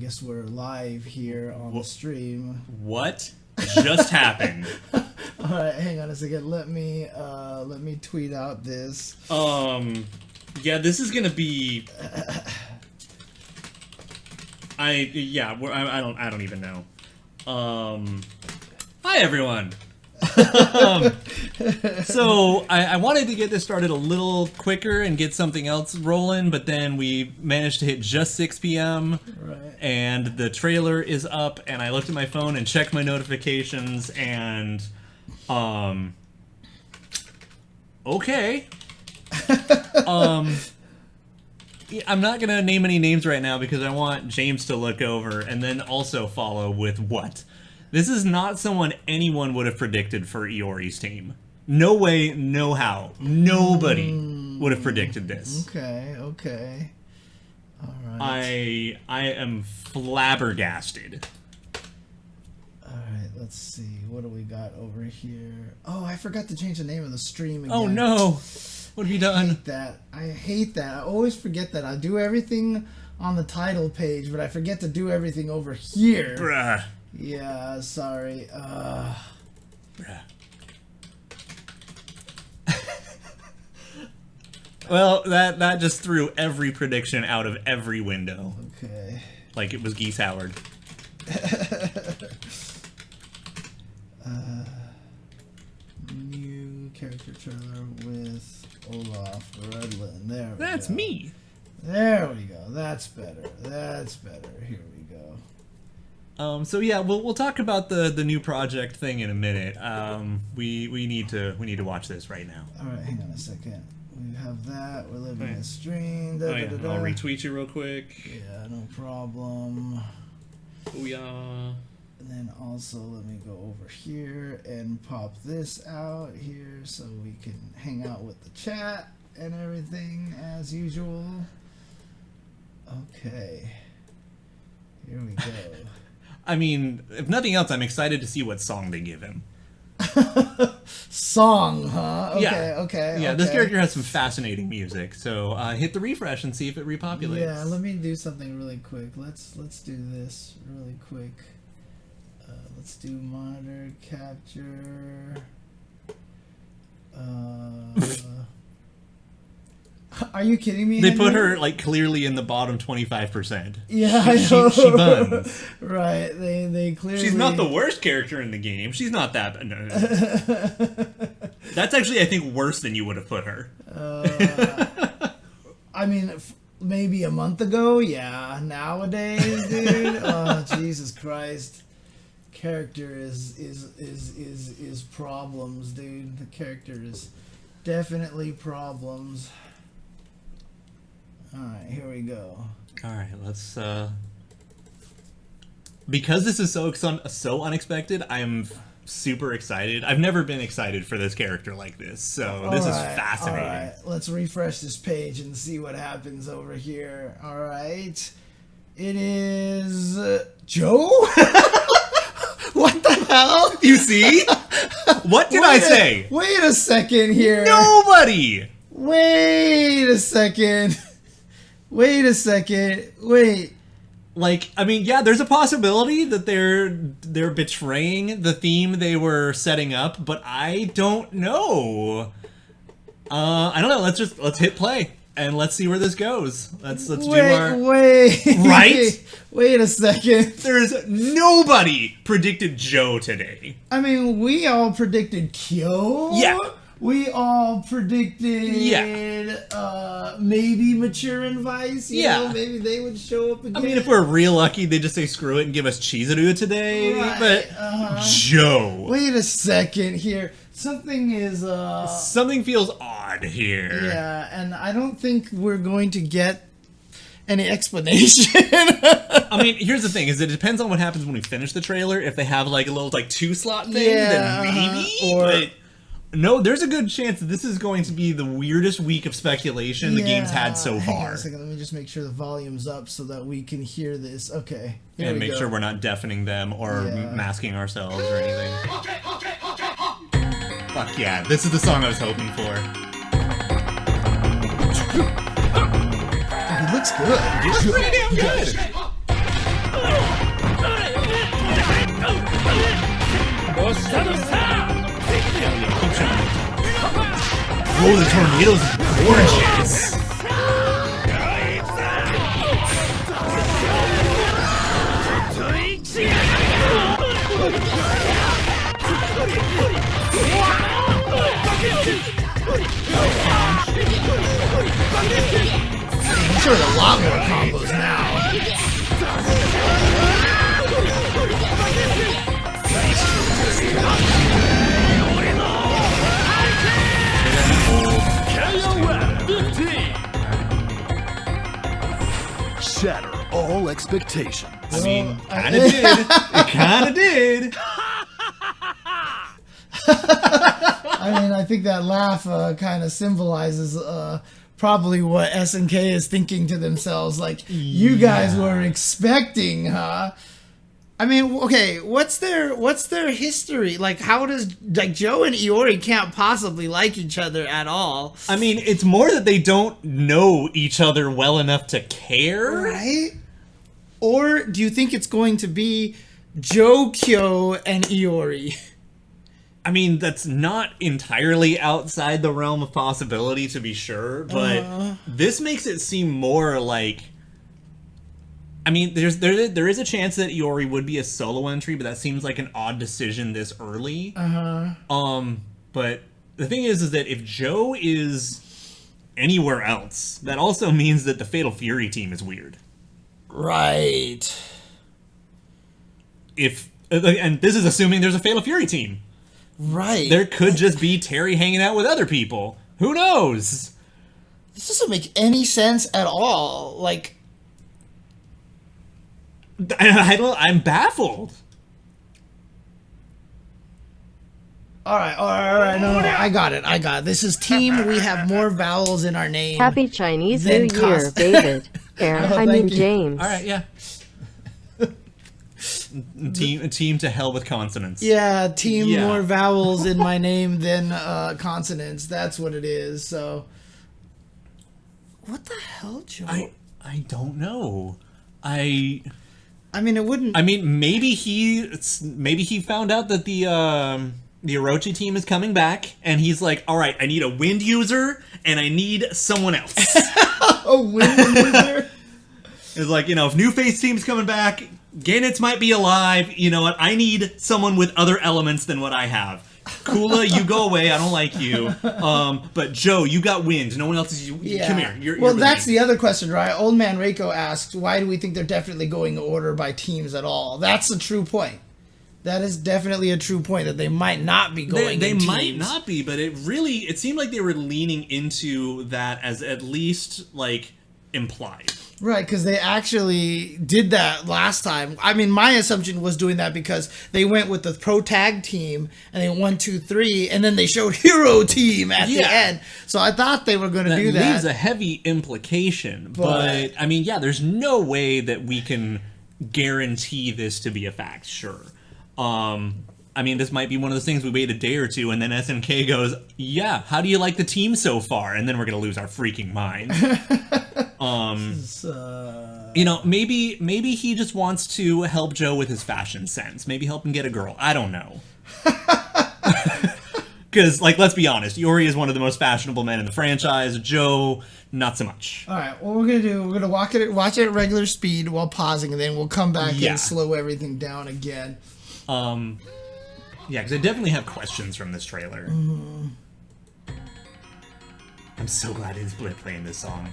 guess we're live here on the stream. What just happened? Alright, hang on a second. Let me tweet out this. Yeah, this is gonna be... I don't even know. Hi everyone! So I wanted to get this started a little quicker and get something else rolling, but then we managed to hit just 6 p.m. Right. And the trailer is up, and I looked at my phone and checked my notifications, and okay. I'm not gonna name any names right now because I want James to look over and then also follow with what. This is not someone anyone would have predicted for Iori's team. No way, no how. Nobody would have predicted this. Okay. Alright. I am flabbergasted. Alright, let's see. What do we got over here? Oh, I forgot to change the name of the stream again. Oh no! What have you done? I hate that. I always forget that. I do everything on the title page, but I forget to do everything over here. Bruh. Yeah, sorry. Bruh. Well, that just threw every prediction out of every window. Okay. Like it was Geese Howard. New character trailer with Olaf Redlin. There we That's go. me. There we go. That's better. Here we go. So yeah, we'll talk about the new project thing in a minute. We need to watch this right now. All right, hang on a second. We have that. We're living a stream. Oh, yeah. I'll retweet you real quick. Yeah, no problem. Booyah. And then also let me go over here and pop this out here so we can hang out with the chat and everything as usual. Okay. Here we go. I mean, if nothing else, I'm excited to see what song they give him. Song, huh? Okay, Yeah. okay. Yeah, okay. this character has some fascinating music, so hit the refresh and see if it repopulates. Yeah, let me do something really quick. Let's do this really quick. Let's do monitor capture. Are you kidding me? They put her like clearly in the bottom 25%. Yeah, I know. She buns. Right, they clearly. She's not the worst character in the game. She's not that. No. That's actually, I think, worse than you would have put her. I mean, maybe a month ago, yeah. Nowadays, dude, oh Jesus Christ, character is problems, dude. The character is definitely problems. All right, here we go. All right, let's. Because this is so unexpected, I am super excited. I've never been excited for this character like this, so this is fascinating. All right, let's refresh this page and see what happens over here. All right, it is Joe. What the hell? You see? What did I say? Wait a second here. Nobody. Wait a second. Wait. Like, I mean, yeah, there's a possibility that they're betraying the theme they were setting up, but I don't know. I don't know. Let's hit play and let's see where this goes. Let's do our right. Wait a second. There's nobody predicted Joe today. I mean, we all predicted Kyo. Yeah. We all predicted, maybe Mature and Vice. You know, maybe they would show up again. I mean, if we're real lucky, they just say screw it and give us Chizuru today. Right. But Joe. Wait a second here. Something is something feels odd here. Yeah, and I don't think we're going to get any explanation. I mean, here's the thing: is it depends on what happens when we finish the trailer. If they have like a little 2-slot thing, then maybe. But no, there's a good chance that this is going to be the weirdest week of speculation the game's had so far. Hang on a second, let me just make sure the volume's up so that we can hear this. Okay. And make sure we're not deafening them or masking ourselves or anything. Fuck yeah, this is the song I was hoping for. He looks good. He looks pretty damn good. Oh, the tornadoes are gorgeous. He's doing a lot more combos now. Shatter all expectations. I mean, kinda did. It kinda did. I mean, I think that laugh kind of symbolizes probably what SNK is thinking to themselves. Like, you guys were expecting, huh? I mean, okay, what's their history? Like, how does, like, Joe and Iori can't possibly like each other at all. I mean, it's more that they don't know each other well enough to care. Right? Or do you think it's going to be Joe, Kyo, and Iori? I mean, that's not entirely outside the realm of possibility, to be sure, but this makes it seem more like... I mean, there is a chance that Iori would be a solo entry, but that seems like an odd decision this early. But the thing is that if Joe is anywhere else, that also means that the Fatal Fury team is weird. Right. And this is assuming there's a Fatal Fury team. Right. There could just be Terry hanging out with other people. Who knows? This doesn't make any sense at all. Like, I'm baffled. all right. No. I got it. This is team. We have more vowels in our name. Happy Chinese New Then Year, cost- David. I mean, thank you. James. All right, yeah. Team to hell with consonants. Yeah, team. Yeah. More vowels in my name than consonants. That's what it is. So, what the hell, Joe? I don't know. I mean, it wouldn't. I mean, maybe he found out that the Orochi team is coming back, and he's like, all right, I need a wind user, and I need someone else. A wind user. It's like, if New Face team's coming back, Ganitz might be alive. You know what? I need someone with other elements than what I have. Kula, you go away. I don't like you. But Joe, you got wind. No one else is. Yeah. Come here. You're well, with that's me. the other question, right? Old Man Reiko asks, why do we think they're definitely going in order by teams at all? That's a true point. That is definitely a true point, that they might not be going They in might teams. not be, but it seemed like they were leaning into that as at least, like, implied. Right, because they actually did that last time. I mean, my assumption was doing that because they went with the pro tag team and they 1, 2, 3, and then they showed hero team at the end. So I thought they were going to do that. That leaves a heavy implication, but I mean, yeah, there's no way that we can guarantee this to be a fact. Sure. I mean, this might be one of those things we wait a day or two, and then SNK goes, "Yeah, how do you like the team so far?" And then we're gonna lose our freaking minds. Maybe he just wants to help Joe with his fashion sense. Maybe help him get a girl. I don't know. Because, like, let's be honest, Iori is one of the most fashionable men in the franchise. Joe, not so much. All right, what we're going to do, we're going to watch it at regular speed while pausing, and then we'll come back and slow everything down again. Yeah, because I definitely have questions from this trailer. Mm-hmm. I'm so glad he's playing this song.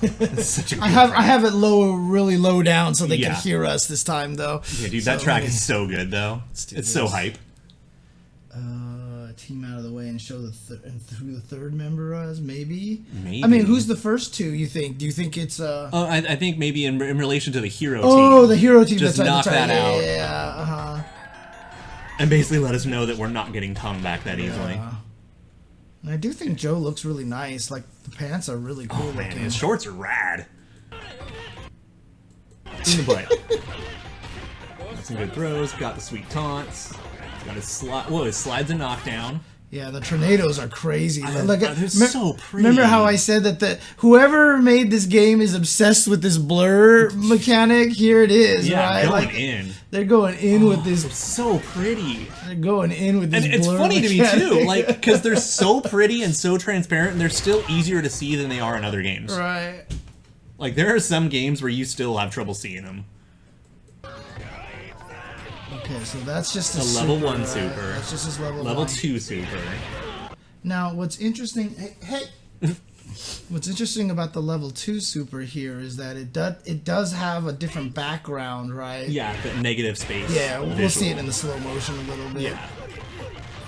It's such a good I have it really low down so they can hear us this time, though. Yeah, dude, that track is so good, though. It's so hype. Team out of the way and show who the third member is, maybe? Maybe. I mean, who's the first two, you think? Do you think it's... I think maybe in relation to the hero team. Oh, the hero team. Just knock that out. Yeah, uh-huh. And basically let us know that we're not getting Tong back that easily. And I do think Joe looks really nice. Like, the pants are really cool looking. Man, his shorts are rad. In the butt. Got some good throws. Got the sweet taunts. Got his slide. Whoa, his slide's a knockdown. Yeah, the tornadoes are crazy. They're so pretty. Remember how I said that whoever made this game is obsessed with this blur mechanic? Here it is, right? Going in. They're going in with this. It's so pretty. They're going in with this. And it's blur funny mechanic. to me too, like because they're so pretty and so transparent, and they're still easier to see than they are in other games. Right. Like there are some games where you still have trouble seeing them. Okay, so that's just A level 1 super. That's just his level 1. 2 super. Now, what's interesting? Hey. What's interesting about the level 2 super here is that it does have a different background, right? Yeah, the negative space. Yeah, we'll visual. see it in the slow motion a little bit. Yeah.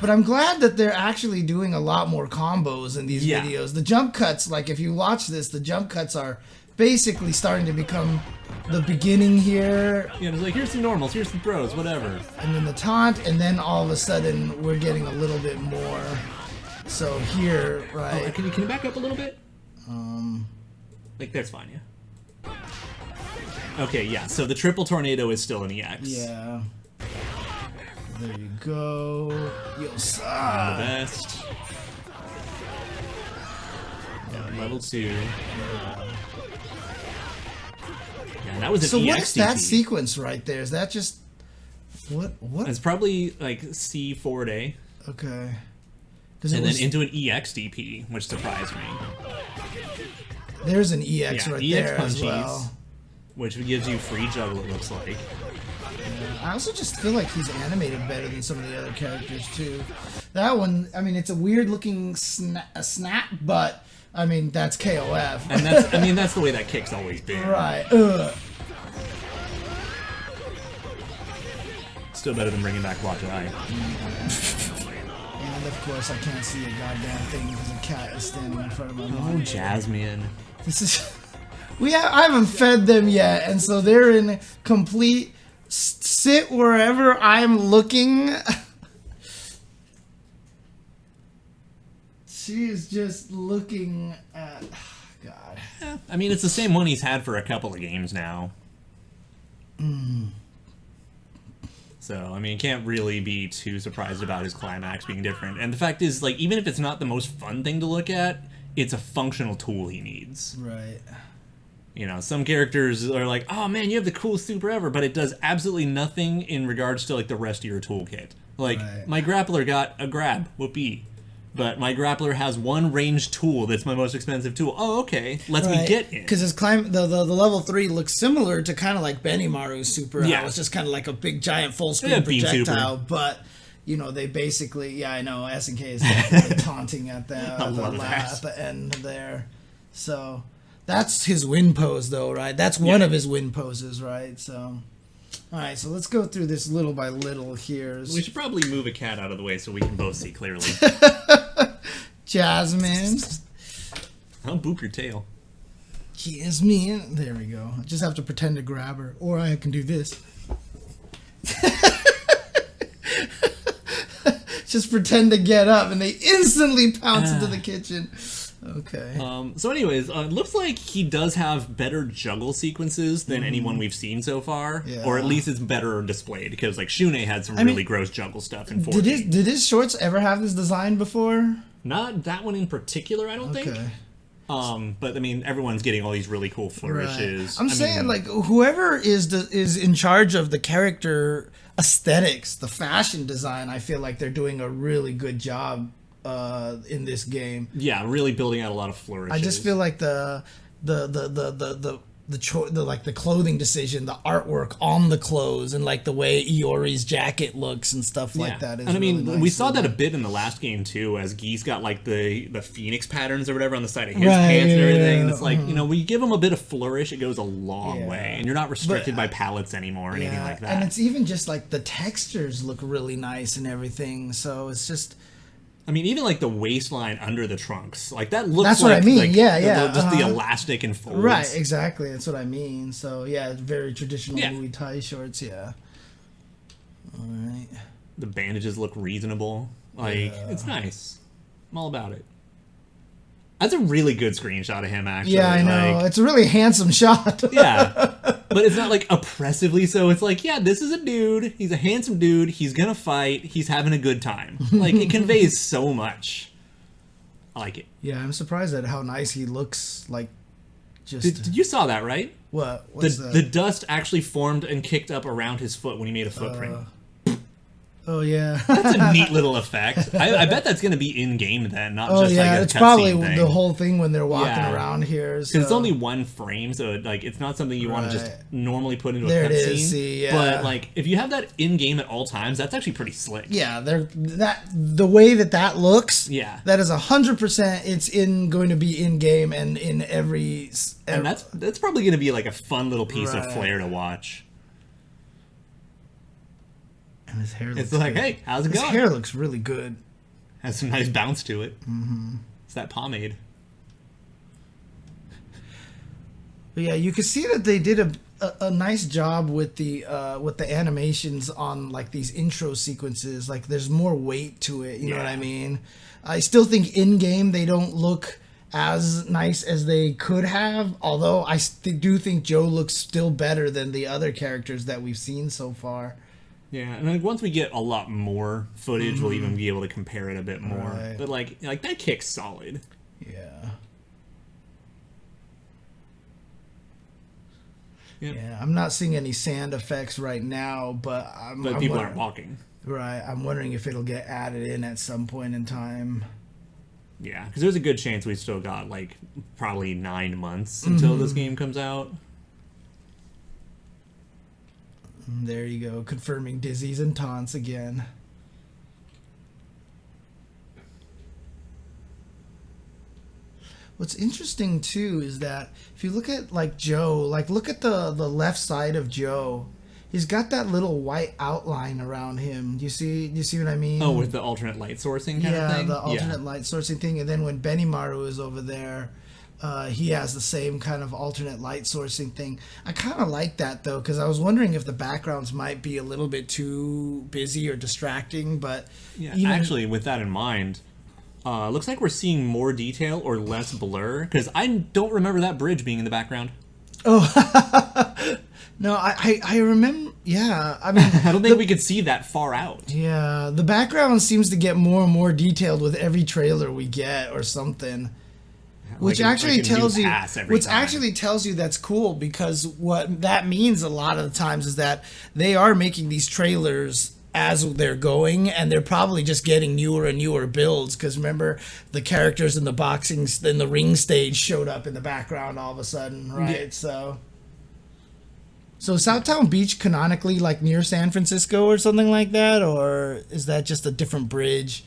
But I'm glad that they're actually doing a lot more combos in these videos. The jump cuts, like if you watch this, the jump cuts are basically starting to become the beginning here. Yeah, it's like here's some normals, here's some throws, whatever. And then the taunt, and then all of a sudden we're getting a little bit more. So here, right? Oh, can you back up a little bit? Like that's fine, yeah. Okay, yeah. So the triple tornado is still an EX. Yeah. There you go. Yo, The best. Level 2. Yeah, and that was an So EX what is that TP. sequence right there? Is that just what? It's probably like C4-day. Okay. And then into an EX DP, which surprised me. There's an EX right EX there as punchies, well. which gives you free juggle, it looks like. I also just feel like he's animated better than some of the other characters too. That one, I mean, it's a weird looking snap, but I mean that's KOF. And that's the way that kick's always been. Right. Still better than bringing back Watch Eye. And of course, I can't see a goddamn thing because a cat is standing in front of my Oh, monitor. Jasmine. This is. I haven't fed them yet, and so they're in complete sit wherever I'm looking. She is just looking at. God. I mean, it's the same one he's had for a couple of games now. So, I mean, can't really be too surprised about his climax being different. And the fact is, like, even if it's not the most fun thing to look at, it's a functional tool he needs. Right. You know, some characters are like, oh man, you have the coolest super ever, but it does absolutely nothing in regards to, like, the rest of your toolkit. Like, Right. my grappler got a grab, whoopee. But my grappler has one ranged tool that's my most expensive tool. Oh, okay. Lets me get in. Because his the level 3 looks similar to kind of like Benimaru's super. Yeah. It was just kind of like a big giant full screen Yeah, beam projectile. super. But, you know, they basically, yeah, I know, SNK is definitely taunting at at the end there. So, that's his win pose, though, right? That's one of his win poses, right? So, all right, so let's go through this little by little here. We should probably move a cat out of the way so we can both see clearly. Jasmine. I'll boop your tail. Jasmine. There we go. I just have to pretend to grab her. Or I can do this. Just pretend to get up and they instantly pounce into the kitchen. Okay. So anyways, it looks like he does have better juggle sequences than anyone we've seen so far. Yeah. Or at least it's better displayed, because like Shune had some really gross juggle stuff in 14. Did his shorts ever have this design before? Not that one in particular, I don't think. But I mean, everyone's getting all these really cool flourishes. I'm saying, like, whoever is in charge of the character aesthetics, the fashion design, I feel like they're doing a really good job in this game. Yeah, really building out a lot of flourishes. I just feel like the clothing decision, the artwork on the clothes, and like the way Iori's jacket looks and stuff like that is. And I mean, really nice. we saw that a bit in the last game too, as Geese got like the phoenix patterns or whatever on the side of his pants and everything. And it's like, you know, when you give him a bit of flourish, it goes a long way, and you're not restricted by palettes anymore or anything like that. And it's even just like the textures look really nice and everything. So it's just. I mean, even like the waistline under the trunks, like that looks. That's what I mean. Yeah. Just the elastic and folds. Right, exactly. That's what I mean. So yeah, very traditional Yeah. Muay Thai shorts. Yeah. All right. The bandages look reasonable. Like it's nice. I'm all about it. That's a really good screenshot of him, actually. Yeah, I know. Like, It's a really handsome shot. yeah. but it's not like oppressively so. It's like, yeah, this is a dude. He's a handsome dude. He's gonna fight. He's having a good time. Like, it conveys so much. I like it. Yeah, I'm surprised at how nice he looks. Like, just You saw that, right? what? What's The that? dust actually formed and kicked up around his foot when he made a footprint. Oh yeah. That's a neat little effect. I bet that's going to be in game then, not Oh just like yeah, a it's probably cutscene thing. the whole thing when they're walking Yeah. around here. Because it's so- only one frame, so like it's not something you want to just Right. normally put into There a it is, cutscene. see, yeah. But like if you have that in game at all times, that's actually pretty slick. Yeah, the way that looks. Yeah. That is 100%. It's going to be in game and in every. And that's probably going to be like a fun little piece of Right. flair to watch. And his hair. It's looks like, good. hey, how's it His going? hair looks really good. Has some nice bounce to it. Mm-hmm. It's that pomade. But yeah, you can see that they did a nice job with the animations on like these intro sequences. Like there's more weight to it. You know what I Yeah. mean? I still think in game they don't look as nice as they could have. Although I do think Joe looks still better than the other characters that we've seen so far. Yeah, and like once we get a lot more footage, we'll even be able to compare it a bit more. Right. But like that kick's solid. Yeah. Yep. Yeah, I'm not seeing any sand effects right now, but But I'm people wondering- aren't walking. Right, I'm wondering if it'll get added in at some point in time. Yeah, because there's a good chance we still got like probably 9 months until this game comes out. There you go, confirming Dizzies and taunts again. What's interesting too is that if you look at like Joe, like look at the left side of Joe. He's got that little white outline around him. Do you see what I mean? Oh, with the alternate light sourcing kind of Yeah, thing? the alternate light sourcing thing. And then when Benimaru is over there, he has the same kind of alternate light sourcing thing. I kind of like that, though, because I was wondering if the backgrounds might be a little bit too busy or distracting. But Yeah, even- actually, with that in mind, looks like we're seeing more detail or less blur, because I don't remember that bridge being in the background. No, I remember. Yeah, I mean, I don't think we could see that far out. yeah, the background seems to get more and more detailed with every trailer we get or something. Which Like actually a new tells you, pass every time. that's cool, because what that means a lot of the times is that they are making these trailers as they're going, and they're probably just getting newer and newer builds. Because remember, the characters in the ring stage showed up in the background all of a sudden, right? Yeah. So Southtown Beach canonically like near San Francisco or something like that, or is that just a different bridge?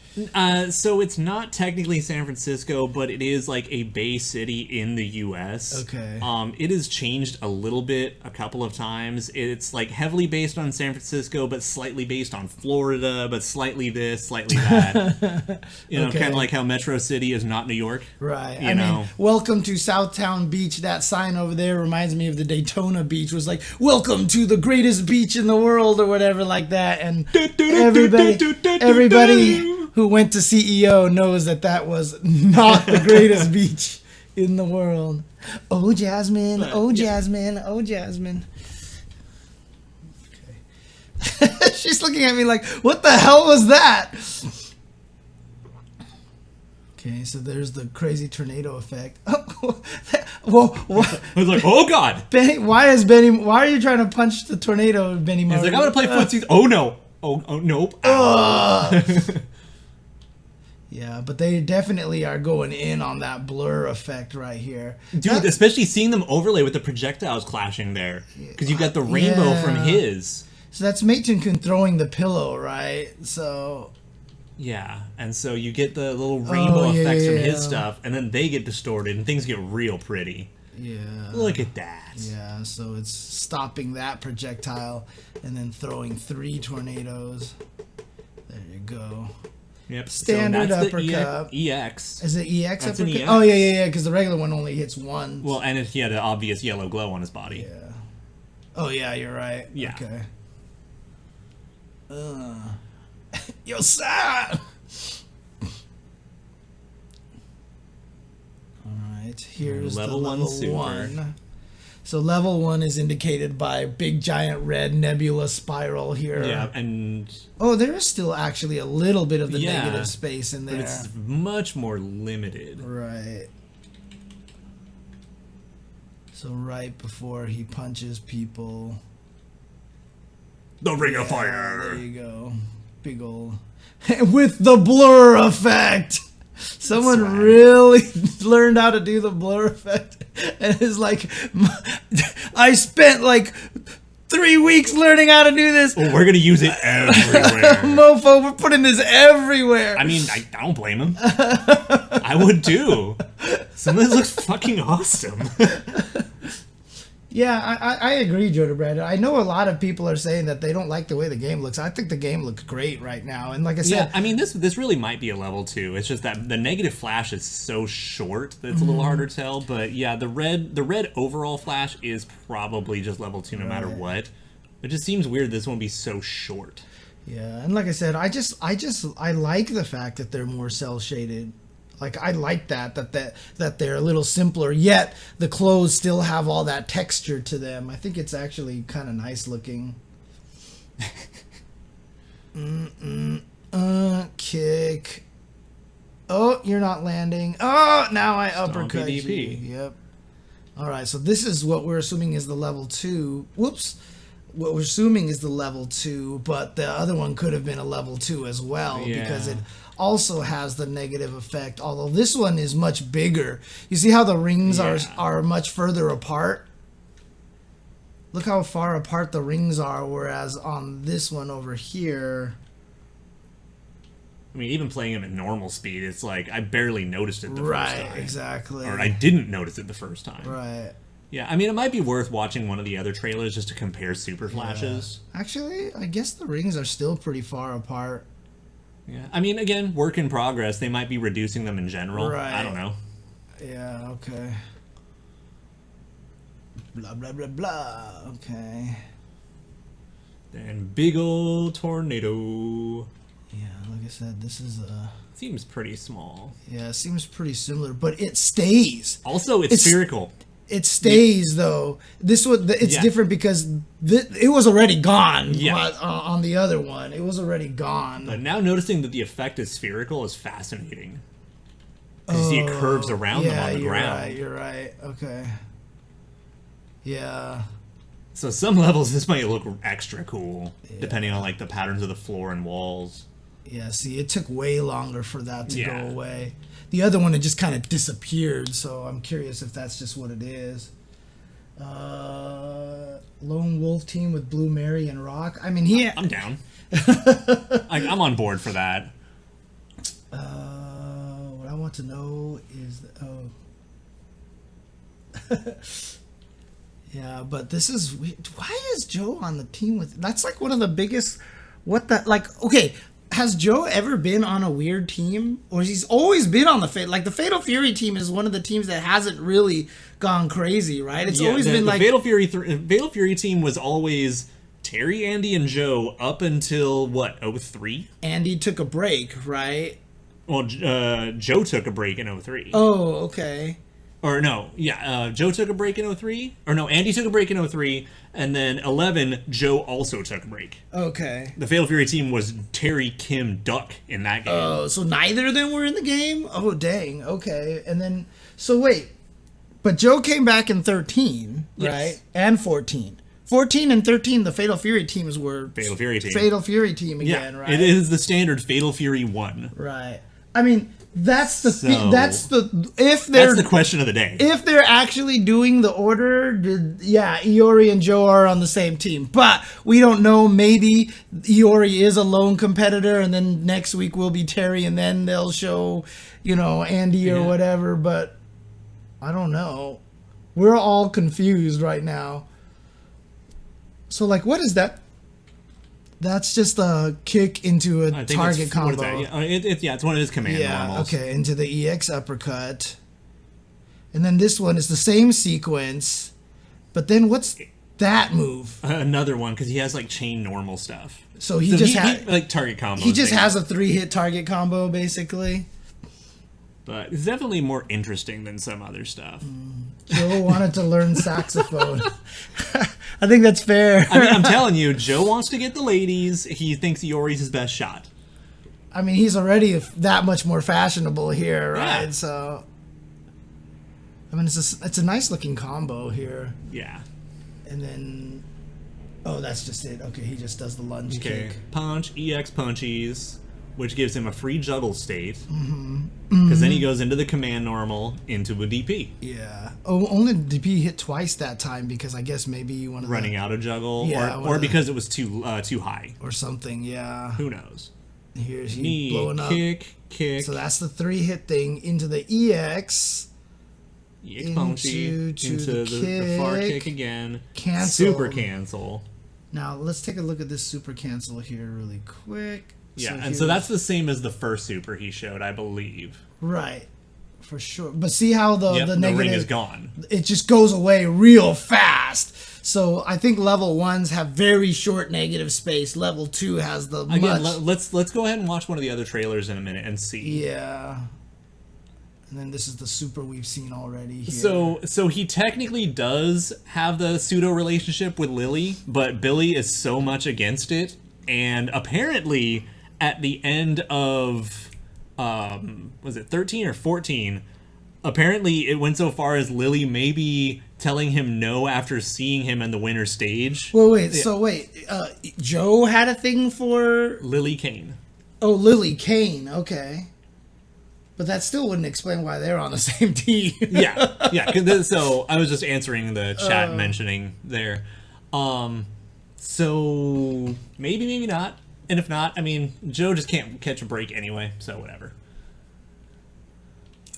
So it's not technically San Francisco, but it is like a bay city in the U.S. Okay. It has changed a little bit a couple of times. It's like heavily based on San Francisco, but slightly based on Florida, but slightly this, slightly that. Okay. Kind of like how Metro City is not New York. Right. You I know. mean, welcome to Southtown Beach. That sign over there reminds me of the Daytona Beach. Was like, welcome to the greatest beach in the world, or whatever like that. And everybody who went to CEO knows that was not the greatest beach in the world. Oh, Jasmine. Oh, Jasmine. Oh, Jasmine. Okay. She's looking at me like, what the hell was that? Okay, so there's the crazy tornado effect. Whoa, what? I was like, oh god! Benny, why are you trying to punch the tornado, Benny? He's like, I'm gonna play footsies. Oh no! Oh nope! Yeah, but they definitely are going in on that blur effect right here. Dude, especially seeing them overlay with the projectiles clashing there, because you've got the rainbow from his. So that's Meiton-kun throwing the pillow, right? So Yeah, and so you get the little rainbow effects from his stuff, and then they get distorted, and things get real pretty. yeah, Look at that. yeah. So it's stopping that projectile and then throwing 3 tornadoes. There you go. Yep. Standard so that's uppercut. The EX. Is it EX That's an uppercut? EX. Oh yeah, because the regular one only hits one. Well, and he had an obvious yellow glow on his body. Yeah. Oh yeah, you're right. Yeah. Okay. Yo, sir. All right. Here's Level the one level super. 1. So level 1 is indicated by big giant red nebula spiral here. Yeah, and oh, there is still actually a little bit of the negative space in there. But it's much more limited. Right. So right before he punches people. The Ring of Fire. There you go. Big ol' with the blur effect. Someone really learned how to do the blur effect, and is like, I spent like 3 weeks learning how to do this. Well, we're gonna use it everywhere. Mofo, we're putting this everywhere. I mean, I don't blame him. I would too. Some of this looks fucking awesome. Yeah, I agree, Joe Brandon. I know a lot of people are saying that they don't like the way the game looks. I think the game looks great right now. And like I said... Yeah, I mean, this really might be a level 2. It's just that the negative flash is so short that it's a little harder to tell. But yeah, the red overall flash is probably just level 2 no matter what. It just seems weird this one be so short. Yeah, and like I said, I like the fact that they're more cel-shaded. Like, I like that they're a little simpler, yet the clothes still have all that texture to them. I think it's actually kind of nice looking. Kick. Oh, you're not landing. Oh, now I uppercut you. Yep. All right, so this is what we're assuming is the level 2. Whoops. What we're assuming is the level 2, but the other one could have been a level 2 as well, because it also has the negative effect, although this one is much bigger. You see how the rings are much further apart? Look how far apart the rings are, whereas on this one over here... I mean, even playing him at normal speed, it's like, I barely noticed it the first time. Right, exactly. Or I didn't notice it the first time. Right. Yeah, I mean, it might be worth watching one of the other trailers just to compare super flashes. Actually, I guess the rings are still pretty far apart. Yeah, I mean, again, work in progress. They might be reducing them in general. Right. I don't know. Yeah, okay. Blah, blah, blah, blah. Okay. Then big ol' tornado. Yeah, like I said, this is Seems pretty small. Yeah, it seems pretty similar, but it stays. Also, it's spherical. It stays though. This one, it's different because it was already gone. Yeah. On the other one, it was already gone. But now noticing that the effect is spherical is fascinating. Because you see it curves around them on the ground. You're right. Okay. Yeah. So some levels this might look extra cool, depending on like the patterns of the floor and walls. Yeah. See, it took way longer for that to go away. The other one, it just kind of disappeared, so I'm curious if that's just what it is. Lone Wolf team with Blue Mary and Rock. I mean, I'm down. I'm on board for that. What I want to know is... yeah, but this is... Why is Joe on the team with... That's like one of the biggest... What the... Like, okay... Has Joe ever been on a weird team? Or he's always been on the the Fatal Fury team is one of the teams that hasn't really gone crazy, right? It's always been like... The Fatal Fury team was always Terry, Andy, and Joe up until, what, 03? Andy took a break, right? Well, Joe took a break in 03. Oh, okay. Or no, Joe took a break in 03. Or no, Andy took a break in 03. And then 11, Joe also took a break. Okay. The Fatal Fury team was Terry, Kim, Duck in that game. Oh, so neither of them were in the game? Oh, dang. Okay. And then, so wait. But Joe came back in 13, right? And 14. 14 and 13, the Fatal Fury teams were... Fatal Fury team. Fatal Fury team again, right? It is the standard Fatal Fury 1. Right. I mean... That's the question of the day. If they're actually doing the order, Iori and Joe are on the same team. But we don't know. Maybe Iori is a lone competitor, and then next week will be Terry, and then they'll show, Andy or whatever. But I don't know. We're all confused right now. So, like, what is that? That's just a kick into a target combo. It's one of his command normals. Okay, into the EX uppercut. And then this one is the same sequence. But then what's that move? Another one, because he has, like, chain normal stuff. So he like, target combos. He just has a 3-hit target combo, basically. But it's definitely more interesting than some other stuff. Joe wanted to learn saxophone. I think that's fair. I mean, I'm telling you, Joe wants to get the ladies. He thinks Iori's his best shot. I mean, he's already that much more fashionable here, right? Yeah. So, I mean, it's a nice looking combo here. Yeah. And then, oh, that's just it. Okay, he just does the lunge Okay. kick. Punch, EX punchies, which gives him a free juggle state. Because then he goes into the command normal, into a DP. Yeah. Oh, only DP hit twice that time because I guess maybe one of Running out of juggle, Yeah, or because it was too high. or something. Yeah. Who knows? Here's he Knee, blowing up. kick. So that's the 3-hit thing into the EX. EX punchy, into the far kick. kick again. Cancel. Super cancel. Now let's take a look at this super cancel here really quick. Yeah, and here's- so that's the same as the first super he showed, I believe. right, for sure. But see how the Yep, the negative ring is gone. It just goes away real fast. So I think level 1s have very short negative space. Level 2 has the Again, much. let's go ahead and watch one of the other trailers in a minute and see. Yeah. And then this is the super we've seen already here. So he technically does have the pseudo relationship with Lily, but Billy is so much against it, and apparently at the end of was it 13 or 14? Apparently it went so far as Lily maybe telling him no after seeing him in the winner stage. Wait. So Joe had a thing for Lily Kane. Lily Kane. Okay. But that still wouldn't explain why they're on the same team. Yeah. So I was just answering the chat mentioning there. So maybe not. And if not, I mean, Joe just can't catch a break anyway, so whatever.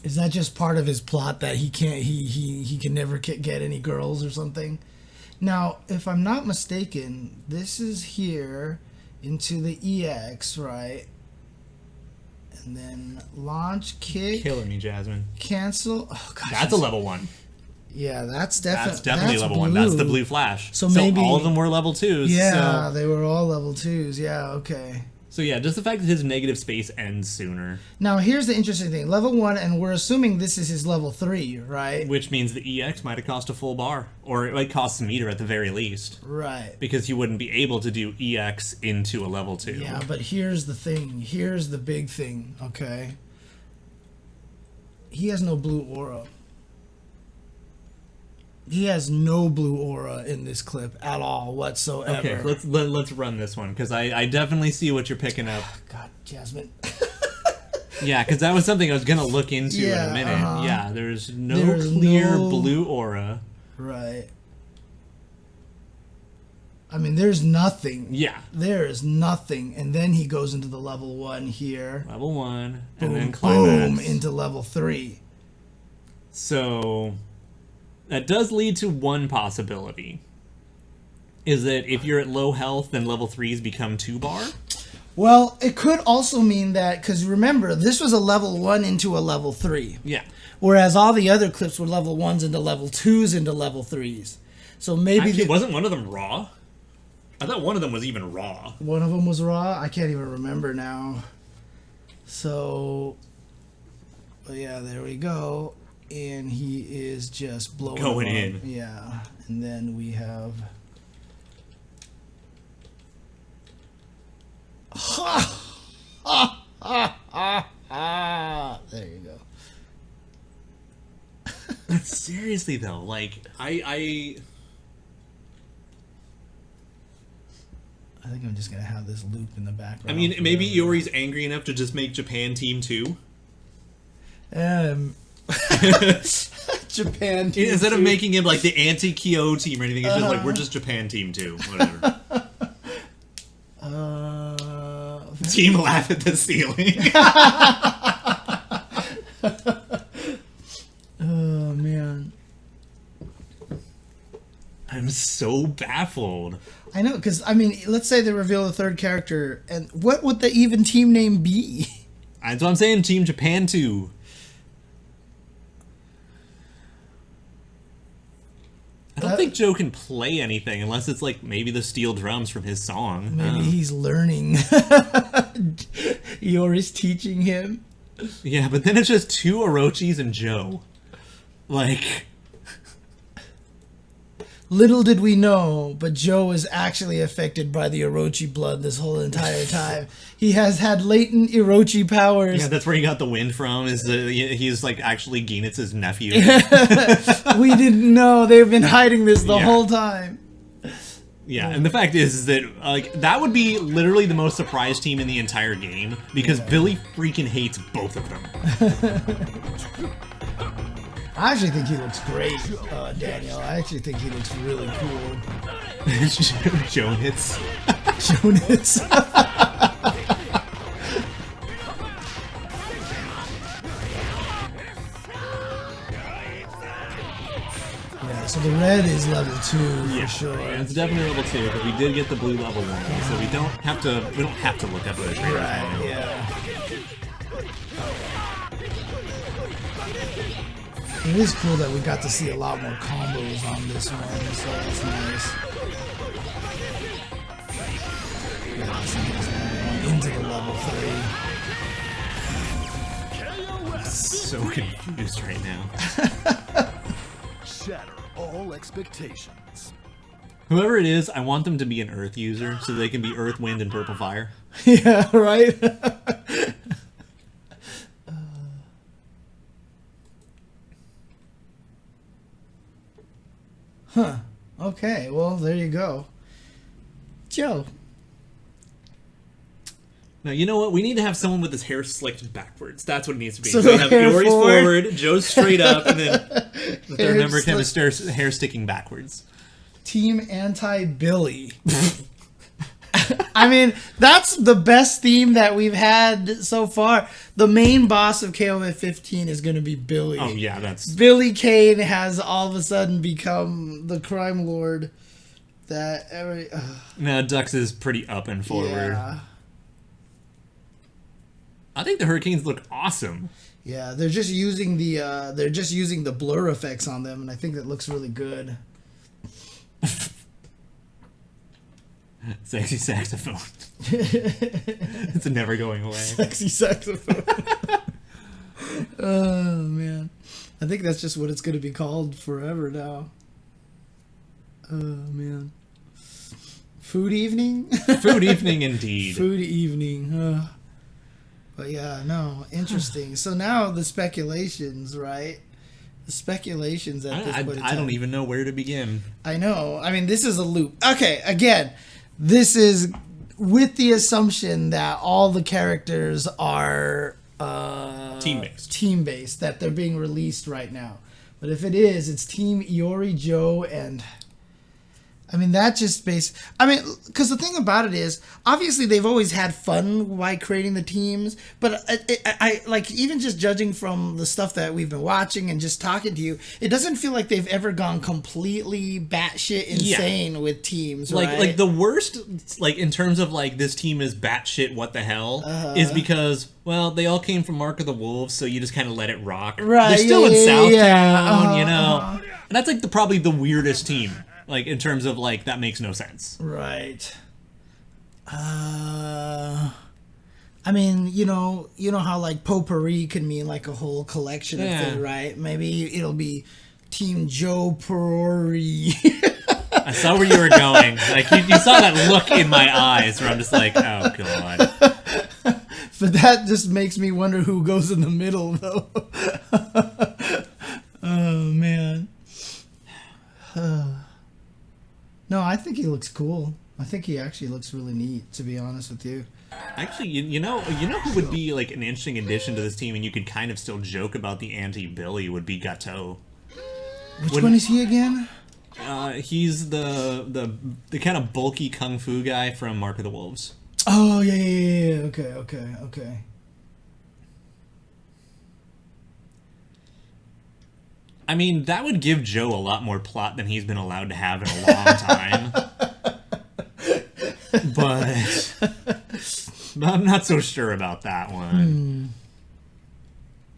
Is that just part of his plot that he can't? He can never get any girls or something? Now, if I'm not mistaken, this is here into the EX, right? And then launch kick, Killing me, Jasmine. cancel. Oh gosh, That's a level 1. Yeah, that's Definitely level blue. 1. That's the blue flash. So maybe all of them were level 2s. Yeah, they were all level 2s. Yeah, okay. So yeah, just the fact that his negative space ends sooner. Now here's the interesting thing: level 1, and we're assuming this is his level 3, right? Which means the EX might have cost a full bar. Or it might cost a meter at the very least. Right. Because he wouldn't be able to do EX into a level 2. Yeah, but here's the thing. Here's the big thing, okay? He has no blue aura. He has no blue aura in this clip at all whatsoever. Okay, let's run this one, because I definitely see what you're picking up. God, Jasmine. Yeah, because that was something I was going to look into in Yeah, a minute. Yeah, there's no There's clear no- blue aura. Right. I mean, there's nothing. Yeah. There is nothing. And then he goes into the level 1 here. Level 1, Boom, and then climax. boom, into level 3. So that does lead to one possibility. Is that if you're at low health, then level 3s become 2-bar? Well, it could also mean that, because remember, this was a level 1 into a level 3. Yeah. Whereas all the other clips were level 1s into level 2s into level 3s. So maybe Actually, wasn't one of them raw? I thought one of them was even raw. one of them was raw. I can't even remember now. So, but yeah, there we go. And he is just blowing Going them up. in. Yeah. And then we have... There you go. Seriously though, like I think I'm just gonna have this loop in the background. I mean, forever. maybe Iori's angry enough to just make Japan Team 2. Japan team Instead of two. making him like the anti-Kyo team or anything, it's just like, we're just Japan Team 2. Whatever. Team laugh at the ceiling. Oh man, I'm so baffled. I know, because I mean, let's say they reveal the third character, and what would the even team name be? That's what I'm saying, Team Japan 2. I don't think Joe can play anything unless it's like maybe the steel drums from his song. Maybe he's learning. Yori's teaching him. Yeah, but then it's just 2 Orochis and Joe. Like, little did we know, but Joe is actually affected by the Orochi blood this whole entire time. He has had latent Orochi powers. Yeah, that's where he got the wind from. He's like actually Geenitz's nephew. We didn't know. They've been hiding this the whole time. Yeah, and the fact is that like that would be literally the most surprised team in the entire game because Billy freaking hates both of them. I actually think he looks great, Daniel. I actually think he looks really cool. Jonas. Jonas. Yeah, so the red is level 2 for sure. Yeah, it's definitely level 2 because we did get the blue level 1, so we don't have to look up those. Right, yeah. It is cool that we got to see a lot more combos on this one, so that's nice. Yeah, so into the level 3. So confused right now. Shatter all expectations. Whoever it is, I want them to be an Earth user so they can be Earth, Wind, and Purple Fire. Yeah, right? Huh. Okay, well, there you go. Joe. Now, you know what? We need to have someone with his hair slicked backwards. That's what it needs to be. So So we have hair Iori's forward. forward, Joe's straight up, and then the third member can have slick. his hair sticking backwards. Team Anti-Billy. I mean, that's the best theme that we've had so far. The main boss of KOFXV is going to be Billy. Oh, yeah, that's... Billy Kane has all of a sudden become the crime lord that every... No, Dux is pretty up and forward. yeah. I think the Hurricanes look awesome. Yeah, they're just using the blur effects on them, and I think that looks really good. Sexy saxophone. It's never going away. Sexy saxophone. Oh, man. I think that's just what it's going to be called forever now. Oh, man. Food evening? Food evening, indeed. Food evening. But yeah, no, interesting. So now the speculations, right? The speculations at this point in time. I don't even know where to begin. I know. I mean, this is a loop. Okay, again, this is with the assumption that all the characters are team-based, that they're being released right now. But if it is, it's Team Iori, Joe, and... I mean, that just because the thing about it is, obviously they've always had fun by creating the teams, but I like, even just judging from the stuff that we've been watching and just talking to you, it doesn't feel like they've ever gone completely batshit insane with teams, right? Like the worst, like in terms of like this team is batshit what the hell, is because, well, they all came from Mark of the Wolves, so you just kind of let it rock. Right, They're still in Southtown, you know? uh-huh. And that's like probably the weirdest team. Like, in terms of, like, that makes no sense. Right. I mean, you know how, like, potpourri can mean, like, a whole collection of things, right? Maybe it'll be Team Joe Perori. I saw where you were going. Like, you saw that look in my eyes where I'm just like, oh, God. But that just makes me wonder who goes in the middle, though. Oh, man. No, I think he looks cool. I think he actually looks really neat, to be honest with you. Actually, you know who would be like an interesting addition to this team, and you could kind of still joke about the anti-Billy, would be Gateau. Which one is he again? He's the kind of bulky kung fu guy from Mark of the Wolves. Oh yeah. Okay. I mean, that would give Joe a lot more plot than he's been allowed to have in a long time. But I'm not so sure about that one.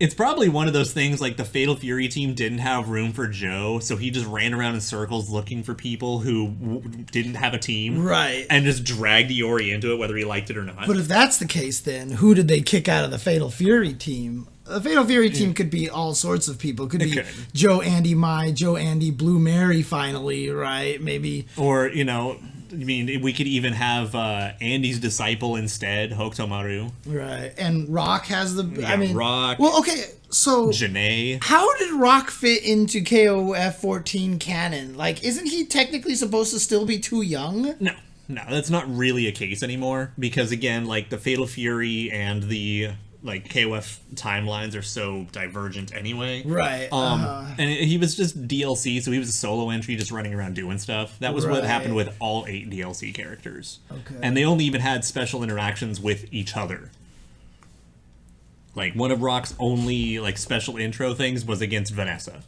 It's probably one of those things like the Fatal Fury team didn't have room for Joe, so he just ran around in circles looking for people who didn't have a team. Right. And just dragged Iori into it, whether he liked it or not. But if that's the case, then who did they kick out of the Fatal Fury team? the Fatal Fury team could be all sorts of people. It could be could. Joe, Andy, Mai, Joe, Andy, Blue Mary. Finally, right? Maybe. Or I mean, we could even have Andy's disciple instead, Hokutomaru. Right, and Rock has the. I mean, Rock. Well, okay, so Janae. how did Rock fit into KOF14 canon? Like, isn't he technically supposed to still be too young? No, that's not really a case anymore because again, like the Fatal Fury and the KOF timelines are so divergent anyway. Right. And he was just DLC, so he was a solo entry just running around doing stuff. That was what happened with all 8 DLC characters. Okay. And they only even had special interactions with each other. Like, one of Rock's only, special intro things was against Vanessa.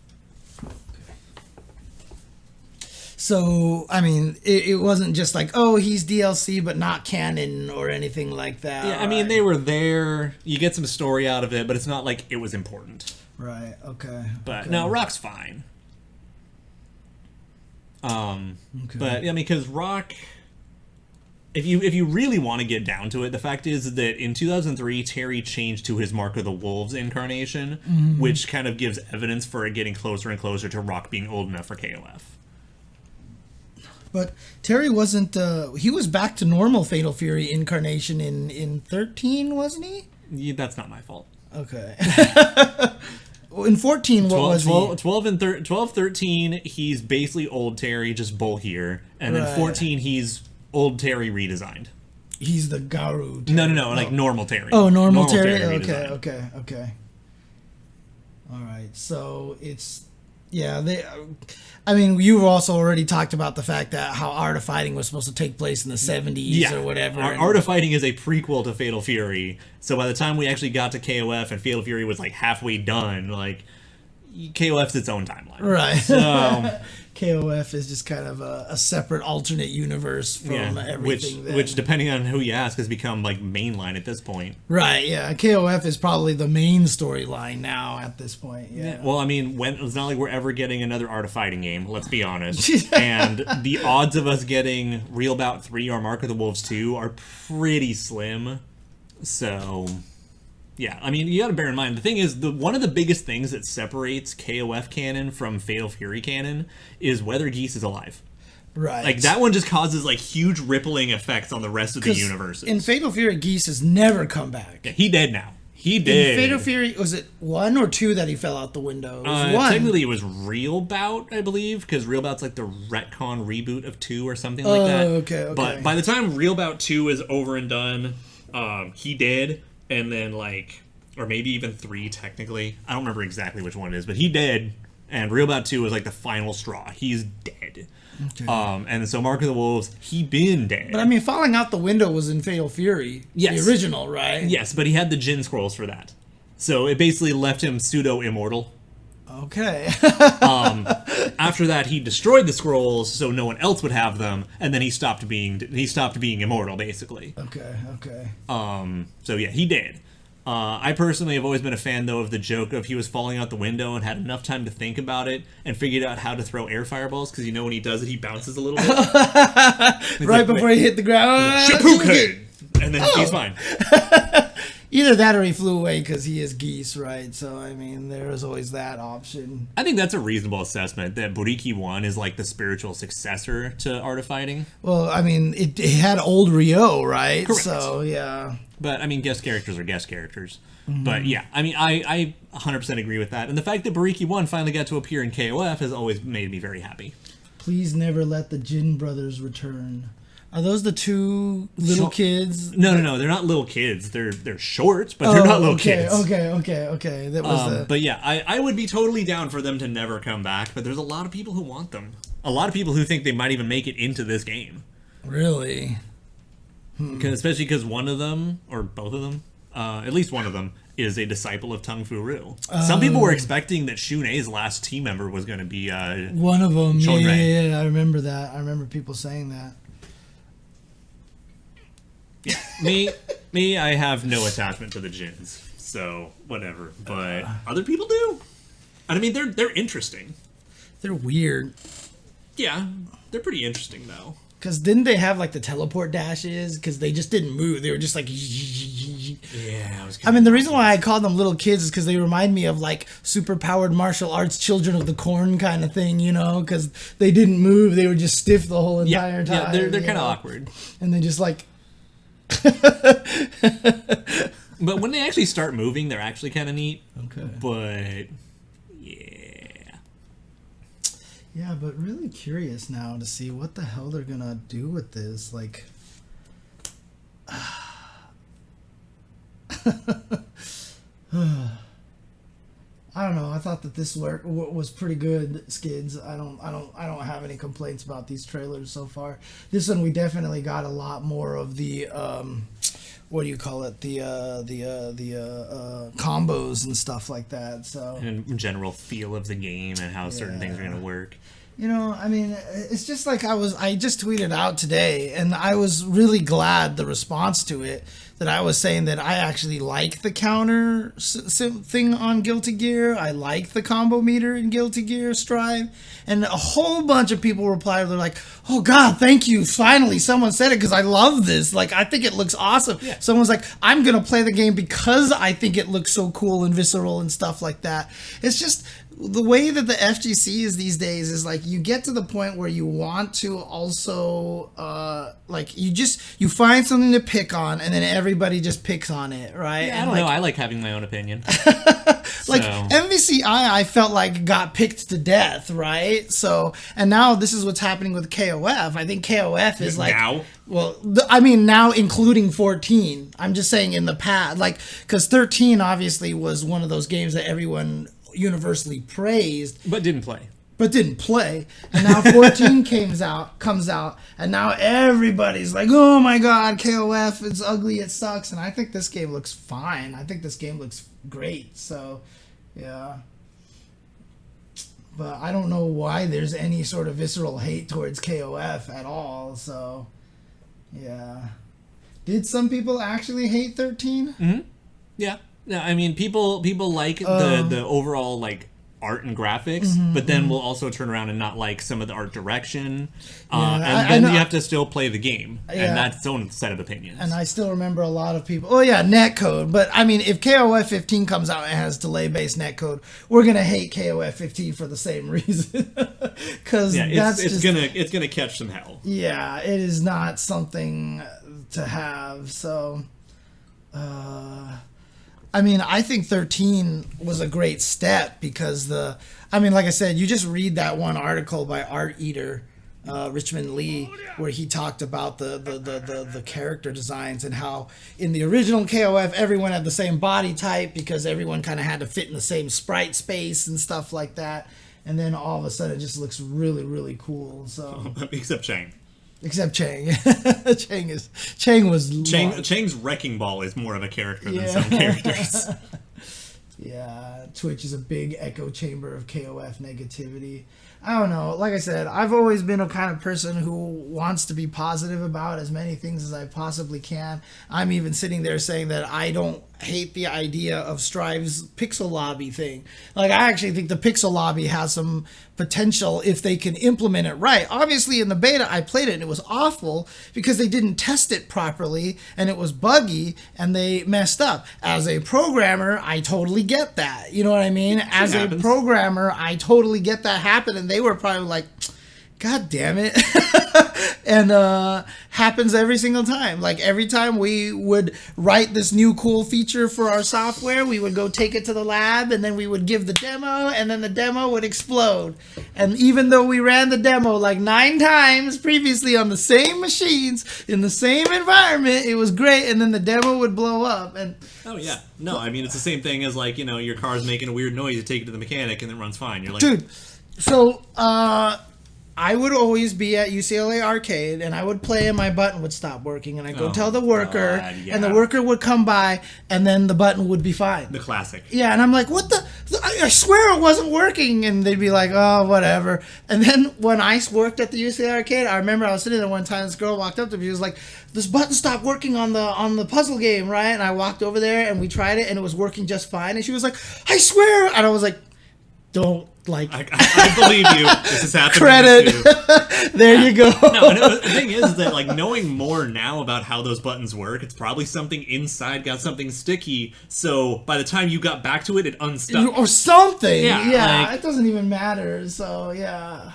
So, I mean, it wasn't just like, oh, he's DLC but not canon or anything like that. Yeah, I mean, they were there. You get some story out of it, but it's not like it was important. Right, okay. But, no, Rock's fine. Okay. But, I mean, because Rock... If you really want to get down to it, the fact is that in 2003, Terry changed to his Mark of the Wolves incarnation, which kind of gives evidence for it getting closer and closer to Rock being old enough for KOF. But Terry wasn't, he was back to normal Fatal Fury incarnation in 13, wasn't he? Yeah, that's not my fault. Okay. In 14, what was he? 12, 13, he's basically old Terry, just bulkier. And then Right. 14, he's old Terry redesigned. He's the Garu Terry. No, like normal Terry. Oh, normal Terry? redesigned. Okay. All right, so it's... Yeah, I mean, you've also already talked about the fact that how Art of Fighting was supposed to take place in the 70s or whatever. Art of Fighting is a prequel to Fatal Fury. So by the time we actually got to KOF and Fatal Fury was halfway done, KOF's its own timeline. Right. So KOF is just kind of a separate alternate universe from everything. Which, depending on who you ask, has become mainline at this point. Right, yeah. KOF is probably the main storyline now at this point. Yeah. Well, I mean, it's not like we're ever getting another Art of Fighting game, let's be honest. And the odds of us getting Real Bout 3 or Mark of the Wolves 2 are pretty slim. So... Yeah, I mean, you gotta bear in mind, the thing is, one of the biggest things that separates KOF canon from Fatal Fury canon is whether Geese is alive. Right. That one just causes, huge rippling effects on the rest of the universes. In Fatal Fury, Geese has never come back. Yeah, he dead now. He did. In Fatal Fury, was it 1 or 2 that he fell out the window? It was 1. Technically, it was Real Bout, I believe, because Real Bout's the retcon reboot of 2 or something like that. Okay. But by the time Real Bout 2 is over and done, he did. And then, or maybe even 3, technically. I don't remember exactly which one it is, but he did. And Real Bout 2 was, the final straw. He's dead. Okay. And so Mark of the Wolves, he been dead. But, I mean, falling out the window was in Fatal Fury. Yes. The original, right? Yes, but he had the Jin scrolls for that. So it basically left him pseudo-immortal. Okay. After that, he destroyed the scrolls so no one else would have them, and then he stopped being immortal, basically. Okay. So yeah, he did. I personally have always been a fan, though, of the joke of he was falling out the window and had enough time to think about it and figured out how to throw air fireballs, because when he does it, he bounces a little bit. Right before he hit the ground. Shapuken! And then he's fine. Either that or he flew away because he is Geese, right? So, I mean, there is always that option. I think that's a reasonable assessment, that Buriki 1 is the spiritual successor to Art of Fighting. Well, I mean, it had old Ryo, right? Correct. So, yeah. But, I mean, guest characters are guest characters. Mm-hmm. But, yeah, I mean, I 100% agree with that. And the fact that Buriki 1 finally got to appear in KOF has always made me very happy. Please never let the Jin brothers return. Are those the 2 little kids? No, they're not little kids. They're short, but they're not little kids. Okay. That was But yeah, I would be totally down for them to never come back, but there's a lot of people who want them. A lot of people who think they might even make it into this game. Really? Especially because one of them, or both of them, at least one of them, is a disciple of Tung Fu Ryu. Some people were expecting that Shunei's last team member was going to be one of them. Chonrei. Yeah, I remember that. I remember people saying that. Yeah, me, I have no attachment to the Jins, so whatever. But other people do. And I mean, they're interesting. They're weird. Yeah, they're pretty interesting though. Because didn't they have like the teleport dashes? Because they just didn't move. They were just like. Yeah, I mean, the reason why I called them little kids is because they remind me of like super powered martial arts children of the corn kind of thing, you know? Because they didn't move. They were just stiff the whole entire time. Yeah, they're kind of awkward. And they just like. But when they actually start moving, they're actually kind of neat. Okay. But yeah. Yeah, but really curious now to see what the hell they're gonna do with this. Like, I don't know. I thought that this work was pretty good, Skids. I don't have any complaints about these trailers so far. This one we definitely got a lot more of the what do you call it? The combos and stuff like that. So And general feel of the game and how certain things are going to work. You know, I mean, it's just like I just tweeted out today, and I was really glad the response to it, that I was saying that I actually like the counter thing on Guilty Gear. I like the combo meter in Guilty Gear Strive. And a whole bunch of people replied, they're like, oh God, thank you. Finally, someone said it, because I love this. Like, I think it looks awesome. Yeah. Someone's like, I'm going to play the game because I think it looks so cool and visceral and stuff like that. It's just the way that the FGC is these days is like you get to the point where you want to also like you find something to pick on and then everybody just picks on it, right? Yeah, I don't know. I like having my own opinion. Like MVCI, I felt like got picked to death, right? So, and now this is what's happening with KOF. I think KOF is like now. Well, I mean now including 14. I'm just saying in the past, like because 13 obviously was one of those games that everyone universally praised, but didn't play. And now 14 comes out, and now everybody's like, oh my God, KOF, it's ugly, it sucks. And I think this game looks fine. I think this game looks great. So yeah, but I don't know why there's any sort of visceral hate towards KOF at all. So yeah, did some people actually hate 13? Mm-hmm. Yeah. I mean, people like the overall like art and graphics, but then we'll also turn around and not like some of the art direction, and then you have to still play the game, and that's its own set of opinions. And I still remember a lot of people. Oh yeah, netcode. But I mean, if KOF 15 comes out and has delay-based netcode, we're gonna hate KOF 15 for the same reason, because it's gonna catch some hell. Yeah, it is not something to have. So. I mean, I think 13 was a great step because like I said, you just read that one article by Art Eater, Richmond Lee, where he talked about the character designs and how in the original KOF, everyone had the same body type because everyone kind of had to fit in the same sprite space and stuff like that. And then all of a sudden it just looks really, really cool. So Except Chang. Except Chang. Chang's wrecking ball is more of a character than some characters. Yeah, Twitch is a big echo chamber of KOF negativity. I don't know. Like I said, I've always been a kind of person who wants to be positive about as many things as I possibly can. I'm even sitting there saying that I don't hate the idea of Strive's Pixel Lobby thing. Like, I actually think the Pixel Lobby has some potential if they can implement it right. Obviously, in the beta, I played it and it was awful because they didn't test it properly and it was buggy and they messed up. As a programmer, I totally get that. You know what I mean? As a programmer, I totally get that happen, and they were probably like, God damn it. And happens every single time. Like every time we would write this new cool feature for our software, we would go take it to the lab and then we would give the demo and then the demo would explode. And even though we ran the demo like 9 times previously on the same machines in the same environment, it was great, and then the demo would blow up. And oh yeah. No, I mean it's the same thing as like, you know, your car's making a weird noise, you take it to the mechanic and it runs fine. You're like, dude, so I would always be at UCLA Arcade, and I would play, and my button would stop working, and I'd go tell the worker, and the worker would come by, and then the button would be fine. The classic. Yeah, and I'm like, what the? I swear it wasn't working, and they'd be like, oh, whatever. And then when I worked at the UCLA Arcade, I remember I was sitting there one time, this girl walked up to me, she was like, this button stopped working on the puzzle game, right? And I walked over there, and we tried it, and it was working just fine, and she was like, I swear, and I was like, don't like I believe you. This has happened. credit. To me too. There you go. No, and the thing is that like knowing more now about how those buttons work, it's probably something inside got something sticky. So by the time you got back to it, it unstuck or something. Yeah, Yeah, like- it doesn't even matter. So yeah.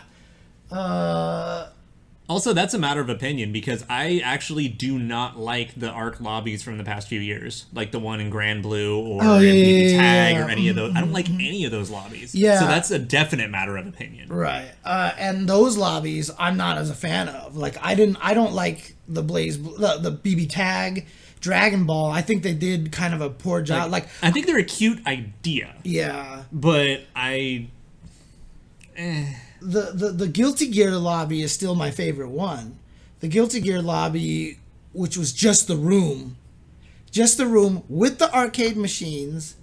Also, that's a matter of opinion because I actually do not like the ARC lobbies from the past few years, like the one in Grand Blue or in BB Tag or any of those. I don't like any of those lobbies. Yeah. So that's a definite matter of opinion. Right. And those lobbies I'm not as a fan of. Like I don't like the the BB Tag, Dragon Ball. I think they did kind of a poor job. Like I think they're a cute idea. yeah. But The Guilty Gear lobby is still my favorite one. The Guilty Gear lobby, which was just the room with the arcade machines,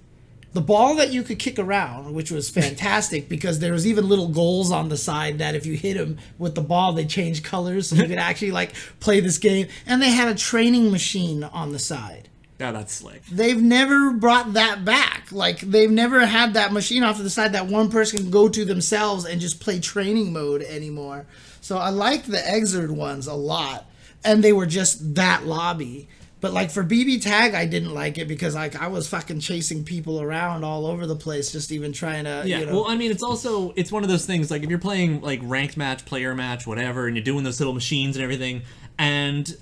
the ball that you could kick around, which was fantastic because there was even little goals on the side that if you hit them with the ball, they change colors so you could actually like play this game. And they had a training machine on the side. yeah, that's slick. They've never brought that back. Like, they've never had that machine off to the side that one person can go to themselves and just play training mode anymore. So I liked the Exerd ones a lot. And they were just that lobby. But, like, for BB Tag, I didn't like it because, like, I was fucking chasing people around all over the place just even trying to, Yeah, you know. well, I mean, it's one of those things, like, if you're playing, like, ranked match, player match, whatever, and you're doing those little machines and everything, and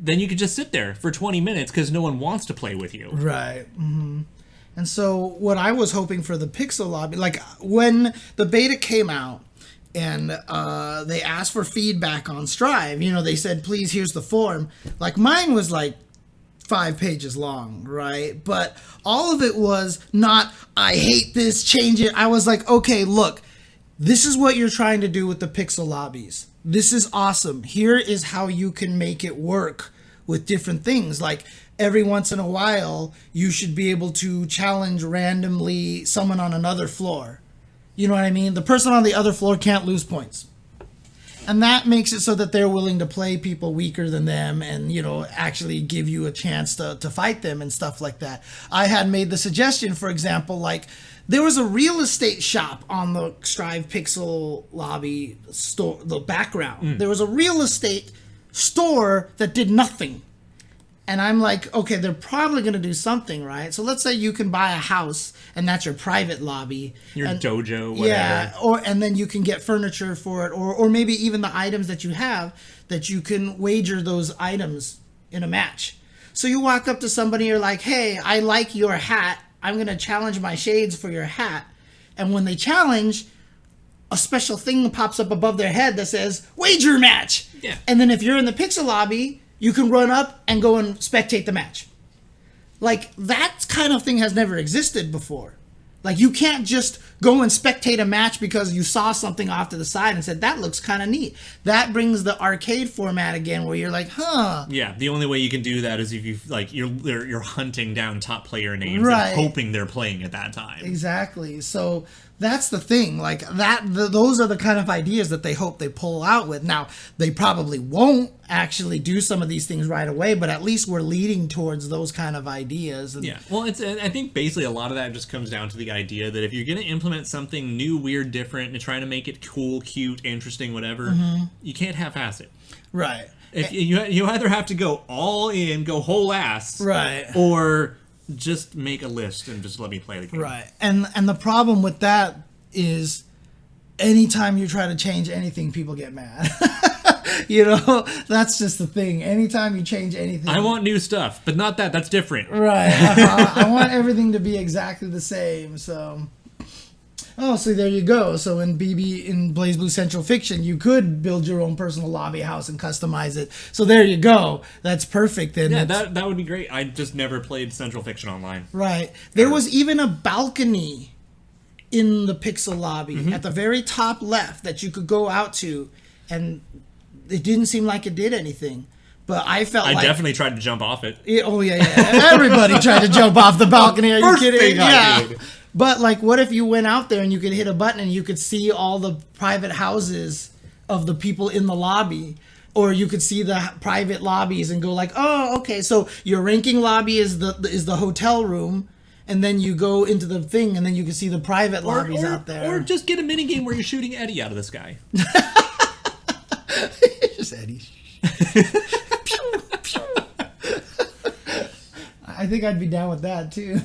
then you could just sit there for 20 minutes because no one wants to play with you. Right. And so what I was hoping for the Pixel lobby, like when the beta came out and they asked for feedback on Strive, you know, they said, please, here's the form. Like mine was like 5 pages long, right? But all of it was not, I hate this, change it. I was like, okay, look, this is what you're trying to do with the Pixel lobbies. This is awesome. Here is how you can make it work with different things. Like every once in a while, you should be able to challenge randomly someone on another floor. You know what I mean? The person on the other floor can't lose points. And that makes it so that they're willing to play people weaker than them and, you know, actually give you a chance to fight them and stuff like that. I had made the suggestion, for example, like there was a real estate shop on the Strive Pixel lobby store, the background. There was a real estate store that did nothing. And I'm like, okay, they're probably going to do something, right? So let's say you can buy a house and that's your private lobby. Your and, dojo, whatever. Yeah, and then you can get furniture for it, or maybe even the items that you have that you can wager those items in a match. So you walk up to somebody, you're like, hey, I like your hat. I'm going to challenge my shades for your hat. And when they challenge, a special thing pops up above their head that says, wager match. Yeah. And then if you're in the Pixel lobby, you can run up and go and spectate the match. Like, that kind of thing has never existed before. Like, you can't just go and spectate a match because you saw something off to the side and said, that looks kind of neat. That brings the arcade format again where you're like, huh. Yeah, the only way you can do that is if you like you're hunting down top player names Right. and hoping they're playing at that time. Exactly. So that's the thing. Like those are the kind of ideas that they hope they pull out with. Now, they probably won't actually do some of these things right away, but at least we're leading towards those kind of ideas. And Yeah, well, I think basically a lot of that just comes down to the idea that if you're going to implement something new, weird, different, and trying to make it cool, cute, interesting, whatever, you can't half-ass it. Right. If you either have to go all in, go whole ass, Right. or just make a list and just let me play the game. Right. And the problem with that is anytime you try to change anything, people get mad. You know, that's just the thing. Anytime you change anything. I want new stuff, but not that. That's different. Right. I want everything to be exactly the same. So, so there you go. So in Blaze Blue Central Fiction, you could build your own personal lobby house and customize it. So there you go. That's perfect. And Yeah, that would be great. I just never played Central Fiction online. right. There was even a balcony in the Pixel lobby at the very top left that you could go out to, and it didn't seem like it did anything. But I felt I like... definitely tried to jump off it. Yeah. Everybody tried to jump off the balcony. Are you First kidding? thing I Yeah. did. But, like, what if you went out there and you could hit a button and you could see all the private houses of the people in the lobby? Or you could see the private lobbies and go like, oh, okay, so your ranking lobby is the hotel room, and then you go into the thing, and then you can see the private lobbies out there. Or just get a minigame where you're shooting Eddie out of the sky. Just Eddie. Pew, pew. I think I'd be down with that too.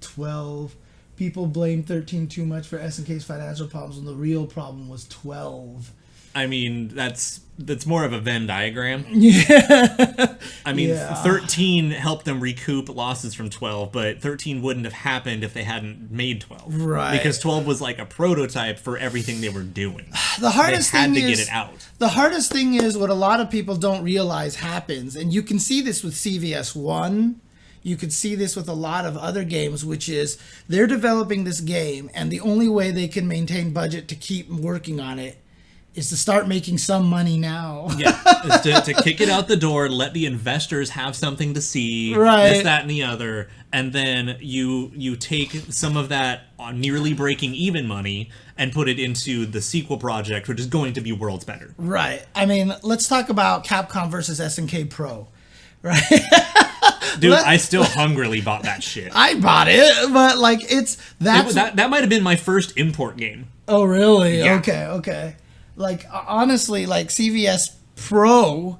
12. People blame 13 too much for SNK's financial problems when the real problem was 12. I mean, that's more of a Venn diagram. Yeah. I mean, Yeah. 13 helped them recoup losses from 12, but 13 wouldn't have happened if they hadn't made 12. Right. Because 12 was like a prototype for everything they were doing. The hardest they had thing to is get it out. The hardest thing is what a lot of people don't realize happens, and you can see this with CVS 1. You could see this with a lot of other games, which is they're developing this game, and the only way they can maintain budget to keep working on it is to start making some money now. Yeah, is to kick it out the door, let the investors have something to see, Right. this, that, and the other, and then you take some of that nearly breaking even money and put it into the sequel project, which is going to be worlds better. Right. I mean, let's talk about Capcom versus SNK Pro. Right. Dude, I still hungrily bought that shit. I bought it, but like That might have been my first import game. Oh, really? Yeah. Okay. Like, honestly, like, CVS Pro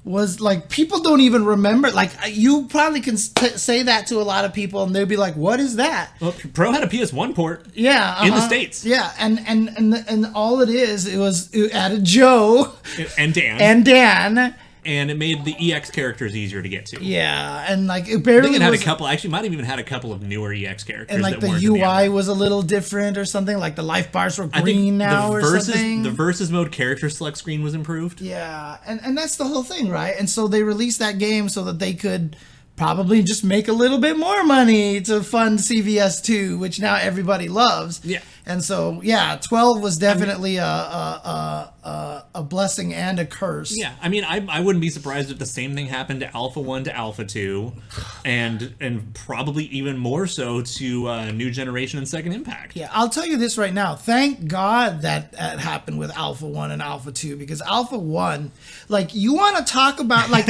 was, like, people don't even remember. Like, you probably can say that to a lot of people, and they'll be like, what is that? Well, Pro had a PS1 port. Yeah. In the States. Yeah, and all it added Joe And Dan. and Dan. And it made the EX characters easier to get to. Yeah, and, like, it I barely think it had was... a couple, actually might have even had a couple of newer EX characters. And like that the weren't in UI other. was a little different or something. Like the life bars were I think green now or something. The versus mode character select screen was improved. Yeah, and that's the whole thing, right? And so they released that game so that they could probably just make a little bit more money to fund CVS 2, which now everybody loves. Yeah. And so, yeah, 12 was definitely a blessing and a curse. Yeah, I mean, I wouldn't be surprised if the same thing happened to Alpha 1 to Alpha 2, and probably even more so to New Generation and Second Impact. Yeah, I'll tell you this right now. Thank God that happened with Alpha 1 and Alpha 2, because Alpha 1, like, you want to talk about, like...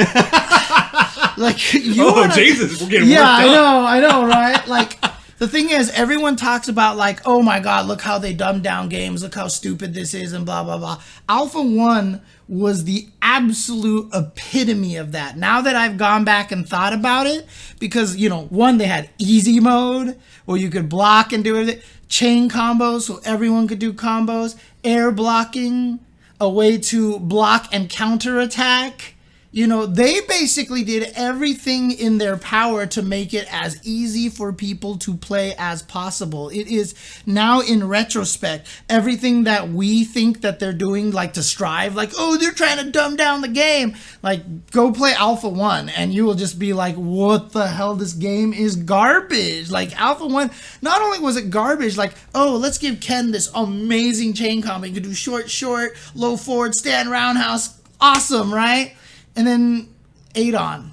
like, you wanna, Jesus, we're getting yeah, worked up. I know, right? Like, the thing is, everyone talks about, like, oh my God, look how they dumbed down games, look how stupid this is, and blah, blah, blah. Alpha 1 was the absolute epitome of that. Now that I've gone back and thought about it, because, you know, one, they had easy mode, where you could block and do everything, chain combos, so everyone could do combos, air blocking, a way to block and counterattack. You know, they basically did everything in their power to make it as easy for people to play as possible. It is now, in retrospect, everything that we think that they're doing, like to strive, like, oh, they're trying to dumb down the game. Like, go play Alpha 1 and you will just be like, what the hell? This game is garbage. Like, Alpha 1, not only was it garbage, like, oh, let's give Ken this amazing chain combo. You can do short, low forward, stand roundhouse. Awesome, right? And then Adon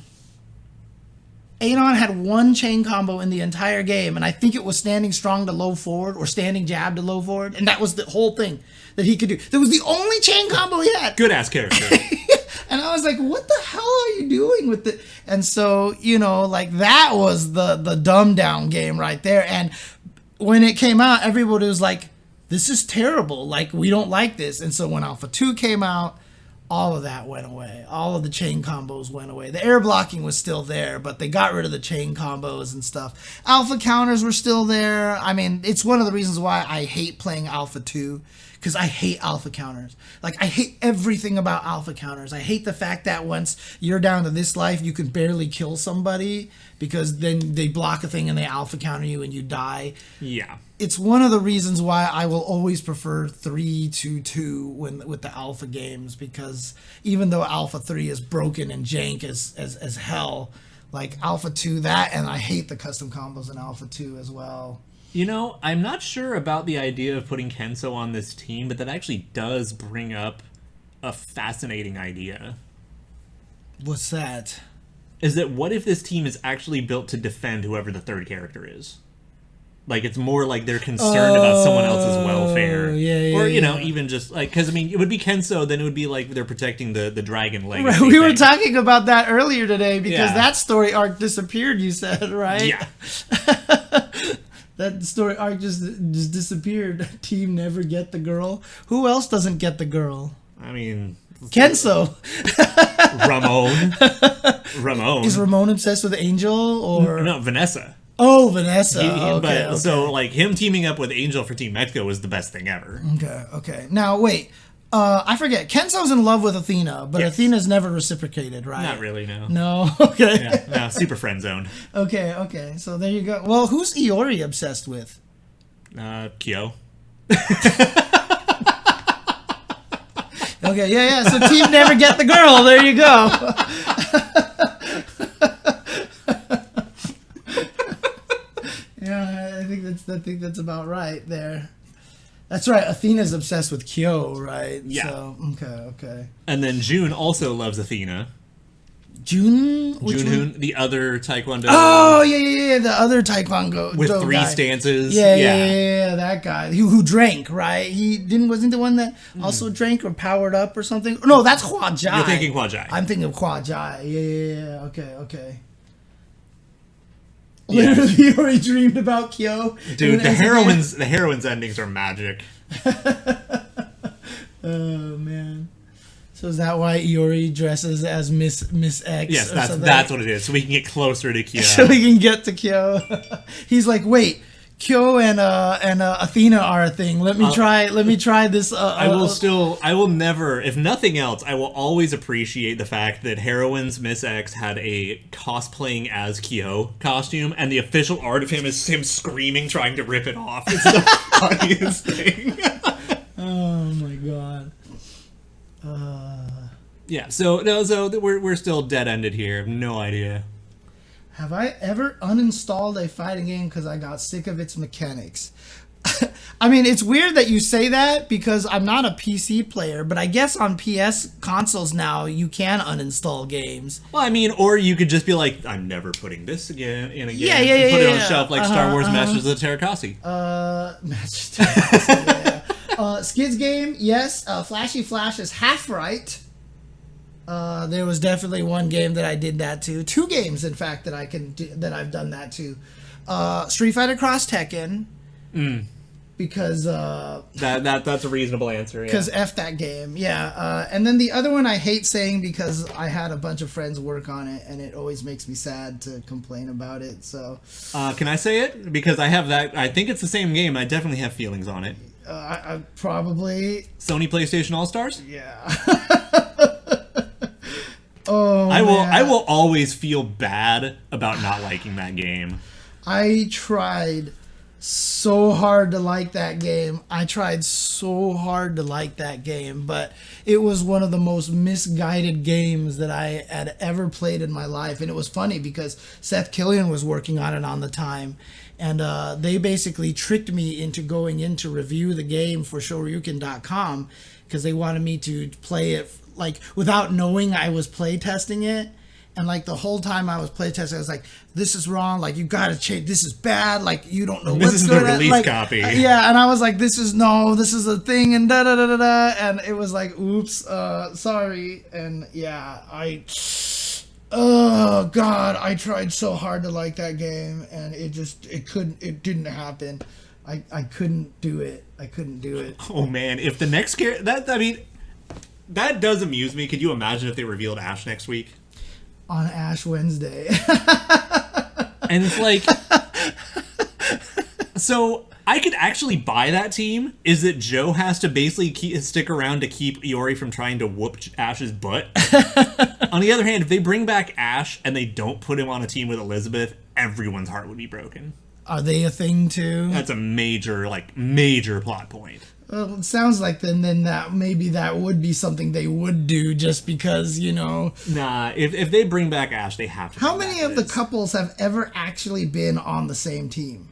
had one chain combo in the entire game, and I think it was standing strong to low forward or standing jab to low forward, and that was the whole thing that he could do. That was the only chain combo he had. Good ass character. And I was like, what the hell are you doing with it? And so, you know, like, that was the dumb down game right there. And when it came out, everybody was like, this is terrible. Like, we don't like this. And so when Alpha 2 came out, all of that went away. All of the chain combos went away. The air blocking was still there, but they got rid of the chain combos and stuff. Alpha counters were still there. I mean, it's one of the reasons why I hate playing Alpha 2, because I hate alpha counters. Like, I hate everything about alpha counters. I hate the fact that once you're down to this life, you can barely kill somebody, because then they block a thing and they alpha counter you and you die. Yeah. It's one of the reasons why I will always prefer 3-2 with the alpha games, because even though Alpha 3 is broken and jank as hell, like Alpha 2, that, and I hate the custom combos in Alpha 2 as well. You know, I'm not sure about the idea of putting Kenso on this team, but that actually does bring up a fascinating idea. What's that? Is that what if this team is actually built to defend whoever the third character is? Like, it's more like they're concerned about someone else's welfare. Yeah, or, you know, yeah. even just, like, because, I mean, it would be Kenso, then it would be like they're protecting the dragon Right, legacy. we were thing. talking about that earlier today because Yeah. that story arc disappeared, you said, right? Yeah. That story arc just disappeared. Team never get the girl. Who else doesn't get the girl? I mean, Kenso. Ramon. Is Ramon obsessed with Angel or No, Vanessa. Oh, Vanessa. But Okay. so, like, him teaming up with Angel for Team Mexico was the best thing ever. Okay. Now wait. I forget. Kenso's in love with Athena, but Yes. Athena's never reciprocated, right? Not really, no. No. Okay. Yeah, no, super friend zoned. Okay. So there you go. Well, who's Iori obsessed with? Kyo. Okay, yeah. So team never get the girl. There you go. Yeah, I think that's about right there. That's right. Athena's obsessed with Kyo, right? Yeah. So, okay. And then June also loves Athena. June? Which one? June-hoon, the other Taekwondo Oh, yeah. The other Taekwondo with do 3 guy. stances. Yeah, that guy who drank, right? Wasn't the one that also drank or powered up or something? No, that's Hua Jai. You're thinking Hua Jai. I'm thinking of Hua Jai. Yeah. Okay. Yeah. Literally, you already dreamed about Kyo. Dude, the And heroines endings are magic. Oh man. So is that why Iori dresses as Miss X? Yes, or that's something? what it is. So we can get closer to Kyo. So we can get to Kyo. He's like, wait, Kyo and Athena are a thing. Let me try this. I will never, if nothing else, I will always appreciate the fact that Heroines Miss X had a cosplaying as Kyo costume, and the official art of him is him screaming, trying to rip it off. It's the funniest thing. Oh my god. Yeah, so we're still dead-ended here. No idea. Have I ever uninstalled a fighting game because I got sick of its mechanics? I mean, it's weird that you say that because I'm not a PC player, but I guess on PS consoles now you can uninstall games. Well, I mean, or you could just be like, I'm never putting this again in again. Yeah, and put it on a yeah. shelf like Star Wars Masters of the Terrakasi. Skids game, yes. Flashy Flash is half right. There was definitely one game that I did that to. 2 games, in fact, that I've done that to. Street Fighter Cross Tekken. Because That's a reasonable answer. because F that game, yeah. And then the other one I hate saying because I had a bunch of friends work on it, and it always makes me sad to complain about it. So Can I say it? Because I have that. I think it's the same game. I definitely have feelings on it. I probably, Sony PlayStation All Stars. yeah. Oh, I man. will always feel bad about not liking that game. I tried so hard to like that game. But it was one of the most misguided games that I had ever played in my life. And it was funny because Seth Killian was working on it on the time. And they basically tricked me into going in to review the game for Shoryuken.com because they wanted me to play it like without knowing I was playtesting it. And like the whole time I was playtesting, I was like, "This is wrong. Like you gotta change. This is bad. Like you don't know This what's is good the at." release Like, copy. Yeah, and I was like, "This is a thing," and da da da da da. And it was like, "Oops, sorry." And yeah, oh god, I tried so hard to like that game, and it didn't happen. I couldn't do it. Oh man, if the next that does amuse me. Could you imagine if they revealed Ash next week? On Ash Wednesday. And it's like, so I could actually buy that team. Is that Joe has to basically stick around to keep Iori from trying to whoop Ash's butt? On the other hand, if they bring back Ash and they don't put him on a team with Elizabeth, everyone's heart would be broken. Are they a thing too? That's a major plot point. Well, it sounds like then that maybe that would be something they would do just because, you know. Nah, if they bring back Ash, they have to. How many of the couples have ever actually been on the same team?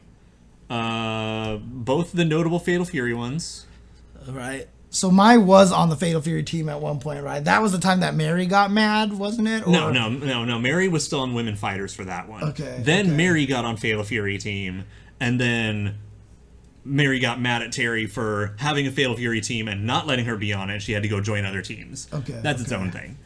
Both the notable Fatal Fury ones. Right. So Mai was on the Fatal Fury team at one point, right? That was the time that Mary got mad, wasn't it? Or... No. Mary was still on Women Fighters for that one. Okay. Then okay. Mary got on Fatal Fury team, and then Mary got mad at Terry for having a Fatal Fury team and not letting her be on it. She had to go join other teams. Okay, that's its own thing.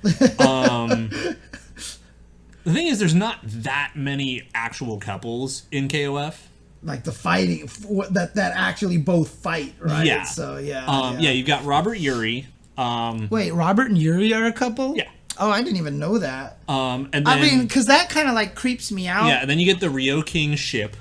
The thing is, there's not that many actual couples in KOF. Like the fighting that actually both fight, right? Yeah. So yeah, you've got Robert Yuri. Wait, Robert and Yuri are a couple? Yeah. Oh, I didn't even know that. And then, I mean, because that kind of like creeps me out. Yeah, and then you get the Ryo King ship.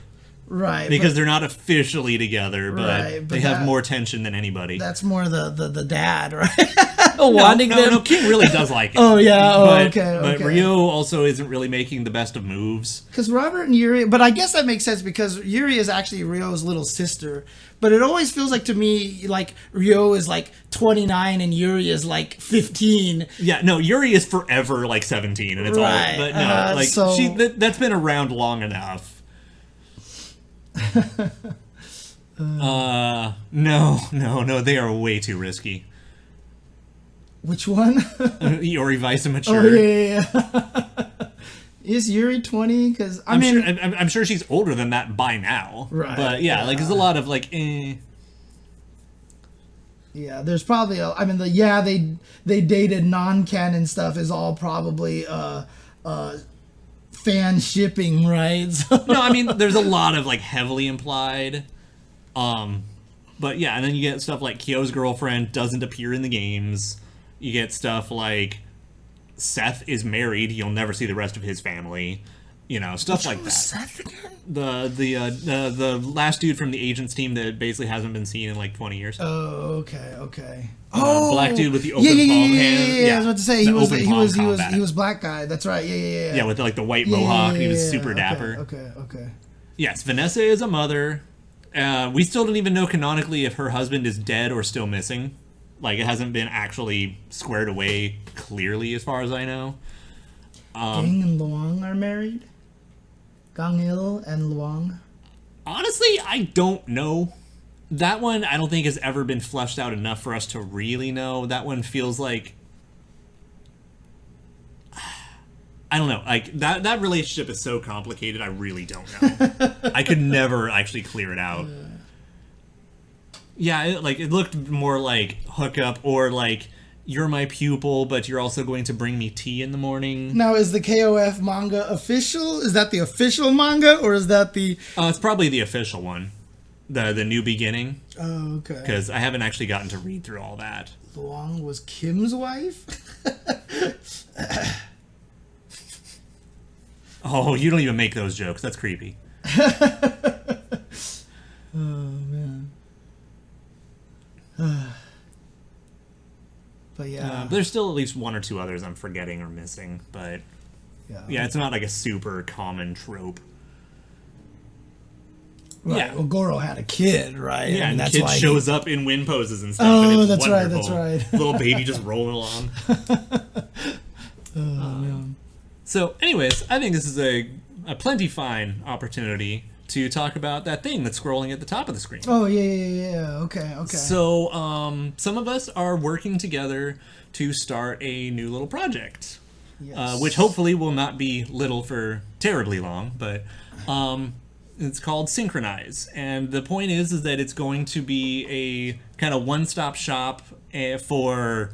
Right. Because they're not officially together, but they have more tension than anybody. That's more the dad, right? No, King really does like it. Oh, yeah. Oh, but, okay. But Ryo also isn't really making the best of moves. Because Robert and Yuri... But I guess that makes sense because Yuri is actually Ryo's little sister. But it always feels like to me like Ryo is like 29 and Yuri is like 15. Yeah, no, Yuri is forever like 17 and it's all... But no, like, so... that's been around long enough. No, they are way too risky. Which one? Yuri Vice Immature. Oh, yeah. Is Yuri 20? Because I'm sure she's older than that by now. Right. But yeah, like there's a lot of like Yeah, there's probably they dated non-canon stuff is all probably fan shipping, right? So. No, I mean there's a lot of like heavily implied. But yeah, and then you get stuff like Kyo's girlfriend doesn't appear in the games. You get stuff like Seth is married, you'll never see the rest of his family. You know, stuff like that. Seth again? The last dude from the agents team that basically hasn't been seen in like 20 years. Oh, okay. Black dude with the open palm hand. Yeah, I was about to say he was black guy. That's right. Yeah. Yeah, with like the white mohawk. He was super dapper. Okay. Yes, Vanessa is a mother. We still don't even know canonically if her husband is dead or still missing. Like, it hasn't been actually squared away clearly, as far as I know. Gang and Luang are married? Gang-il and Luang? Honestly, I don't know. That one, I don't think has ever been fleshed out enough for us to really know. That one feels like... I don't know. Like, that relationship is so complicated, I really don't know. I could never actually clear it out. Yeah, it looked more like hookup or like you're my pupil, but you're also going to bring me tea in the morning. Now, is the KOF manga official? Is that the official manga, or is that the... It's probably the official one. The New Beginning. Oh, okay. Because I haven't actually gotten to read through all that. Luang was Kim's wife? Oh, you don't even make those jokes. That's creepy. Oh, man. But yeah. There's still at least one or two others I'm forgetting or missing, but yeah, it's not like a super common trope. Right. Yeah. Well, Goro had a kid, right? Yeah, and that's kid why shows up in win poses and stuff. Oh, and it's that's wonderful. right. That's right. Little baby just rolling along. Man. So, anyways, I think this is a plenty fine opportunity to talk about that thing that's scrolling at the top of the screen. Oh, yeah. Okay. So, some of us are working together to start a new little project, Yes. which hopefully will not be little for terribly long, but it's called SNKronize. And the point is that it's going to be a kind of one-stop shop for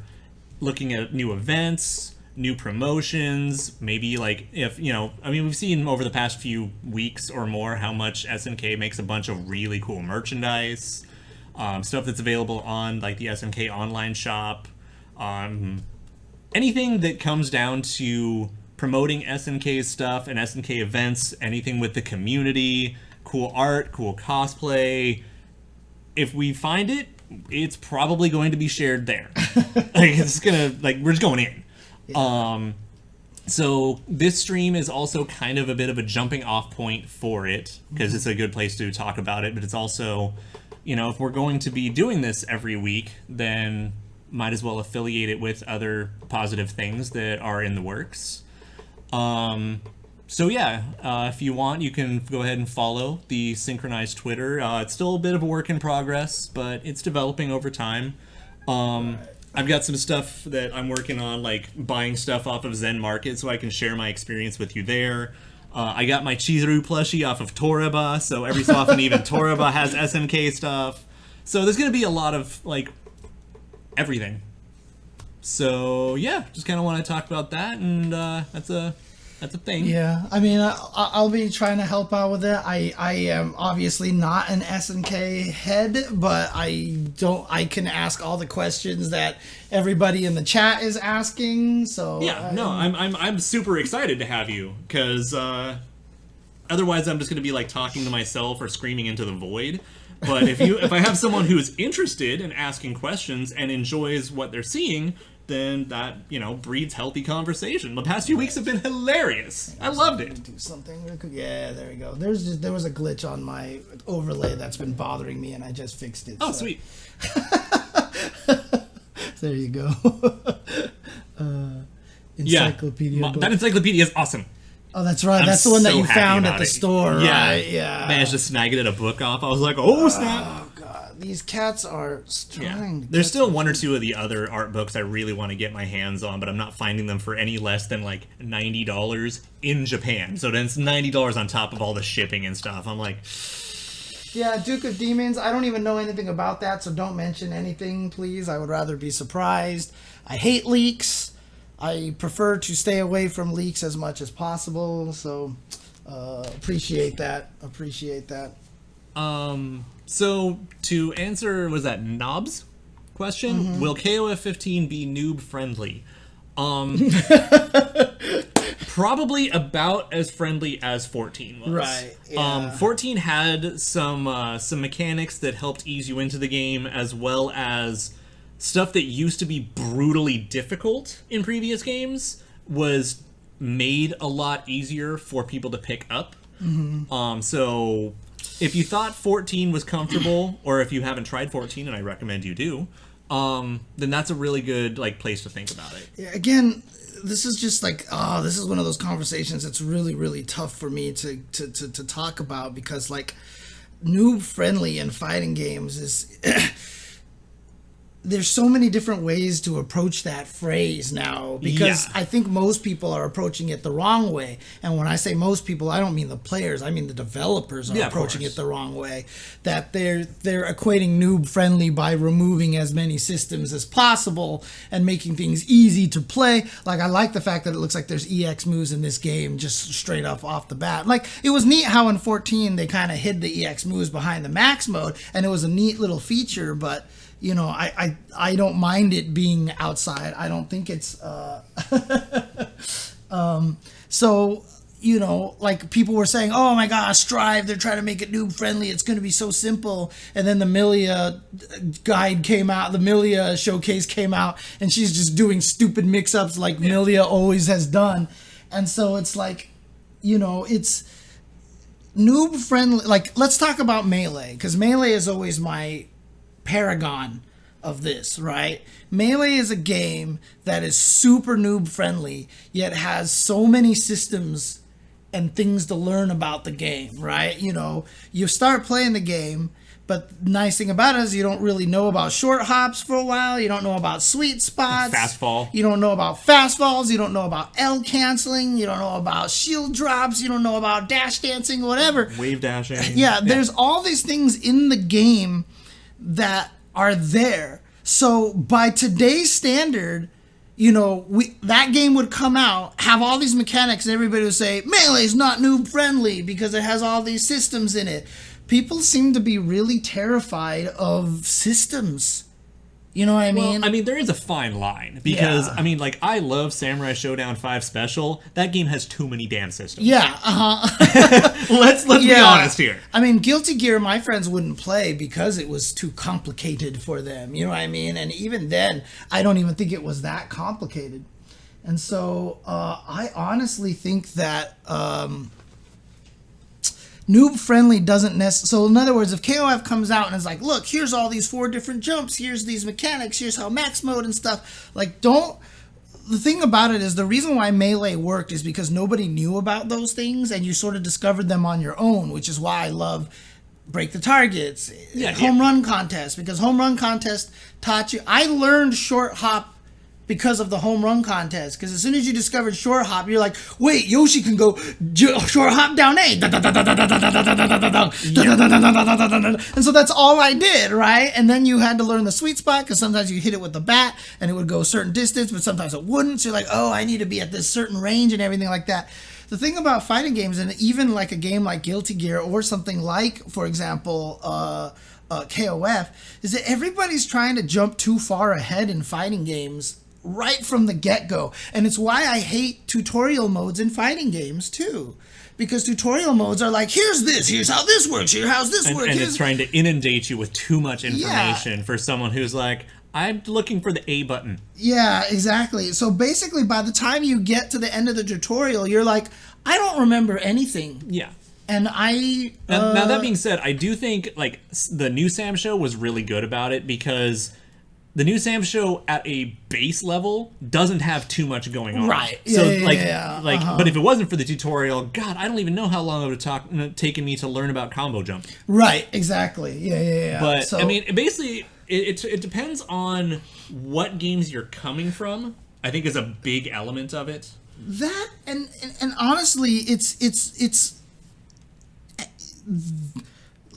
looking at new events, new promotions, maybe like if, we've seen over the past few weeks or more how much SNK makes a bunch of really cool merchandise, stuff that's available on like the SNK online shop, anything that comes down to promoting SNK stuff and SNK events, anything with the community, cool art, cool cosplay. If we find it, it's probably going to be shared there. We're just going in. So this stream is also kind of a bit of a jumping off point for it, because it's a good place to talk about it, but it's also, if we're going to be doing this every week, then might as well affiliate it with other positive things that are in the works. So yeah, if you want, you can go ahead and follow the SNKronize Twitter. It's still a bit of a work in progress, but it's developing over time. I've got some stuff that I'm working on, like buying stuff off of Zen Market, so I can share my experience with you there. I got my Chizuru plushie off of Toreba, so every so often even Toreba has SNK stuff. So there's going to be a lot of, like, everything. So, yeah, just kind of want to talk about that, and that's a thing. Yeah, I mean, I'll be trying to help out with it. I am obviously not an SNK head, but I can ask all the questions that everybody in the chat is asking. So yeah, no, I'm super excited to have you, because otherwise I'm just going to be like talking to myself or screaming into the void. But if I have someone who's interested in asking questions and enjoys what they're seeing, then that, breeds healthy conversation. The past few weeks have been hilarious. I loved it. Do something real quick. Yeah, there we go. There was a glitch on my overlay that's been bothering me, and I just fixed it. Oh, so. sweet. There you go. Encyclopedia. Yeah, that encyclopedia is awesome. Oh, that's right. That's the one that you found at the store, right? Yeah. Managed to snag it at a book off. I was like, oh, snap. Oh, God. These cats are trying to There's still one or two of the other art books I really want to get my hands on, but I'm not finding them for any less than, like, $90 in Japan. So then it's $90 on top of all the shipping and stuff. I'm like... Yeah, Duke of Demons, I don't even know anything about that, so don't mention anything, please. I would rather be surprised. I hate leaks. I prefer to stay away from leaks as much as possible, so appreciate that. So to answer, was that Knob's question? Will KOF15 be noob friendly? Probably about as friendly as 14 was. Right. Yeah. 14 had some mechanics that helped ease you into the game, as well as stuff that used to be brutally difficult in previous games was made a lot easier for people to pick up. So if you thought 14 was comfortable, or if you haven't tried 14, and I recommend you do, then that's a really good place to think about it. Yeah, again, this is just this is one of those conversations that's really, really tough for me to talk about, because noob friendly in fighting games is there's so many different ways to approach that phrase now, because I think most people are approaching it the wrong way. And when I say most people, I don't mean the players, I mean the developers are approaching it the wrong way. That they're equating noob friendly by removing as many systems as possible and making things easy to play. I like the fact that it looks like there's EX moves in this game just straight up off the bat. It was neat how in 14 they kind of hid the EX moves behind the max mode, and it was a neat little feature, but I don't mind it being outside. I don't think it's so people were saying, oh my gosh, Strive, they're trying to make it noob friendly, it's going to be so simple. And then the Milia guide came out, the Milia showcase came out, and she's just doing stupid mix-ups like Milia always has done. And so it's it's noob friendly. Let's talk about Melee, because Melee is always my paragon of this, right? Melee is a game that is super noob friendly, yet has so many systems and things to learn about the game, right? You start playing the game, but the nice thing about it is you don't really know about short hops for a while. You don't know about sweet spots. Fast fall. You don't know about fast falls. You don't know about L canceling. You don't know about shield drops. You don't know about dash dancing, whatever. Wave dashing. Yeah, there's all these things in the game that are there. So by today's standard, that game would come out, have all these mechanics, and everybody would say, Melee's not noob friendly because it has all these systems in it. People seem to be really terrified of systems. You know what I mean? Well, there is a fine line, because, I love Samurai Showdown 5 Special. That game has too many damn systems. Yeah, Let's be honest here. Guilty Gear, my friends wouldn't play because it was too complicated for them. You know what I mean? And even then, I don't even think it was that complicated. And so, I honestly think that... noob friendly doesn't necessarily. So in other words, if KOF comes out and is like, look, here's all these 4 different jumps, here's these mechanics, here's how max mode and stuff, the thing about it is, the reason why Melee worked is because nobody knew about those things, and you sort of discovered them on your own, which is why I love Break the Targets, Home Run Contest, because Home Run Contest taught you. I learned short hop because of the home run contest. Because as soon as you discovered short hop, you're like, wait, Yoshi can go short hop down A. And so that's all I did, right? And then you had to learn the sweet spot because sometimes you hit it with the bat and it would go a certain distance, but sometimes it wouldn't. So you're like, oh, I need to be at this certain range and everything like that. The thing about fighting games, and even like a game like Guilty Gear or something like, for example, KOF, is that everybody's trying to jump too far ahead in fighting games right from the get-go. And it's why I hate tutorial modes in fighting games too. Because tutorial modes are like, here's how this works, here's how this works. And it's trying to inundate you with too much information for someone who's like, I'm looking for the A button. Yeah, exactly. So basically, by the time you get to the end of the tutorial, you're like, I don't remember anything. Yeah. And now that being said, I do think like the new Sam show was really good about it because the new Sam show at a base level doesn't have too much going on. Right. So but if it wasn't for the tutorial, God, I don't even know how long it would have taken me to learn about combo jump. Right. Exactly. Yeah. But so, I mean, basically, it depends on what games you're coming from. I think is a big element of it. That and honestly, it's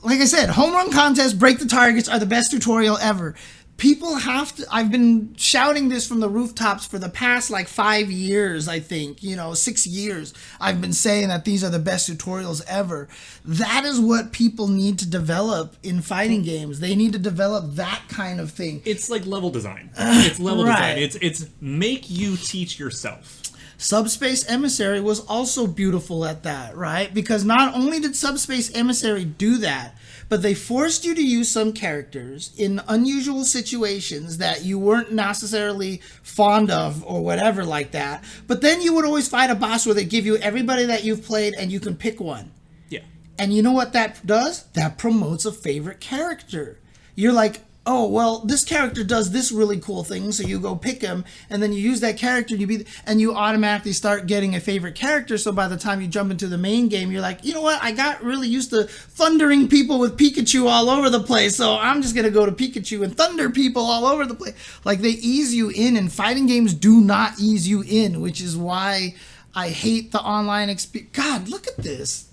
like I said, home run contests, break the targets are the best tutorial ever. People have to, I've been shouting this from the rooftops for the past like 5 years, I think, 6 years. I've been saying that these are the best tutorials ever. That is what people need to develop in fighting games. They need to develop that kind of thing. It's like level design. It's level Right. design. It's make you teach yourself. Subspace Emissary was also beautiful at that, right? Because not only did Subspace Emissary do that, but they forced you to use some characters in unusual situations that you weren't necessarily fond of or whatever like that. But then you would always fight a boss where they give you everybody that you've played and you can pick one. Yeah. And you know what that does? That promotes a favorite character. You're like, oh, well, this character does this really cool thing, so you go pick him, and then you use that character, and you automatically start getting a favorite character, so by the time you jump into the main game, you're like, you know what, I got really used to thundering people with Pikachu all over the place, so I'm just going to go to Pikachu and thunder people all over the place. Like, they ease you in, and fighting games do not ease you in, which is why I hate the online experience. God, look at this.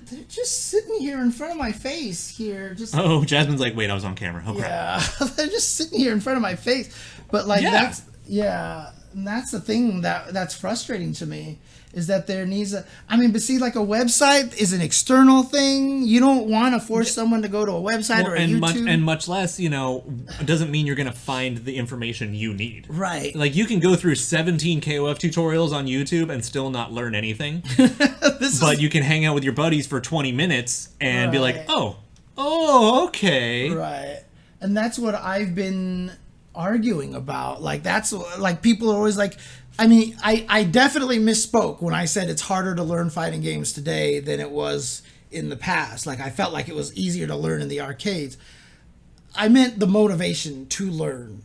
They're just sitting here in front of my face here. Oh, Jasmine's like, wait, I was on camera. Oh, crap. Yeah, they're just sitting here in front of my face. But like that's the thing that's frustrating to me is that there needs but see, like a website is an external thing. You don't want to force someone to go to a website or a YouTube. Much less, it doesn't mean you're going to find the information you need. Right. Like, you can go through 17 KOF tutorials on YouTube and still not learn anything. But you can hang out with your buddies for 20 minutes and be like, oh, okay. Right. And that's what I've been arguing about. Like, that's like, people are always like, I definitely misspoke when I said it's harder to learn fighting games today than it was in the past. Like, I felt like it was easier to learn in the arcades. I meant the motivation to learn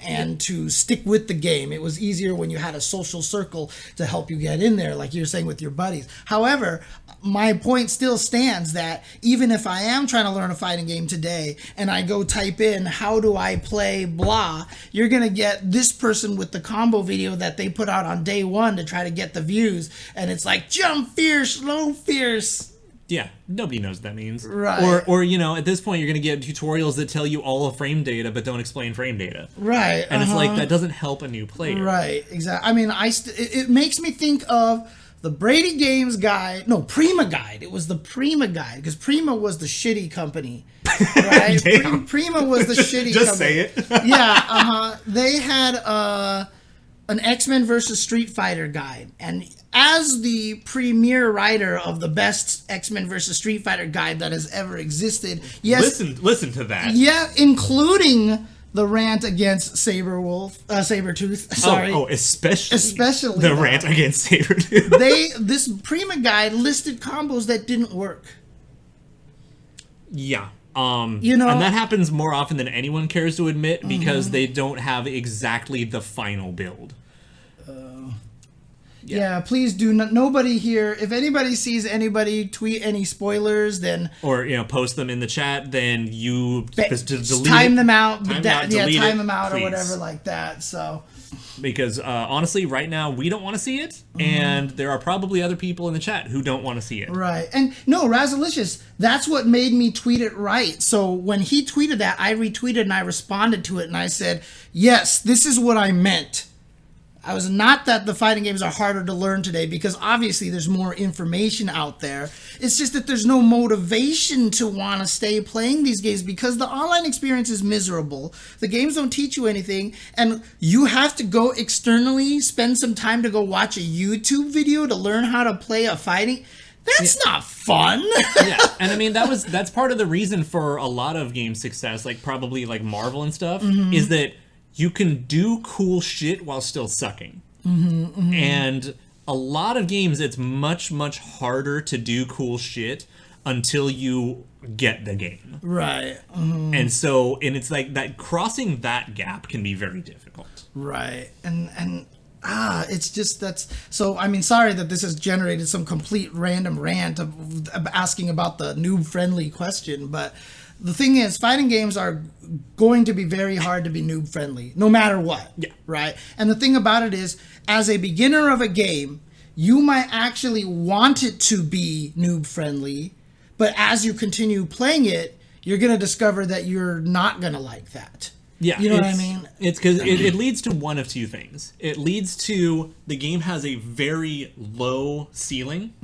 and to stick with the game. It was easier when you had a social circle to help you get in there, like you were saying with your buddies. However, my point still stands that even if I am trying to learn a fighting game today and I go type in, how do I play blah, you're going to get this person with the combo video that they put out on day one to try to get the views. And it's like, jump fierce, slow fierce. Yeah, nobody knows what that means. Right. Or at this point, you're going to get tutorials that tell you all of frame data but don't explain frame data. Right. And it's like, that doesn't help a new player. Right, exactly. It makes me think of the Brady Games guide. No, Prima guide. It was the Prima guide because Prima was the shitty company. Right? Prima was the shitty Just company. say it. Yeah, They had an X-Men versus Street Fighter guide. And as the premier writer of the best X-Men versus Street Fighter guide that has ever existed, yes, listen to that. Yeah, including the rant against Sabretooth. Sorry. Especially the rant against Sabretooth. This Prima guide listed combos that didn't work. Yeah. And that happens more often than anyone cares to admit because they don't have exactly the final build. Yeah, please do not. Nobody here. If anybody sees anybody tweet any spoilers, then or post them in the chat, then you just delete time them out. Time them out please. or whatever like that. So. Because honestly, right now we don't want to see it, and there are probably other people in the chat who don't want to see it. Right, and no, Razalicious, that's what made me tweet it right. So when he tweeted that, I retweeted and I responded to it, and I said, yes, this is what I meant. I was not that the fighting games are harder to learn today, because obviously there's more information out there. It's just that there's no motivation to want to stay playing these games because the online experience is miserable. The games don't teach you anything, and you have to go externally, spend some time to go watch a YouTube video to learn how to play a fighting. That's not fun. Yeah, and I mean that's part of the reason for a lot of game success, like probably like Marvel and stuff, is that you can do cool shit while still sucking. And a lot of games, it's much, much harder to do cool shit until you get the game. Right. And so, and it's like that crossing that gap can be very difficult. Right. And it's just so I mean, sorry that this has generated some complete random rant of asking about the noob friendly question, but the thing is, fighting games are going to be very hard to be noob friendly, no matter what. Yeah. Right? And the thing about it is, as a beginner of a game, you might actually want it to be noob friendly, but as you continue playing it, you're going to discover that you're not going to like that. Yeah. You know what I mean? It's because it leads to one of two things. It leads to the game has a very low ceiling,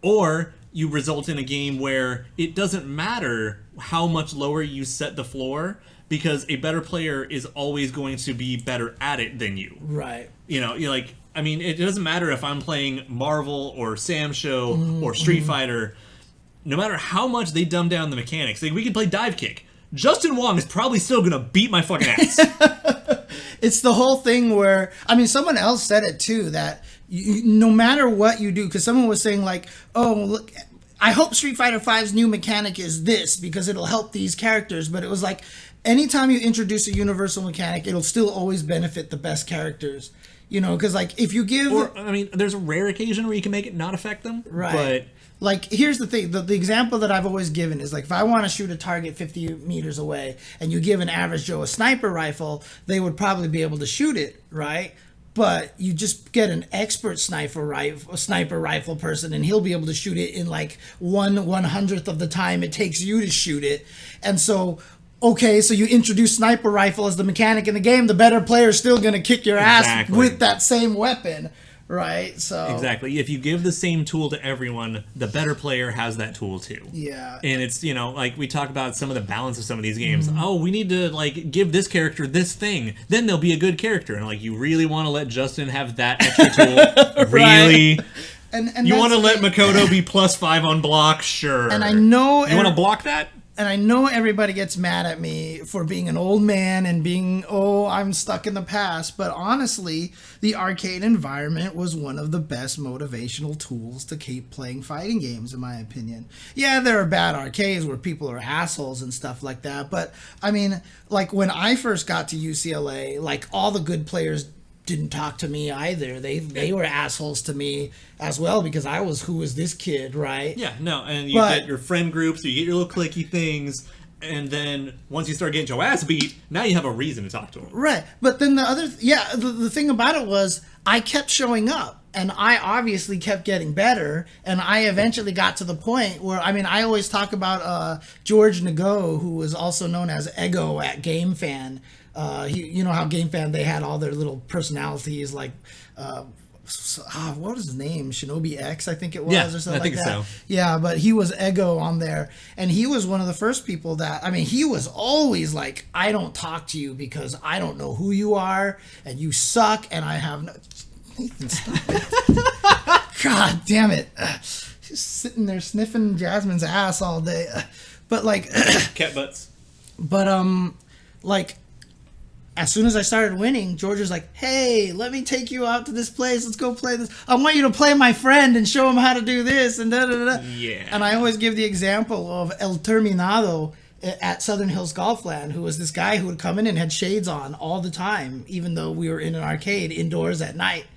or you result in a game where it doesn't matter how much lower you set the floor because a better player is always going to be better at it than you. Right. You're like, I mean, it doesn't matter if I'm playing Marvel or Sam Show or Street Fighter. No matter how much they dumb down the mechanics, like we can play dive kick. Justin Wong is probably still gonna beat my fucking ass. It's the whole thing where, I mean, someone else said it too, that no matter what you do, because someone was saying like, oh, look, I hope Street Fighter V's new mechanic is this because it'll help these characters. But it was like, anytime you introduce a universal mechanic, it'll still always benefit the best characters. Because like if you give... Or, I mean, there's a rare occasion where you can make it not affect them. Right. But... Like, here's the thing. The example that I've always given is, like, if I want to shoot a target 50 meters away and you give an average Joe a sniper rifle, they would probably be able to shoot it, right? But you just get an expert sniper rifle person and he'll be able to shoot it in, like, 1/100th of the time it takes you to shoot it. And so... Okay, so you introduce sniper rifle as the mechanic in the game, the better player is still going to kick your ass with that same weapon, right? So exactly. If you give the same tool to everyone, the better player has that tool too. Yeah. And it's, like we talk about some of the balance of some of these games. Oh, we need to like give this character this thing, then they'll be a good character. And like you really want to let Justin have that extra tool? Really? And you want to let Makoto be +5 on block? Sure. And I know you want to block that? And I know everybody gets mad at me for being an old man and being, I'm stuck in the past. But honestly, the arcade environment was one of the best motivational tools to keep playing fighting games, in my opinion. Yeah, there are bad arcades where people are assholes and stuff like that. But, I mean, like when I first got to UCLA, like all the good players didn't talk to me either. They were assholes to me as well because I was, who is this kid, right? Yeah, no, and you get your friend groups, you get your little clicky things, and then once you start getting your ass beat, now you have a reason to talk to them. Right, but then the thing about it was I kept showing up. And I obviously kept getting better, and I eventually got to the point where, I mean, I always talk about George Nago, who was also known as Ego at GameFan. You know how GameFan, they had all their little personalities, like, what was his name? Shinobi X, I think it was, or something like that. I think so. Yeah, but he was Ego on there, and he was one of the first people that, I mean, he was always like, I don't talk to you because I don't know who you are, and you suck, and I have no... Nathan, stop it. God damn it. Just sitting there sniffing Jasmine's ass all day. But like... Cat butts. But, like, as soon as I started winning, George was like, hey, let me take you out to this place. Let's go play this. I want you to play my friend and show him how to do this and da-da-da-da. Yeah. And I always give the example of El Terminado at Southern Hills Golfland, who was this guy who would come in and had shades on all the time, even though we were in an arcade indoors at night.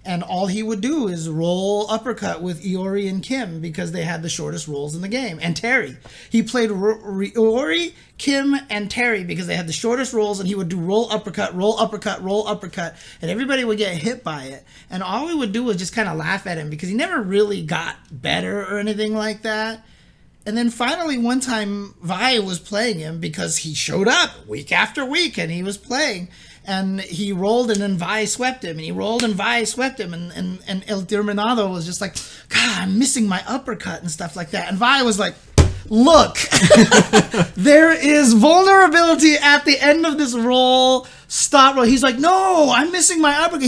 and all he would do is roll uppercut with Iori and Kim because they had the shortest rolls in the game. And Terry. He played Iori, Kim, and Terry because they had the shortest rolls, and he would do roll uppercut, roll uppercut, roll uppercut, and everybody would get hit by it. And all we would do was just kind of laugh at him because he never really got better or anything like that. And then finally one time Vi was playing him because he showed up week after week and he was playing. And he rolled, and then Vi swept him, and he rolled, and Vi swept him, and El Terminado was just like, God, I'm missing my uppercut and stuff like that. And Vi was like, look, there is vulnerability at the end of this roll. Stop roll. He's like, no, I'm missing my uppercut.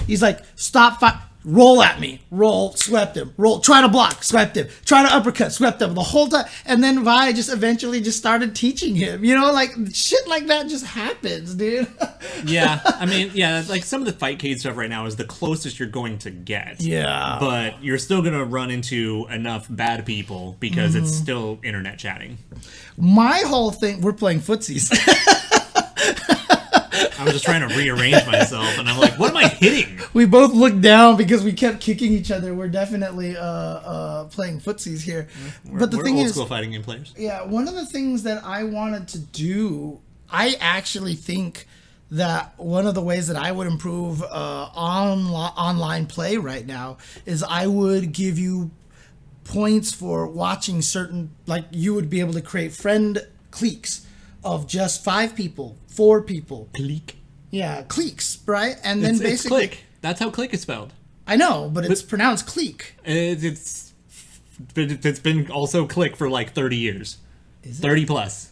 He's like, stop. Roll at me. Roll, swept him. Roll, try to block, swept him. Try to uppercut, swept him the whole time. And then Vi just eventually just started teaching him. You know, like shit like that just happens, dude. Yeah, I mean, yeah, like some of the Fightcade stuff right now is the closest you're going to get. Yeah. But you're still going to run into enough bad people because it's still internet chatting. My whole thing, we're playing footsies. I was just trying to rearrange myself, and I'm like, what am I hitting? We both looked down because we kept kicking each other. We're definitely playing footsies here. But the thing is, old school fighting game players. Yeah, one of the things that I wanted to do, I actually think that one of the ways that I would improve online play right now is I would give you points for watching certain, like you would be able to create friend cliques of just 5 people, 4 people. Clique. Yeah, cliques, right? And then basically... It's clique. That's how clique is spelled. I know, but it's pronounced clique. It's been also clique for like 30 years. Is it? 30 plus.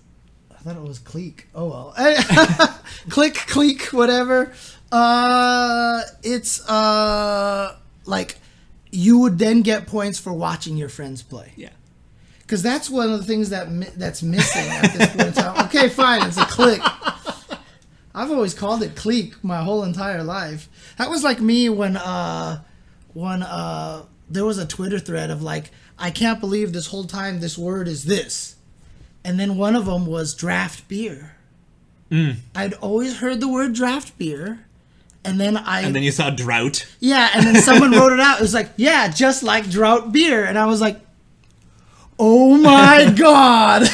I thought it was clique. Oh, well. clique, whatever. It's like you would then get points for watching your friends play. Yeah. Because that's one of the things that's missing at this point in time. Okay, fine, it's a clique. I've always called it clique my whole entire life. That was like me when there was a Twitter thread of like, I can't believe this whole time this word is this. And then one of them was draft beer. I'd always heard the word draft beer. And then you saw drought. Yeah, and then someone wrote it out. It was like, yeah, just like drought beer. And I was like, oh my God.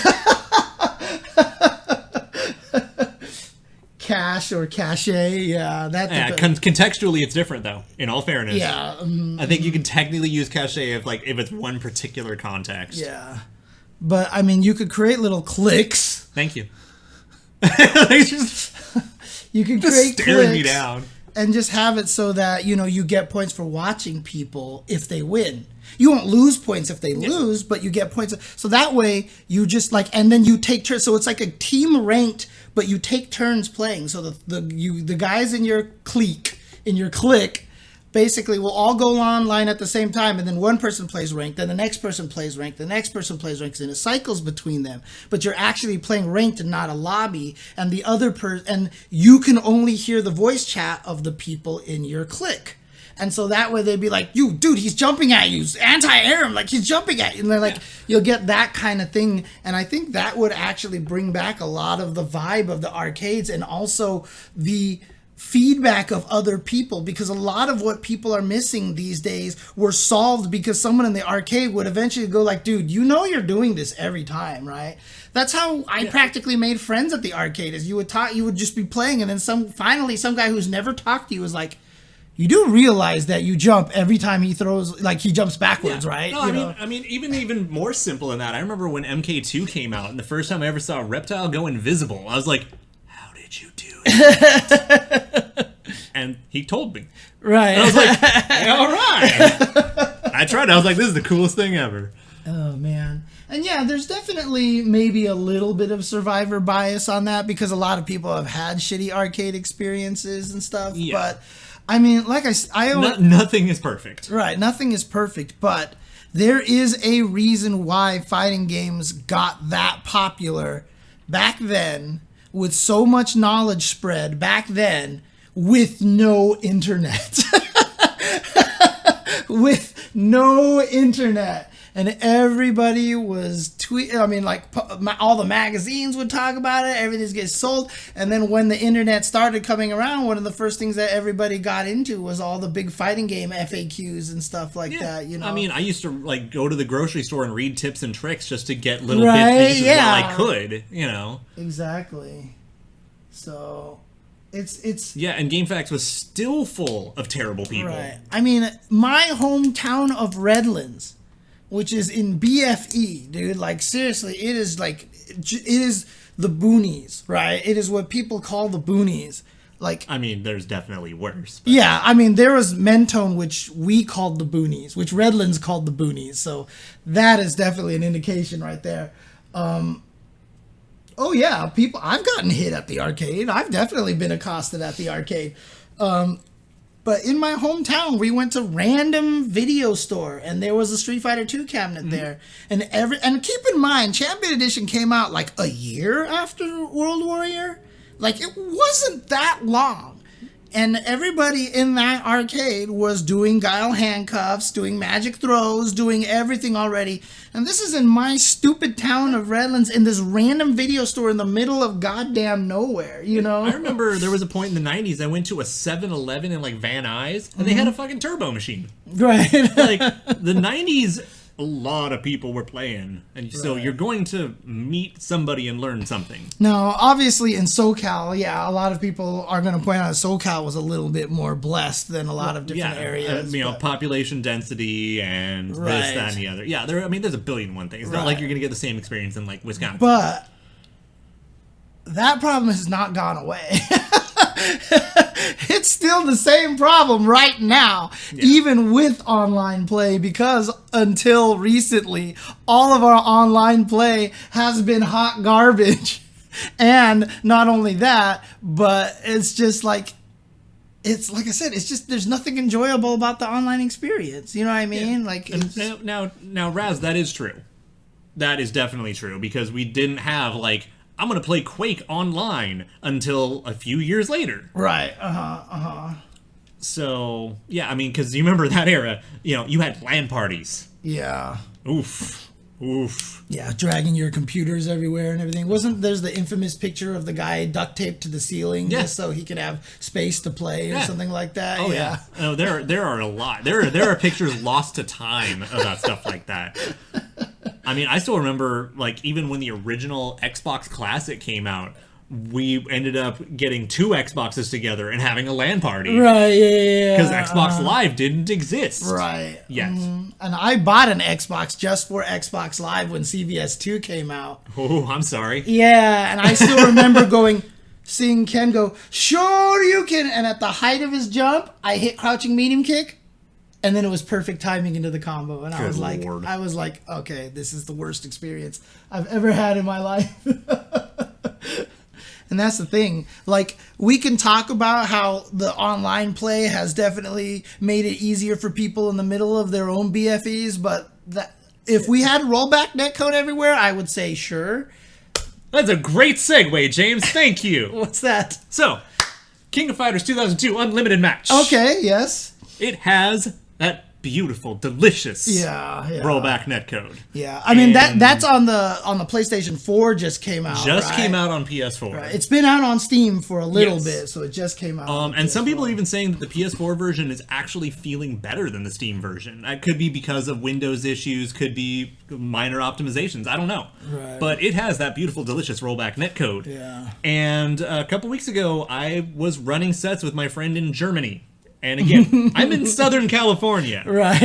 Cash or cachet, yeah. Contextually, it's different, though, in all fairness. Yeah. I think you can technically use cachet if it's one particular context. Yeah. But, I mean, you could create little cliques. Thank you. You can create staring me cliques down. And just have it so that, you get points for watching people if they win. You won't lose points if they lose, but you get points. So that way, you just and then you take turns. So it's like a team ranked, but you take turns playing. So the guys in your clique, basically will all go online at the same time, and then one person plays ranked, then the next person plays ranked, the next person plays ranked, and it cycles between them. But you're actually playing ranked and not a lobby, and the other and you can only hear the voice chat of the people in your clique. And so that way they'd be like, you, dude, he's jumping at you. Anti-air him, like he's jumping at you. And they're like, you'll get that kind of thing. And I think that would actually bring back a lot of the vibe of the arcades and also the feedback of other people, because a lot of what people are missing these days were solved because someone in the arcade would eventually go like, dude, you're doing this every time, right? That's how I practically made friends at the arcade, is you would just be playing, and then some guy who's never talked to you was like, you do realize that you jump every time he throws, like he jumps backwards, right? No, I mean, even more simple than that. I remember when MK2 came out, and the first time I ever saw a reptile go invisible, I was like, how did you do it? And he told me. Right. And I was like, hey, all right. I tried. I was like, this is the coolest thing ever. Oh, man. And yeah, there's definitely maybe a little bit of survivor bias on that, because a lot of people have had shitty arcade experiences and stuff. Yeah. But I mean, like nothing is perfect. Right, nothing is perfect, but there is a reason why fighting games got that popular back then, with so much knowledge spread back then, with no internet. With no internet. and everybody was all the magazines would talk about it. Everything gets sold, and then when the internet started coming around, one of the first things that everybody got into was all the big fighting game FAQs and stuff like that. You know, I mean, I used to like go to the grocery store and read tips and tricks just to get little bits and pieces while I could. You know, exactly. So. It's and GameFAQs was still full of terrible people. Right. I mean, my hometown of Redlands, which is in BFE, dude. Like seriously, it is the boonies, right? It is what people call the boonies. Like, I mean, there's definitely worse. But. Yeah, I mean, there was Mentone, which we called the boonies, which Redlands called the boonies. So that is definitely an indication right there. Oh yeah, people. I've gotten hit at the arcade. I've definitely been accosted at the arcade. But in my hometown, we went to random video store, and there was a Street Fighter 2 cabinet there. And keep in mind, Champion Edition came out like a year after World Warrior. Like it wasn't that long. And everybody in that arcade was doing Guile handcuffs, doing magic throws, doing everything already. And this is in my stupid town of Redlands in this random video store in the middle of goddamn nowhere, you know? I remember there was a point in the 90s I went to a 7-Eleven in like Van Nuys, and they had a fucking turbo machine. Right. Like the 90s, a lot of people were playing, and so you're going to meet somebody and learn something. Now, obviously in SoCal, a lot of people are going to point out that SoCal was a little bit more blessed than a lot of different areas. You know, population density and this, that, and the other. Yeah, there's a billion and one things. It's not like you're going to get the same experience in like Wisconsin. But that problem has not gone away. It's still the same problem right now, even with online play, because until recently, all of our online play has been hot garbage. And not only that, but it's just like, it's like I said, it's just, there's nothing enjoyable about the online experience. You know what I mean? Yeah. Like, now, Raz, that is true. That is definitely true, because we didn't have like, I'm going to play Quake online until a few years later. Right. So, yeah, I mean, because you remember that era, you know, you had LAN parties. Yeah. Oof. Yeah, dragging your computers everywhere and everything. There's the infamous picture of the guy duct taped to the ceiling just so he could have space to play or something like that? Oh, yeah. Oh, there are a lot. There are pictures lost to time about stuff like that. I mean, I still remember, like, even when the original Xbox Classic came out, we ended up getting 2 Xboxes together and having a LAN party. Right, yeah. Because Xbox Live didn't exist. Right. Yet. And I bought an Xbox just for Xbox Live when CVS 2 came out. Oh, I'm sorry. Yeah, and I still remember seeing Ken go, "Sure you can," and at the height of his jump, I hit crouching medium kick. And then it was perfect timing into the combo. And I was like, okay, this is the worst experience I've ever had in my life. And that's the thing. Like, we can talk about how the online play has definitely made it easier for people in the middle of their own BFEs. But if we had rollback netcode everywhere, I would say sure. That's a great segue, James. Thank you. What's that? So, King of Fighters 2002 Unlimited Match. Okay, yes. It has that beautiful, delicious rollback netcode. Yeah, I mean that's on the PlayStation 4 just came out. Came out on PS4. Right. It's been out on Steam for a little bit, so it just came out. And some people are even saying that the PS4 version is actually feeling better than the Steam version. That could be because of Windows issues, could be minor optimizations. I don't know. Right. But it has that beautiful, delicious rollback netcode. Yeah. And a couple weeks ago, I was running sets with my friend in Germany. And again, I'm in Southern California. Right.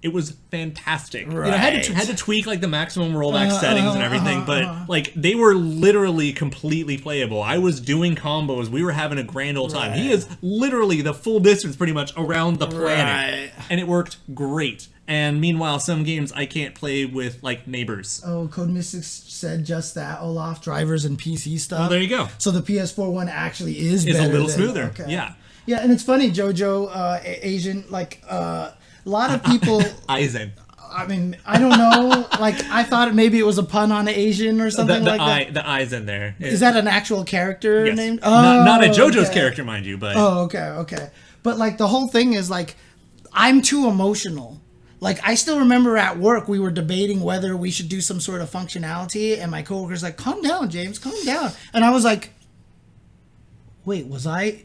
It was fantastic. Right. You know, I had to tweak like the maximum rollback settings and everything, but like they were literally completely playable. I was doing combos. We were having a grand old time. He is literally the full distance pretty much around the planet. And it worked great. And meanwhile, some games I can't play with like neighbors. Oh, Code Mystics said just that. Olaf, drivers and PC stuff. Well, there you go. So the PS4 one actually is better. It's a little smoother. Okay. Yeah. Yeah, and it's funny, JoJo, Asian, like, a lot of people... Aizen. I mean, I don't know. Like, I thought maybe it was a pun on Asian or something like that. The I's in there. Is that an actual character named? Oh, not a JoJo's character, mind you, but... Oh, okay. But, like, the whole thing is, like, I'm too emotional. Like, I still remember at work, we were debating whether we should do some sort of functionality, and my coworker's like, calm down, James, calm down. And I was like, wait, was I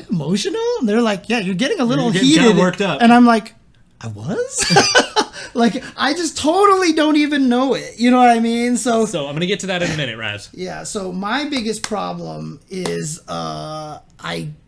emotional? And they're like, yeah, you're getting a little heated. Kind of worked up. And I'm like, I was? Like, I just totally don't even know it. You know what I mean? So I'm going to get to that in a minute, Raz. yeah, so my biggest problem is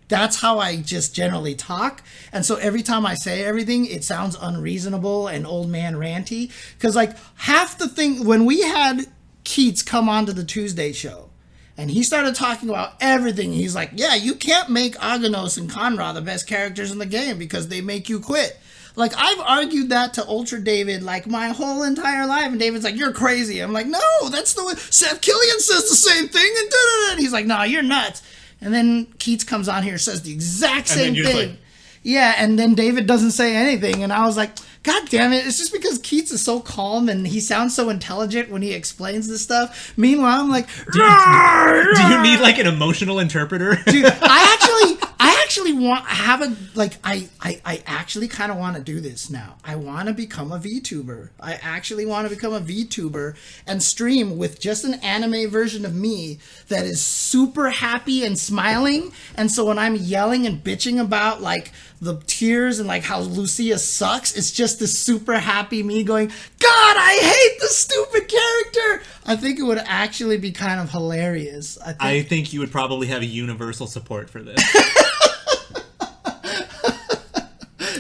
that's how I just generally talk. And so every time I say everything, it sounds unreasonable and old man ranty. Because, like, half the thing, when we had Keats come onto the Tuesday show, and he started talking about everything, he's like, yeah, you can't make Aganos and Conra the best characters in the game because they make you quit. Like, I've argued that to Ultra David, like, my whole entire life, and David's like, you're crazy. I'm like, no, that's the way, Seth Killian says the same thing, and da-da-da. And he's like, nah, you're nuts. And then Keats comes on here, says the exact same thing. Like, yeah, and then David doesn't say anything, and I was like, God damn it, it's just because Keats is so calm and he sounds so intelligent when he explains this stuff. Meanwhile, I'm like, do you need like an emotional interpreter? Dude, I actually want I actually kind of want to do this now. I want to become a VTuber. I actually want to become a VTuber and stream with just an anime version of me that is super happy and smiling. And so when I'm yelling and bitching about like the tears and like how Lucia sucks, it's just this super happy me going, God, I hate the stupid character. I think it would actually be kind of hilarious. I think you would probably have universal support for this.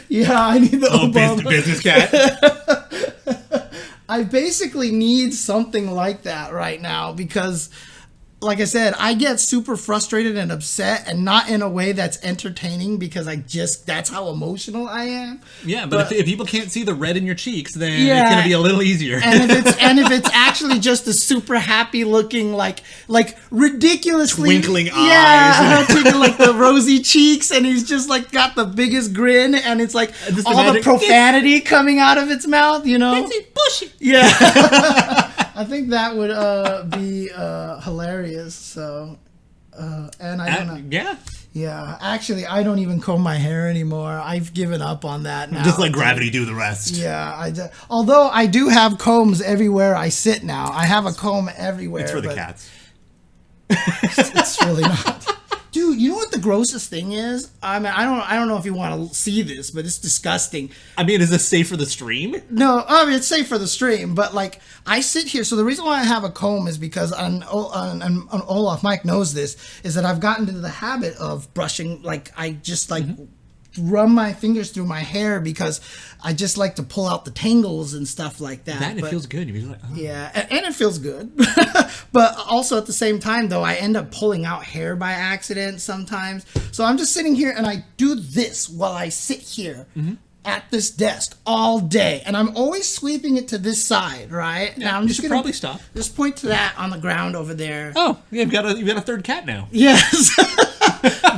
Yeah, I need the Obama. Business cat. I basically need something like that right now because, like I said, I get super frustrated and upset, and not in a way that's entertaining because that's how emotional I am. Yeah, but if people can't see the red in your cheeks, then it's going to be a little easier. And if it's actually just a super happy looking, like ridiculously twinkling eyes, twinkling, like the rosy cheeks, and he's just like got the biggest grin, and it's like all the profanity coming out of its mouth, you know? It's bushy. Yeah. I think that would be hilarious. So, and I don't know. Yeah. Yeah. Actually, I don't even comb my hair anymore. I've given up on that now. Just let gravity do the rest. Yeah. Although I do have combs everywhere I sit now. I have a comb everywhere. It's for the cats. It's really not. Dude, you know what the grossest thing is? I mean, I don't know if you want to see this, but it's disgusting. I mean, is this safe for the stream? No, I mean, it's safe for the stream, but like I sit here. So the reason why I have a comb is because on Olaf, Mike knows this, is that I've gotten into the habit of brushing. Like I just like run my fingers through my hair because I just like to pull out the tangles and stuff like that. And it feels good. You're like, oh. Yeah, and it feels good. But also at the same time, though, I end up pulling out hair by accident sometimes. So I'm just sitting here and I do this while I sit here at this desk all day. And I'm always sweeping it to this side, right? Yeah, now I'm just gonna probably stop. Just point to that on the ground over there. Oh, yeah, you've got a third cat now. Yes.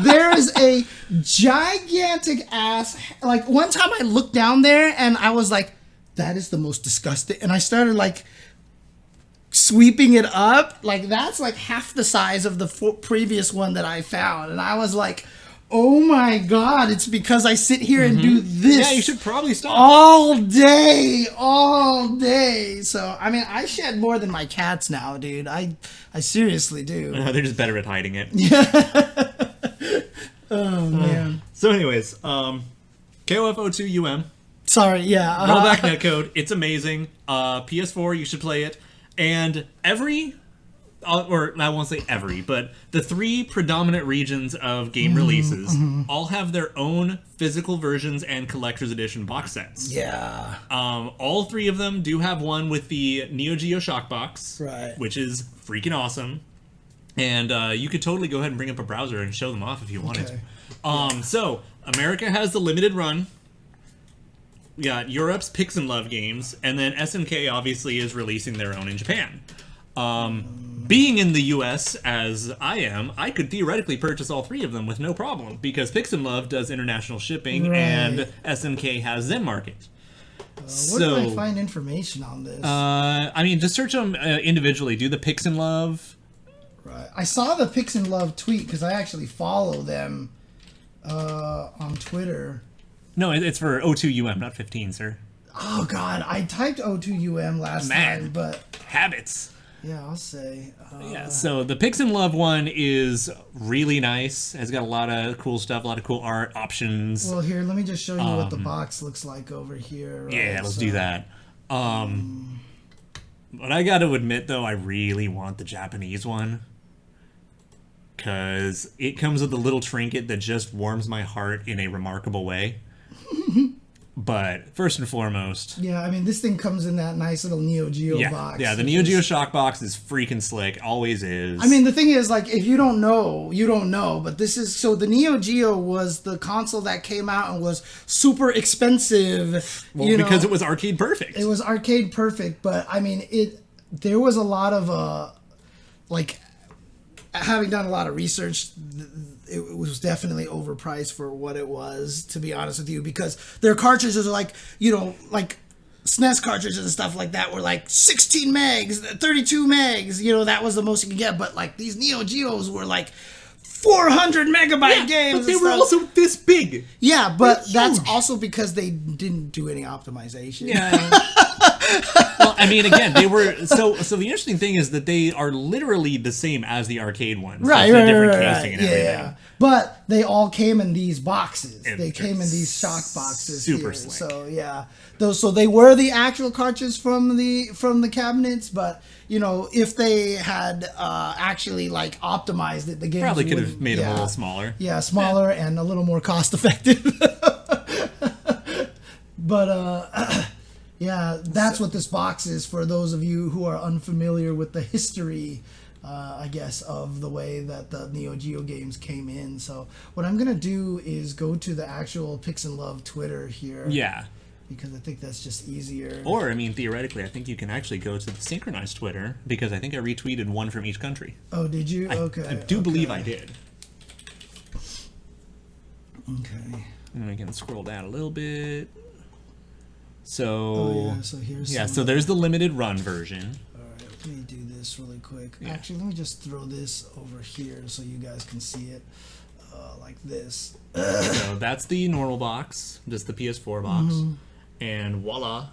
There is a gigantic ass. Like one time I looked down there and I was like, that is the most disgusting. And I started like sweeping it up. Like that's like half the size of the previous one that I found. And I was like, oh my God, it's because I sit here and do this. Yeah, you should probably stop. All day. So, I mean, I shed more than my cats now, dude. I seriously do. They're just better at hiding it. Oh, man. So anyways, KOFO2UM. Sorry, yeah. Rollback netcode. It's amazing. PS4, you should play it. And or I won't say every, but the 3 predominant regions of game releases all have their own physical versions and collector's edition box sets. Yeah. All 3 of them do have one with the Neo Geo Shock box, right, which is freaking awesome. And you could totally go ahead and bring up a browser and show them off if you wanted. Okay. So America has the limited run. We got Europe's Pix and Love games, and then SNK obviously is releasing their own in Japan. Being in the US as I am, I could theoretically purchase all 3 of them with no problem because Pix and Love does international shipping and SNK has Zen Market. Where do I find information on this? I mean, just search them individually. Do the Pix and Love. Right. I saw the Pix and Love tweet because I actually follow them on Twitter. No, it's for 02UM, not 15, sir. Oh God, I typed O2UM last time, but habits. yeah, I'll say. Yeah, so the Pix and Love one is really nice. Has got a lot of cool stuff, a lot of cool art options. Well, here, let me just show you what the box looks like over here. Right? Yeah, let's do that. But I got to admit, though, I really want the Japanese one. Because it comes with a little trinket that just warms my heart in a remarkable way. But first and foremost... Yeah, I mean, this thing comes in that nice little Neo Geo box. Yeah, the Neo Geo shock box is freaking slick. Always is. I mean, the thing is, like, if you don't know, you don't know. But this is... So the Neo Geo was the console that came out and was super expensive. Well, because it was arcade perfect. It was arcade perfect. But, I mean, there was a lot of, like... Having done a lot of research, it was definitely overpriced for what it was, to be honest with you, because their cartridges are like, like SNES cartridges and stuff like that were like 16 megs, 32 megs, that was the most you could get. But like these Neo Geos were like 400 megabyte games. But they were also this big. Yeah, but that's also because they didn't do any optimization. Yeah. Well, I mean, again, they were so the interesting thing is that they are literally the same as the arcade ones, right? Right, Different casing and everything. Yeah. But they all came in these boxes. They came in these shock boxes. Super here. slick. So yeah, so they were the actual cartridges from the cabinets, but if they had actually like optimized it, the games probably could have made them a little smaller. Yeah, smaller and a little more cost effective. But yeah, that's what this box is for those of you who are unfamiliar with the history, I guess, of the way that the Neo Geo games came in. So what I'm going to do is go to the actual Pix and Love Twitter here. Yeah. Because I think that's just easier. Or, I mean, theoretically, I think you can actually go to the SNKronize Twitter, because I think I retweeted one from each country. Oh, did you? Okay. I do believe I did. Okay. And we can scroll down a little bit. So, so here's so there's the limited run version. Alright, let me do this really quick. Yeah. Actually, let me just throw this over here so you guys can see it like this. So that's the normal box, just the PS4 box. And voila.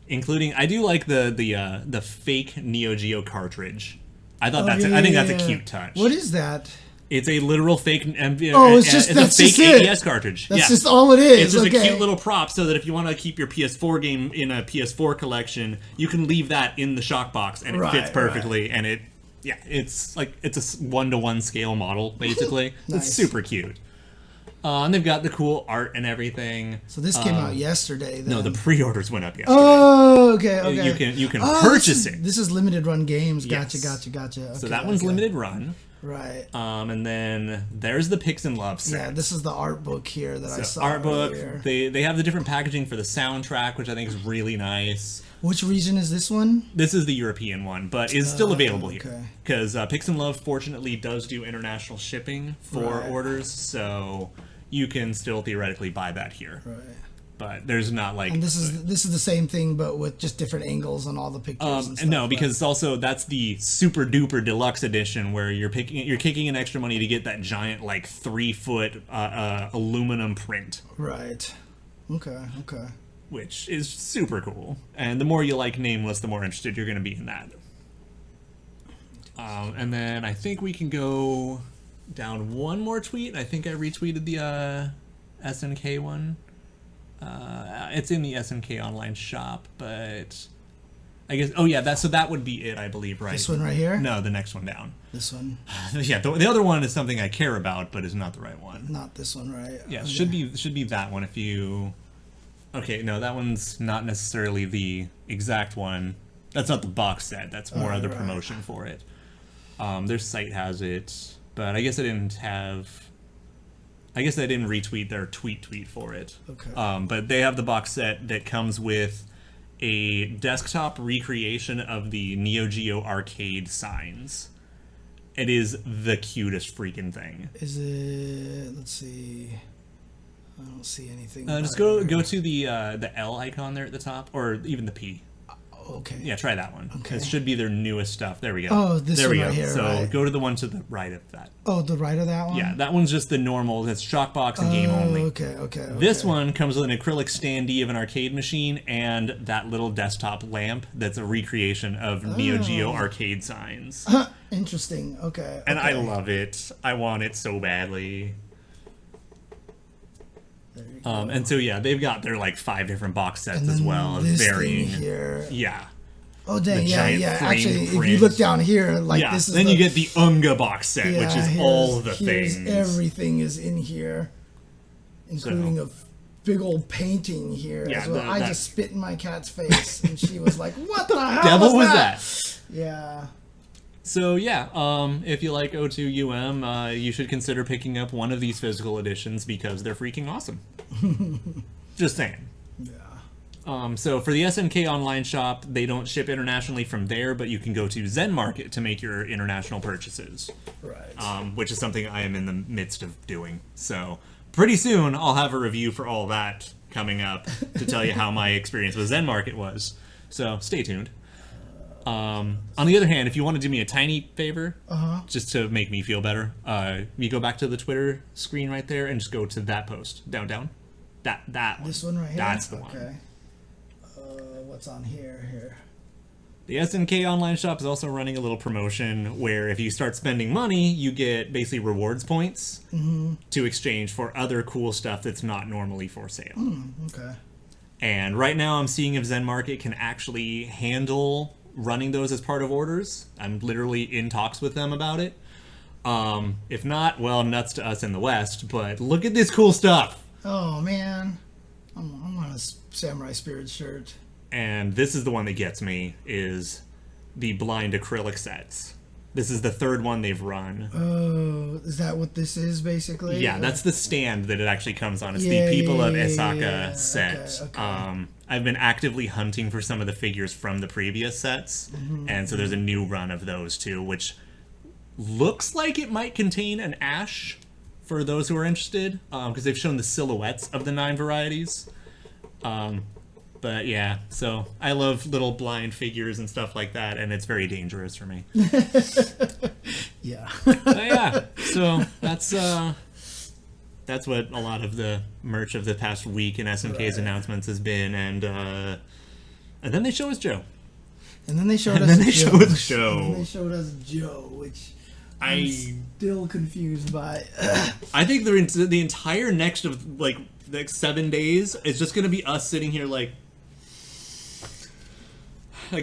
Including, I do like the fake Neo Geo cartridge. I thought I think that's a cute touch. What is that? It's a literal fake. It's just it's a fake AES cartridge. That's just all it is. It's just a cute little prop, so that if you want to keep your PS4 game in a PS4 collection, you can leave that in the shock box, and it fits perfectly. And it's like it's a 1-to-1 scale model, basically. Nice. It's super cute. And they've got the cool art and everything. So this came out yesterday. Then. No, the pre-orders went up yesterday. Oh, okay. You can purchase it. This is limited run games. Gotcha, Yes. gotcha. Okay, So that one's limited run. Right. And then there's the Pix and Love set. Yeah, this is the art book here that I saw. Art book. Earlier. They have the different packaging for the soundtrack, which I think is really nice. Which region is this one? This is the European one, but is still available okay. here. Because Pix and Love, fortunately, does do international shipping for orders, so you can still theoretically buy that here. Right. But there's not like... And this is the same thing, but with just different angles on all the pictures and stuff. No, because it's also, that's the super duper deluxe edition where you're kicking in extra money to get that giant, like, 3-foot aluminum print. Right. Okay. Which is super cool. And the more you like Nameless, the more interested you're going to be in that. And then I think we can go down one more tweet. I think I retweeted the SNK one. It's in the SNK online shop, but I guess... Oh, yeah, that would be it, I believe, right? This one right here? No, the next one down. This one? Yeah, the other one is something I care about, but is not the right one. Not this one, right? Yeah, okay. should be that one if you... Okay, no, that one's not necessarily the exact one. That's not the box set. That's more other promotion for it. Their site has it, but I guess I didn't retweet their tweet for it. Okay. But they have the box set that comes with a desktop recreation of the Neo Geo arcade signs. It is the cutest freaking thing. Is it... Let's see... I don't see anything. Just go to the L icon there at the top, or even the P. okay. Yeah, try that one. Okay. It should be their newest stuff. There we go. Oh, this there one we go. right here, So right. go to the one to the right of that. Oh, the right of that one? Yeah, that one's just the normal. That's Shockbox and game only. Okay. This one comes with an acrylic standee of an arcade machine and that little desktop lamp that's a recreation of Neo Geo arcade signs. Interesting. Okay. And I love it. I want it so badly. And so yeah, they've got their like 5 different box sets And as then well of this varying. thing here. Yeah. Oh dang, the yeah. giant frame Actually, if you print. look down here, like Yeah. this is Then the, you get the Unga box set, yeah, which is here's- all the here's things. Everything is in here, including a big old painting here. Yeah, as well. I that- just spit in my cat's face, and she was like, "What the hell Devil was that?" that? Yeah. So yeah, if you like O2UM, you should consider picking up one of these physical editions because they're freaking awesome. Just saying. Yeah. So for the SNK online shop, they don't ship internationally from there, but you can go to Zen Market to make your international purchases. Right. Which is something I am in the midst of doing. So pretty soon I'll have a review for all that coming up to tell you how my experience with Zen Market was. So stay tuned. On the other hand, if you want to do me a tiny favor, just to make me feel better, you go back to the Twitter screen right there and just go to that post. Down. That one. This one right here. That's the okay. one. What's on here? Here. The SNK online shop is also running a little promotion where if you start spending money, you get basically rewards points to exchange for other cool stuff that's not normally for sale. Okay. And right now I'm seeing if Zen Market can actually handle running those as part of orders. I'm literally in talks with them about it. If not, well, nuts to us in the West, but look at this cool stuff. Oh man, I'm on a Samurai Spirit shirt. And this is the one that gets me, is the blind acrylic sets. This is the 3rd one they've run. Oh, is that what this is basically? Yeah, that's the stand that it actually comes on. It's Yeah, the People yeah, of yeah, Esaka yeah. set. Okay. I've been actively hunting for some of the figures from the previous sets, and so there's a new run of those too, which looks like it might contain an Ash for those who are interested, because they've shown the silhouettes of the 9 varieties. But yeah, so I love little blind figures and stuff like that, and it's very dangerous for me. Yeah. But yeah, so that's what a lot of the merch of the past week in SNK's announcements has been, and then they show us Joe. And then they showed And us then they Joe. showed us Joe. And they showed us Joe, which I'm still confused by. I think the entire next of like 7 days is just gonna be us sitting here like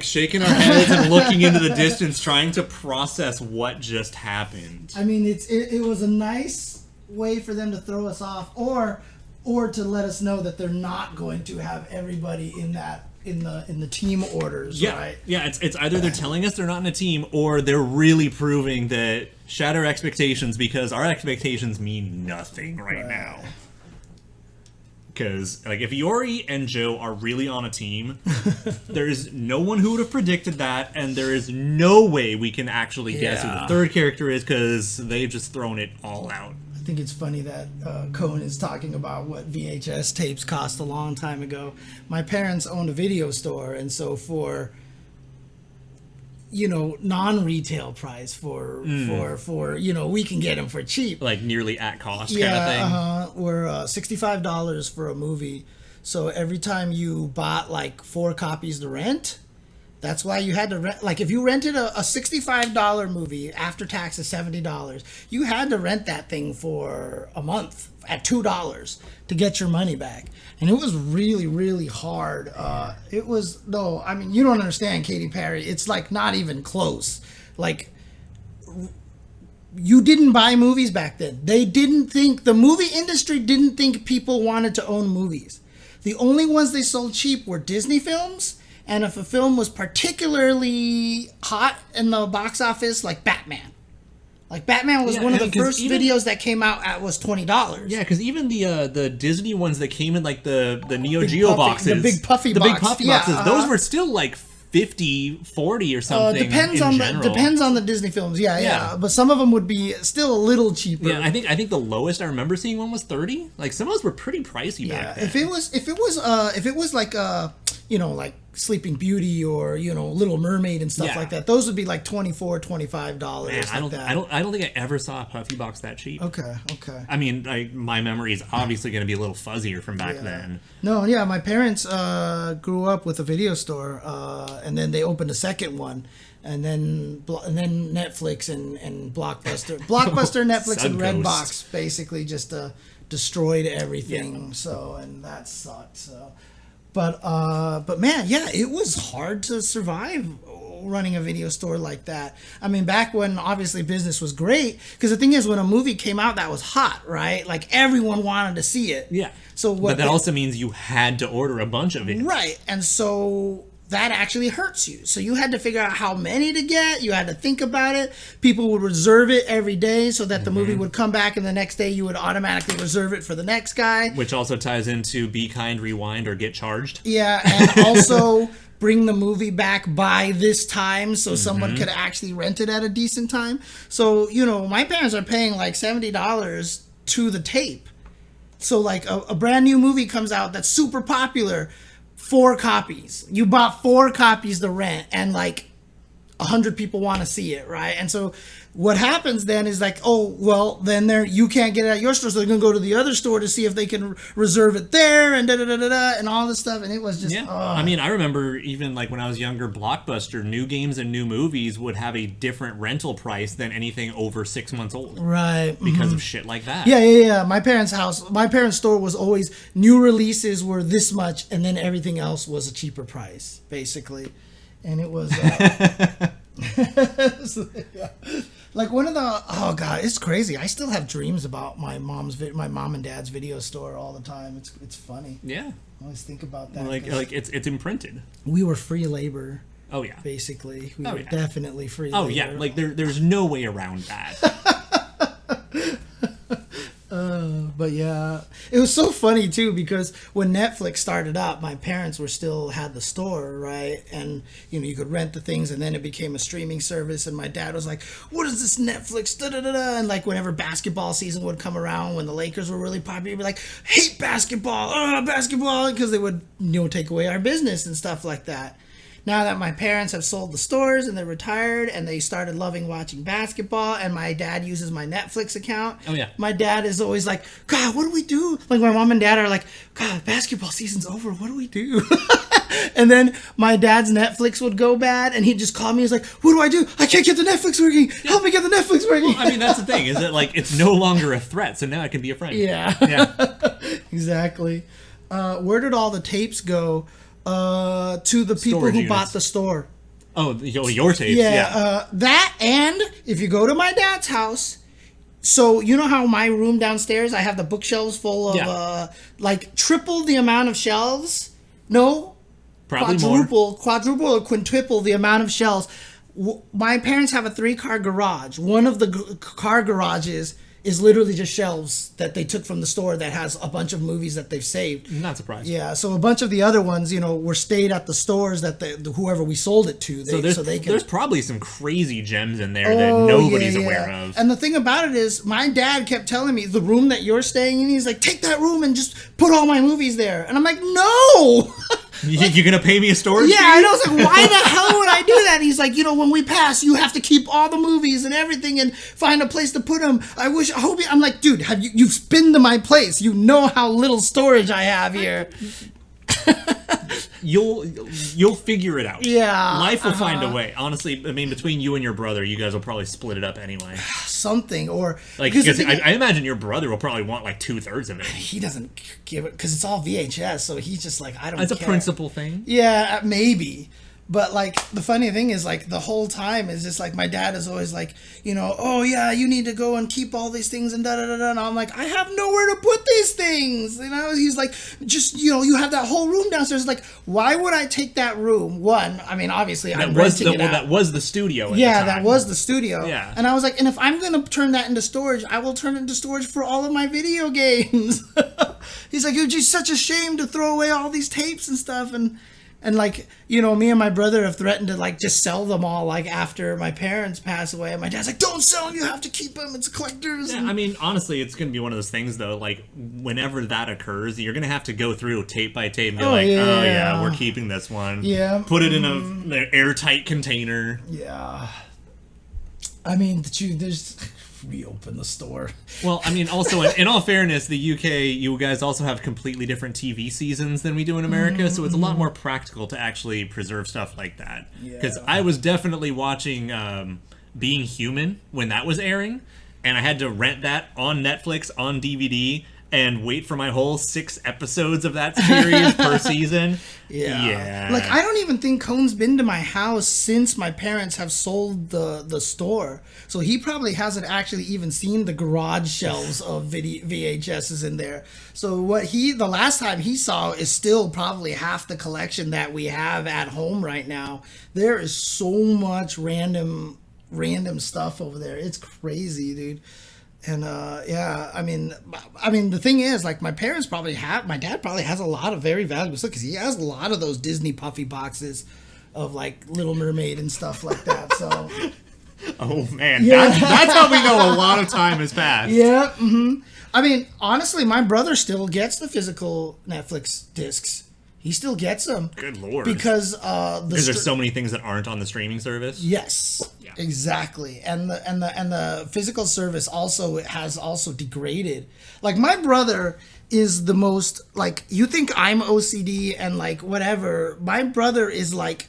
shaking our heads and looking into the distance, trying to process what just happened. I mean, it was a nice way for them to throw us off, or to let us know that they're not going to have everybody in the team orders. Yeah, Right? yeah. It's either they're telling us they're not in a team, or they're really proving that shatter expectations, because our expectations mean nothing right now. Because like if Iori and Joe are really on a team, there is no one who would have predicted that, and there is no way we can actually guess who the 3rd character is, because they've just thrown it all out. I think it's funny that Cohen is talking about what VHS tapes cost a long time ago. My parents owned a video store, and so for non-retail price for we can get them for cheap. Like nearly at cost kind of thing. We're $65 for a movie. So every time you bought like 4 copies to rent, that's why you had to rent. Like if you rented a $65 movie after tax is $70, you had to rent that thing for a month at $2 to get your money back. And it was really, really hard. You don't understand, Katy Perry. It's like not even close. Like, you didn't buy movies back then. The movie industry didn't think people wanted to own movies. The only ones they sold cheap were Disney films, and if a film was particularly hot in the box office, like Batman. Like Batman was one of the first videos that came out was $20. Yeah, because even the Disney ones that came in like the Neo Geo boxes, the big puffy boxes, those were still like 50, 40 or something. Depends on the Disney films. Yeah. But some of them would be still a little cheaper. Yeah, I think the lowest I remember seeing one was 30. Like some of those were pretty pricey back then. If it was like Sleeping Beauty or Little Mermaid and stuff Yeah. like that. Those would be like $24, $25. Man, like I that. don't think I ever saw a Puffy box that cheap. Okay. I mean, my memory is obviously going to be a little fuzzier from back then. No, yeah, my parents grew up with a video store, and then they opened a second one, and then Netflix and Blockbuster, Netflix, and Suncoast. Redbox basically just destroyed everything. So, and that sucked. So, but man, yeah, it was hard to survive running a video store like that. I mean, back when obviously business was great, because the thing is, when a movie came out that was hot, right? Like everyone wanted to see it. Yeah. So but that also means you had to order a bunch of it. Right. And so that actually hurts you. So you had to figure out how many to get. You had to think about it. People would reserve it every day so that the movie would come back, and the next day you would automatically reserve it for the next guy. Which also ties into Be Kind, Rewind, or Get Charged. Yeah, and also bring the movie back by this time so someone could actually rent it at a decent time. So, my parents are paying like $70 to the tape. So like a brand new movie comes out that's super popular, 4 copies. You bought 4 copies to rent, and like 100 people want to see it, right? And so what happens then is like, oh, well, then you can't get it at your store, so they're going to go to the other store to see if they can reserve it there, and da-da-da-da-da, and all this stuff, and it was just... Yeah, I mean, I remember even like when I was younger, Blockbuster, new games and new movies would have a different rental price than anything over 6 months old. Right. Because of shit like that. Yeah. My parents' store was always, new releases were this much, and then everything else was a cheaper price, basically. And it was... Like one of the oh god, it's crazy. I still have dreams about my mom and dad's video store all the time. It's funny. Yeah. I always think about that. Like it's imprinted. We were free labor. Oh yeah. Basically, we Oh, were yeah. definitely free. Oh labor. yeah. Like there's no way around that. But yeah, it was so funny too, because when Netflix started up, my parents still had the store, right? And you could rent the things, and then it became a streaming service. And my dad was like, "What is this Netflix?" Da da da da. And like whenever basketball season would come around, when the Lakers were really popular, he'd be like, "Hate basketball, basketball," because they would take away our business and stuff like that. Now that my parents have sold the stores and they're retired, and they started loving watching basketball, and my dad uses my Netflix account. Oh, yeah. My dad is always like, "God, what do we do?" Like my mom and dad are like, "God, basketball season's over. What do we do?" And then my dad's Netflix would go bad, and he'd just call me. He's like, "What do I do? I can't get the Netflix working. Help me get the Netflix working." I mean, that's the thing, is that like it's no longer a threat, so now I can be a friend. Yeah. Yeah. Exactly. Where did all the tapes go? To the people Storage who units. bought the store. Oh, your tapes. Yeah, Yeah. that, and if you go to my dad's house, so you know how my room downstairs, I have the bookshelves full of like triple the amount of shelves. No, Probably more. quadruple or quintuple the amount of shelves. My parents have a 3-car garage. One of the car garages is literally just shelves that they took from the store that has a bunch of movies that they've saved. Not surprised. Yeah, so a bunch of the other ones, were stayed at the stores that whoever we sold it to. There's probably some crazy gems in there that nobody's aware of. And the thing about it is, my dad kept telling me, the room that you're staying in, he's like, "Take that room and just put all my movies there." And I'm like, "No!" You're gonna pay me a storage fee? Yeah, I know. I was like, why the hell would I do that? He's like, when we pass, you have to keep all the movies and everything and find a place to put them. I'm like, dude, you've been to my place. You know how little storage I have here. You'll figure it out. Yeah. Life will find a way. Honestly, I mean, between you and your brother, you guys will probably split it up anyway. Something, or... Like, because I imagine your brother will probably want like 2/3 of it. He doesn't give it, because it's all VHS, so he's just like, I don't care. That's a principle thing. Yeah, maybe. But, like, the funny thing is, like, the whole time is just, like, my dad is always like, "Oh, yeah, you need to go and keep all these things and da-da-da-da." And I'm like, I have nowhere to put these things. He's like, just, you have that whole room downstairs. Like, why would I take that room? One, I mean, obviously, I'm renting it out. That was the studio at the Yeah, time. that was the studio. Yeah. And I was like, and if I'm going to turn that into storage, I will turn it into storage for all of my video games. He's like, it would be such a shame to throw away all these tapes and stuff. And And like, you know, me and my brother have threatened to like just sell them all like after my parents pass away. And my dad's like, don't sell them, you have to keep them. It's collectors. Yeah, I mean, honestly, it's going to be one of those things, though. Like, whenever that occurs, you're going to have to go through tape by tape and be oh, yeah, we're keeping this one. Yeah. Put it in an airtight container. Yeah. I mean, there's... reopen the store. Well, I mean, also, in all fairness, the UK, you guys also have completely different TV seasons than we do in America, so it's a lot more practical to actually preserve stuff like that. Because I was definitely watching Being Human when that was airing, and I had to rent that on Netflix on DVD and wait for my whole 6 episodes of that series per season. Yeah. Like, I don't even think Cone's been to my house since my parents have sold the store. So he probably hasn't actually even seen the garage shelves of VHSs in there. So the last time he saw is still probably half the collection that we have at home right now. There is so much random stuff over there. It's crazy, dude. And I mean, the thing is, like, my dad probably has a lot of very valuable stuff because he has a lot of those Disney puffy boxes of like Little Mermaid and stuff like that. So, oh man, that's how we know a lot of time has passed. Yeah. Mm-hmm. I mean, honestly, my brother still gets the physical Netflix discs. He still gets them. Good lord. Because there's so many things that aren't on the streaming service. Yes. Yeah. Exactly. And the physical service has degraded. Like, my brother is the most, like, you think I'm OCD and like whatever. My brother is like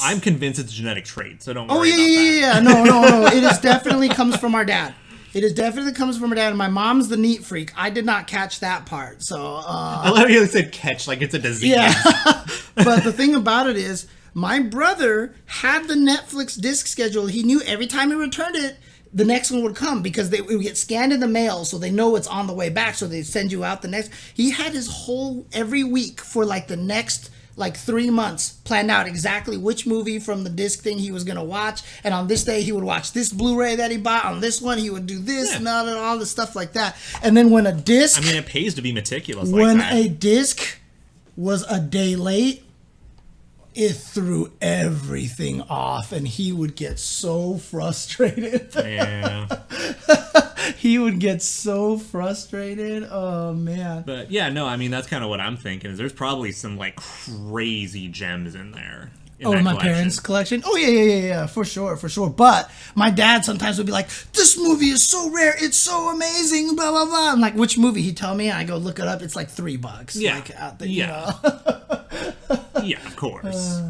I'm convinced it's a genetic trait, so don't worry about that. No. It definitely comes from our dad. It definitely comes from her dad, and my mom's the neat freak. I did not catch that part, so... I love you said catch like it's a disease. Yeah. But the thing about it is, my brother had the Netflix disc schedule. He knew every time he returned it, the next one would come, because it would get scanned in the mail, so they know it's on the way back, so they send you out the next... He had his whole... every week for, like, the next... 3 months planned out exactly which movie from the disc thing he was going to watch, and on this day he would watch this Blu-ray that he bought, on this one he would do this and all the stuff like that. And then when a disc... I mean, it pays to be meticulous when a disc was a day late, it threw everything off, and he would get so frustrated. Yeah. He would get so frustrated. Oh, man. But, yeah, no, I mean, that's kind of what I'm thinking, is there's probably some, like, crazy gems in there. In my parents' collection? Oh, yeah, for sure. But my dad sometimes would be like, this movie is so rare, it's so amazing, blah, blah, blah. I'm like, which movie? He'd tell me, and I go look it up, it's like $3. Yeah. Like, out there, yeah. You know? Yeah, of course.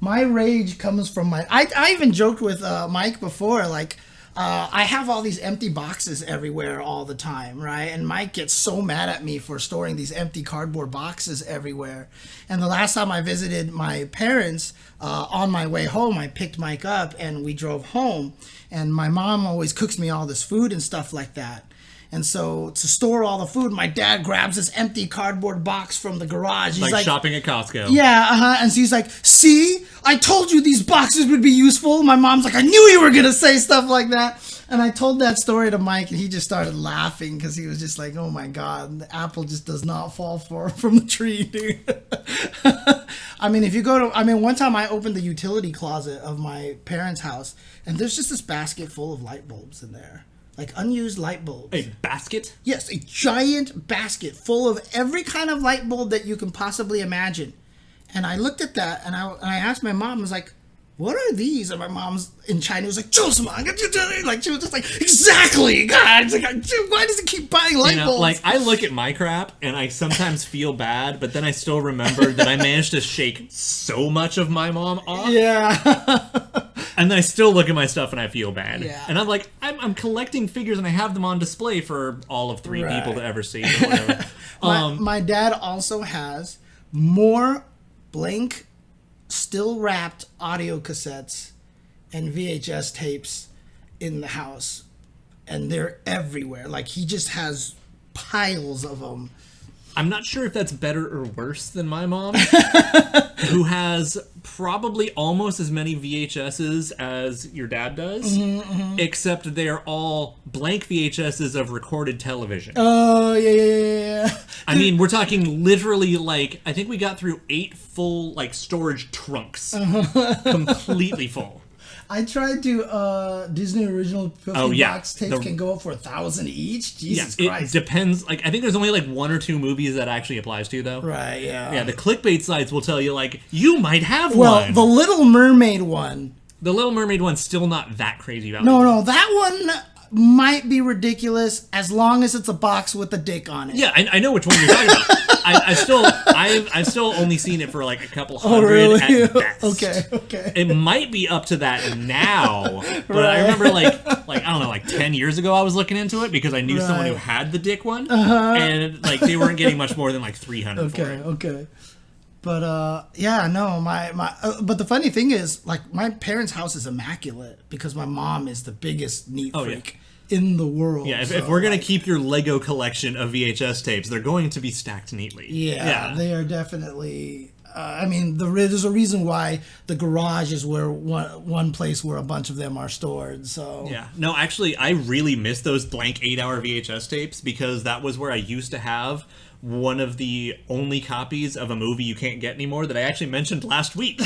My rage comes from my... I even joked with Mike before, like... I have all these empty boxes everywhere all the time, right? And Mike gets so mad at me for storing these empty cardboard boxes everywhere. And the last time I visited my parents, on my way home, I picked Mike up and we drove home. And my mom always cooks me all this food and stuff like that. And so to store all the food, my dad grabs this empty cardboard box from the garage. He's like shopping at Costco. Yeah, And so he's like, see, I told you these boxes would be useful. My mom's like, I knew you were going to say stuff like that. And I told that story to Mike, and he just started laughing because he was just like, oh my God, the apple just does not fall from the tree, dude. I mean, one time I opened the utility closet of my parents' house, and there's just this basket full of light bulbs in there. Like unused light bulbs. A basket? Yes, a giant basket full of every kind of light bulb that you can possibly imagine. And I looked at that, and I asked my mom, I was like, what are these? And my mom's in China was like, like, she was just like, exactly, God. Like, why does it keep buying light bulbs? Like, I look at my crap, and I sometimes feel bad, but then I still remember that I managed to shake so much of my mom off. Yeah. And then I still look at my stuff and I feel bad. Yeah. And I'm like, I'm collecting figures and I have them on display for all of 3 people to ever see. Or whatever. My dad also has more blank, still wrapped audio cassettes and VHS tapes in the house. And they're everywhere. Like, he just has piles of them. I'm not sure if that's better or worse than my mom, who has probably almost as many VHSs as your dad does, except they're all blank VHSs of recorded television. Oh, yeah. I mean, we're talking literally, like, I think we got through 8 full, like, storage trunks. Completely full. I tried to, Disney Original 50 box tapes can go for $1,000 each. Jesus Christ. It depends. Like, I think there's only, like, 1 or 2 movies that actually applies to, though. Right, yeah. Yeah, the clickbait sites will tell you, like, you might have one. Well, the Little Mermaid one. The Little Mermaid one's still not that crazy about No, that one might be ridiculous as long as it's a box with a dick on it. Yeah, I know which one you're talking about. I've still only seen it for like a couple hundred really? at best. Okay. It might be up to that now, but I remember like I don't know, like 10 years ago I was looking into it because I knew someone who had the dick one, and like they weren't getting much more than like $300 for it. Okay. But yeah, no, but the funny thing is, like, my parents' house is immaculate because my mom is the biggest neat freak in the world. Yeah, if we're gonna keep your Lego collection of VHS tapes, they're going to be stacked neatly. Yeah. They are definitely. I mean, there's a reason why the garage is where one place where a bunch of them are stored. So yeah, no, actually, I really miss those blank 8-hour VHS tapes because that was where I used to have one of the only copies of a movie you can't get anymore that I actually mentioned last week,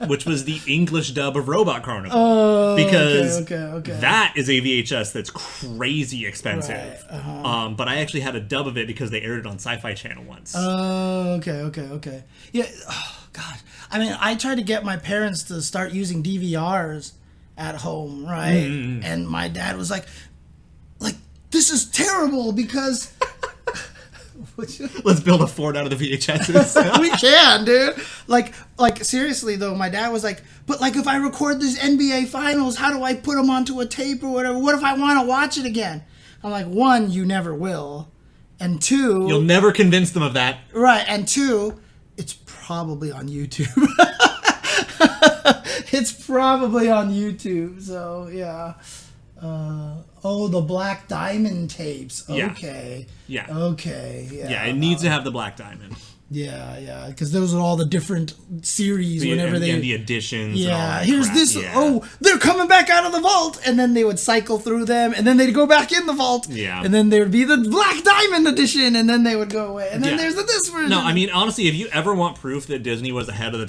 which was the English dub of Robot Carnival. Oh, because okay. that is a VHS that's crazy expensive. Right, but I actually had a dub of it because they aired it on Sci-Fi Channel once. Oh, okay. Yeah, oh, God. I mean, I tried to get my parents to start using DVRs at home, right? And my dad was like, this is terrible because... Let's build a fort out of the VHSs. We can, dude. Like seriously though, my dad was like, but like if I record these NBA finals, how do I put them onto a tape or whatever? What if I want to watch it again? I'm like, 1, you never will, and 2, you'll never convince them of that. Right, and 2, it's probably on YouTube. It's probably on YouTube. So yeah. The Black Diamond tapes. Okay. Yeah. Okay. Yeah. Yeah, it needs to have the Black Diamond. Yeah. Because those are all the different series and the editions. Yeah. And all that Here's crap. this. Yeah. Oh, they're coming back out of the vault, and then they would cycle through them, and then they'd go back in the vault. Yeah. And then there would be the Black Diamond edition, and then they would go away, and then there's this version. No, I mean honestly, if you ever want proof that Disney was ahead of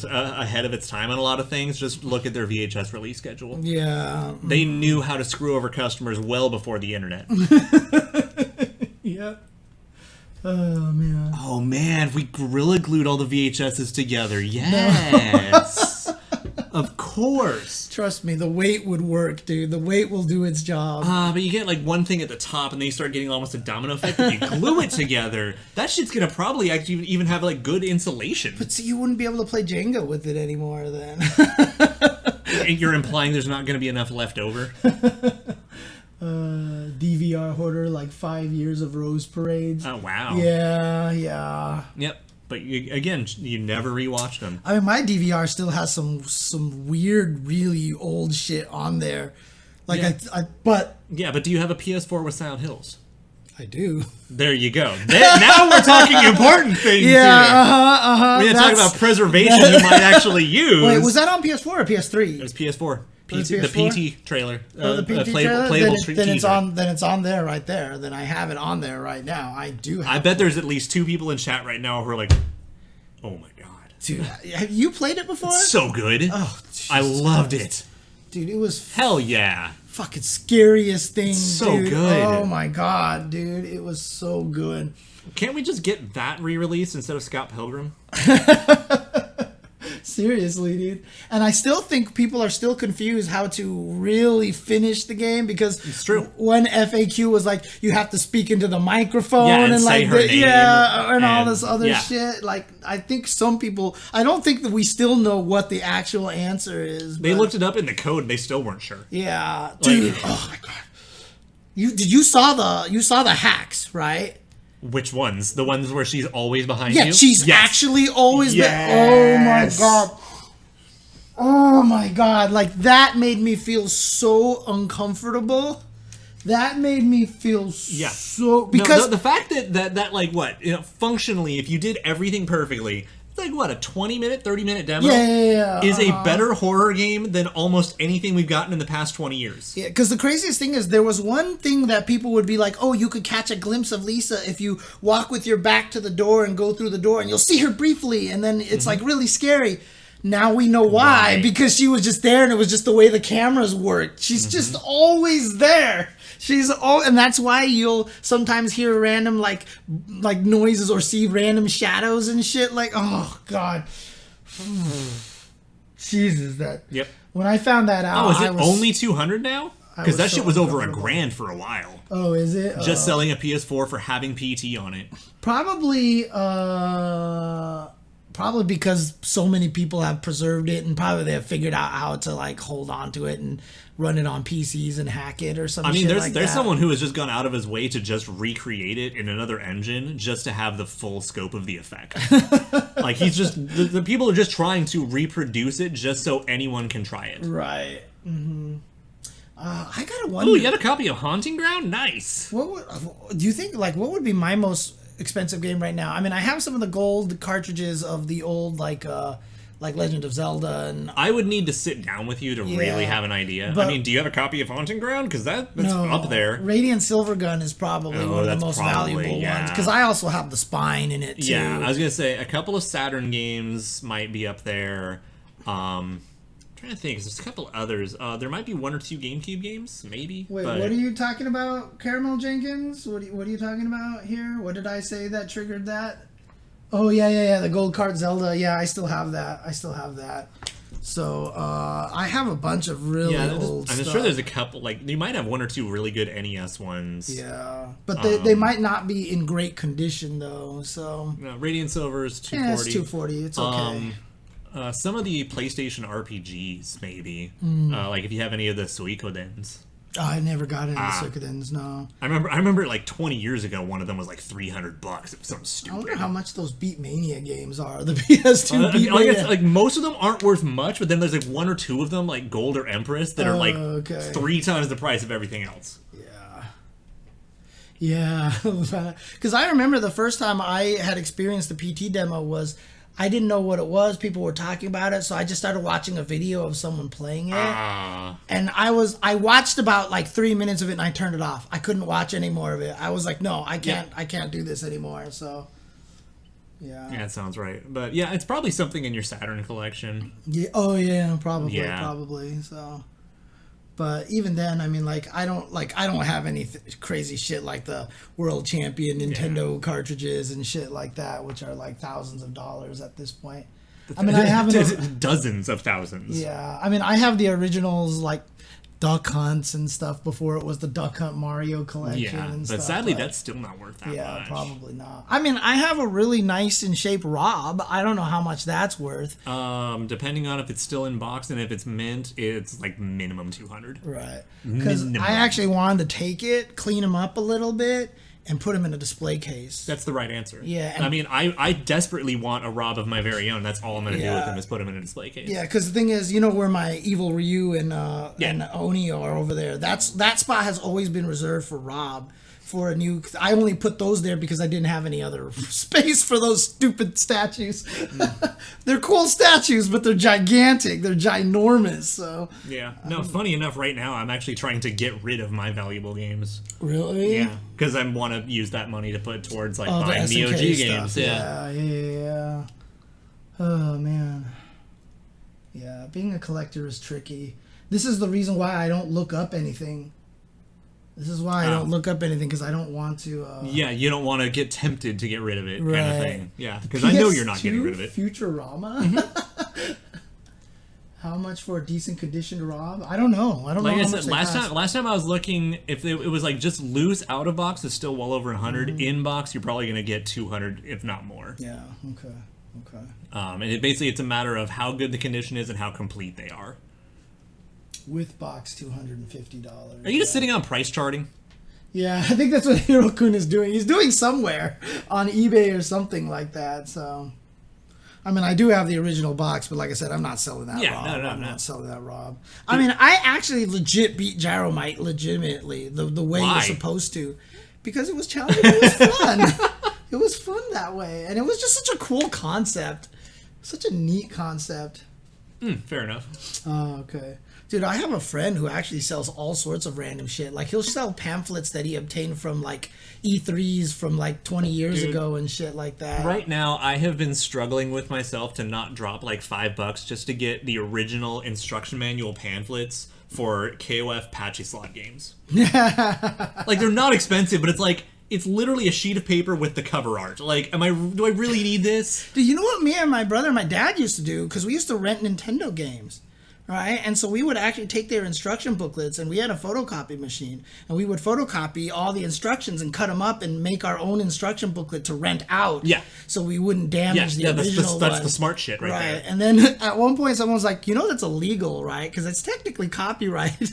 its time on a lot of things, just look at their VHS release schedule. Yeah. They knew how to screw over customers well before the internet. Yeah. Oh man, we Gorilla Glued all the VHSs together. Yes. Of course. Trust me, the weight would work, dude. The weight will do its job. But you get like one thing at the top and then you start getting almost a domino effect if you glue it together. That shit's gonna probably actually even have like good insulation. But see, you wouldn't be able to play Jenga with it anymore then. You're implying there's not gonna be enough left over? DVR hoarder, like 5 years of Rose Parades. Oh, wow. Yeah. Yep. But you never rewatched them. I mean, my DVR still has some weird, really old shit on there. Like, but do you have a PS4 with Silent Hills? I do. There you go. Now we're talking important things here. We're going to talk about preservation you might actually use. Wait, was that on PS4 or PS3? It was PS4. The PT trailer. The PT trailer? Playable then it's on there right there. Then I have it on there right now. I do have I bet there's at least 2 people in chat right now who are like, oh my god. Dude, have you played it before? It's so good. Oh, Jesus I loved Christ. it. Dude, it was hell yeah. Fucking scariest thing. So dude. good. Oh my god, dude. It was so good. Can't we just get that re-released instead of Scott Pilgrim? Seriously, dude. And I still think people are still confused how to really finish the game because it's true. One FAQ was like you have to speak into the microphone and say like her name and all this other shit. Like I think some people, I don't think that we still know what the actual answer is. They looked it up in the code and they still weren't sure. Yeah, dude. Oh my god. You saw the hacks, right? Which ones? The ones where she's always behind you? Yeah, she's actually always been. Oh my god. Oh my god. Like, that made me feel so uncomfortable That made me feel so because the fact that like what functionally, if you did everything perfectly, it's like what a 20-minute, 30-minute demo is a better horror game than almost anything we've gotten in the past 20 years. Yeah, because the craziest thing is there was one thing that people would be like, oh, you could catch a glimpse of Lisa if you walk with your back to the door and go through the door, and you'll see her briefly, and then it's like really scary. Now we know why, because she was just there, and it was just the way the cameras worked. She's just always there. And that's why you'll sometimes hear random like noises or see random shadows and shit. Like, oh god, Jesus, that. Yep. When I found that out, is it only 200 now? Because that shit was over $1,000 for a while. Oh, is it? Just selling a PS4 for having PT on it. Probably because so many people have preserved it, and probably they have figured out how to like hold on to it and run it on PCs and hack it or something. I mean, there's someone who has just gone out of his way to just recreate it in another engine just to have the full scope of the effect. Like he's just the people are just trying to reproduce it just so anyone can try it. Right. Mm-hmm. I gotta wonder. Oh, you got a copy of Haunting Ground? Nice. Do you think what would be my most expensive game right now? I mean, I have some of the gold cartridges of the old like Legend of Zelda, and I would need to sit down with you to really have an idea. I mean, do you have a copy of Haunting Ground? Because that's up there. Radiant Silvergun is probably one of the most valuable ones, because I also have the spine in it too. Yeah, I was gonna say a couple of Saturn games might be up there. I'm trying to think. There's a couple others. There might be 1 or 2 GameCube games, maybe. Wait, what are you talking about, Caramel Jenkins? What are you talking about here? What did I say that triggered that? Oh, yeah, the Gold Card Zelda. Yeah, I still have that. So, I have a bunch of really old stuff. I'm sure there's a couple, like, you might have 1 or 2 really good NES ones. Yeah, but they might not be in great condition, though, so... No, Radiant Silver is $240. Yeah, it's $240. It's okay. Some of the PlayStation RPGs, maybe. Like, if you have any of the Suikodens. Oh, I never got into Suikodens, no. I remember like 20 years ago, one of them was like $300. It was something stupid. I wonder how much those Beatmania games are. The PS2 Beatmania. I guess, like, most of them aren't worth much, but then there's like 1 or 2 of them, like Gold or Empress, that are like 3 times the price of everything else. Yeah. Because I remember the first time I had experienced the PT demo was... I didn't know what it was. People were talking about it, so I just started watching a video of someone playing it. And I watched about like 3 minutes of it, and I turned it off. I couldn't watch any more of it. I was like, no, I can't do this anymore. So, yeah. Yeah, that sounds right. But yeah, it's probably something in your Saturn collection. Yeah. Oh yeah, probably. So. But even then, I mean, like I don't have any crazy shit like the World Champion Nintendo cartridges and shit like that, which are like thousands of dollars at this point. I mean, I have dozens of thousands. Yeah, I mean, I have the originals like Duck Hunts and stuff before it was the Duck Hunt Mario collection. Yeah, and but sadly, that's still not worth that much. Yeah, probably not. I mean, I have a really nice in shape Rob. I don't know how much that's worth. Depending on if it's still in box and if it's mint, it's like minimum 200. Right. Because I actually wanted to take it, clean him up a little bit, and put him in a display case. That's the right answer. Yeah. I mean, I desperately want a Rob of my very own. That's all I'm going to do with him is put him in a display case. Yeah, because the thing is, you know where my Evil Ryu and Oni are over there? That spot has always been reserved for Rob. For a new... I only put those there because I didn't have any other space for those stupid statues. They're cool statues, but they're gigantic. They're ginormous, so... Yeah. No, funny enough, right now, I'm actually trying to get rid of my valuable games. Really? Yeah, because I want to use that money to put towards, like, buying Neo G games. Yeah. Oh, man. Yeah, being a collector is tricky. This is the reason why I don't look up anything. This is why I don't look up anything, because I don't want to... yeah, you don't want to get tempted to get rid of it, kind of thing. Yeah, because I know you're not getting rid of it. Futurama? How much for a decent conditioned Rob? I don't know. I don't know how much last time I was looking, if it was like just loose out of box, it's still well over 100. In box, you're probably going to get 200, if not more. Yeah, okay. And it's a matter of how good the condition is and how complete they are. With box, $250. Are you just sitting on price charting? Yeah, I think that's what Hirokun is doing. He's doing somewhere on eBay or something like that. So, I mean, I do have the original box, but like I said, I'm not selling that Yeah, Rob. no. I'm not selling that Rob. I mean, I actually legit beat Gyromite legitimately the way Why? you're supposed to, because it was challenging. It was fun. It was fun that way, and it was just such a cool concept, such a neat concept. Fair enough. Oh, okay. Dude, I have a friend who actually sells all sorts of random shit. Like, he'll sell pamphlets that he obtained from, like, E3s from, like, 20 years ago and shit like that. Right now, I have been struggling with myself to not drop like $5 just to get the original instruction manual pamphlets for KOF patchy slot games. Like, they're not expensive, but it's like, it's literally a sheet of paper with the cover art. Like, do I really need this? Dude, you know what me and my brother and my dad used to do? Because we used to rent Nintendo games. Right? And so we would actually take their instruction booklets, and we had a photocopy machine, and we would photocopy all the instructions and cut them up and make our own instruction booklet to rent out. Yeah. So we wouldn't damage the original that's one. the smart shit right there. And then at one point someone was like, you know, that's illegal, right? Because it's technically copyright.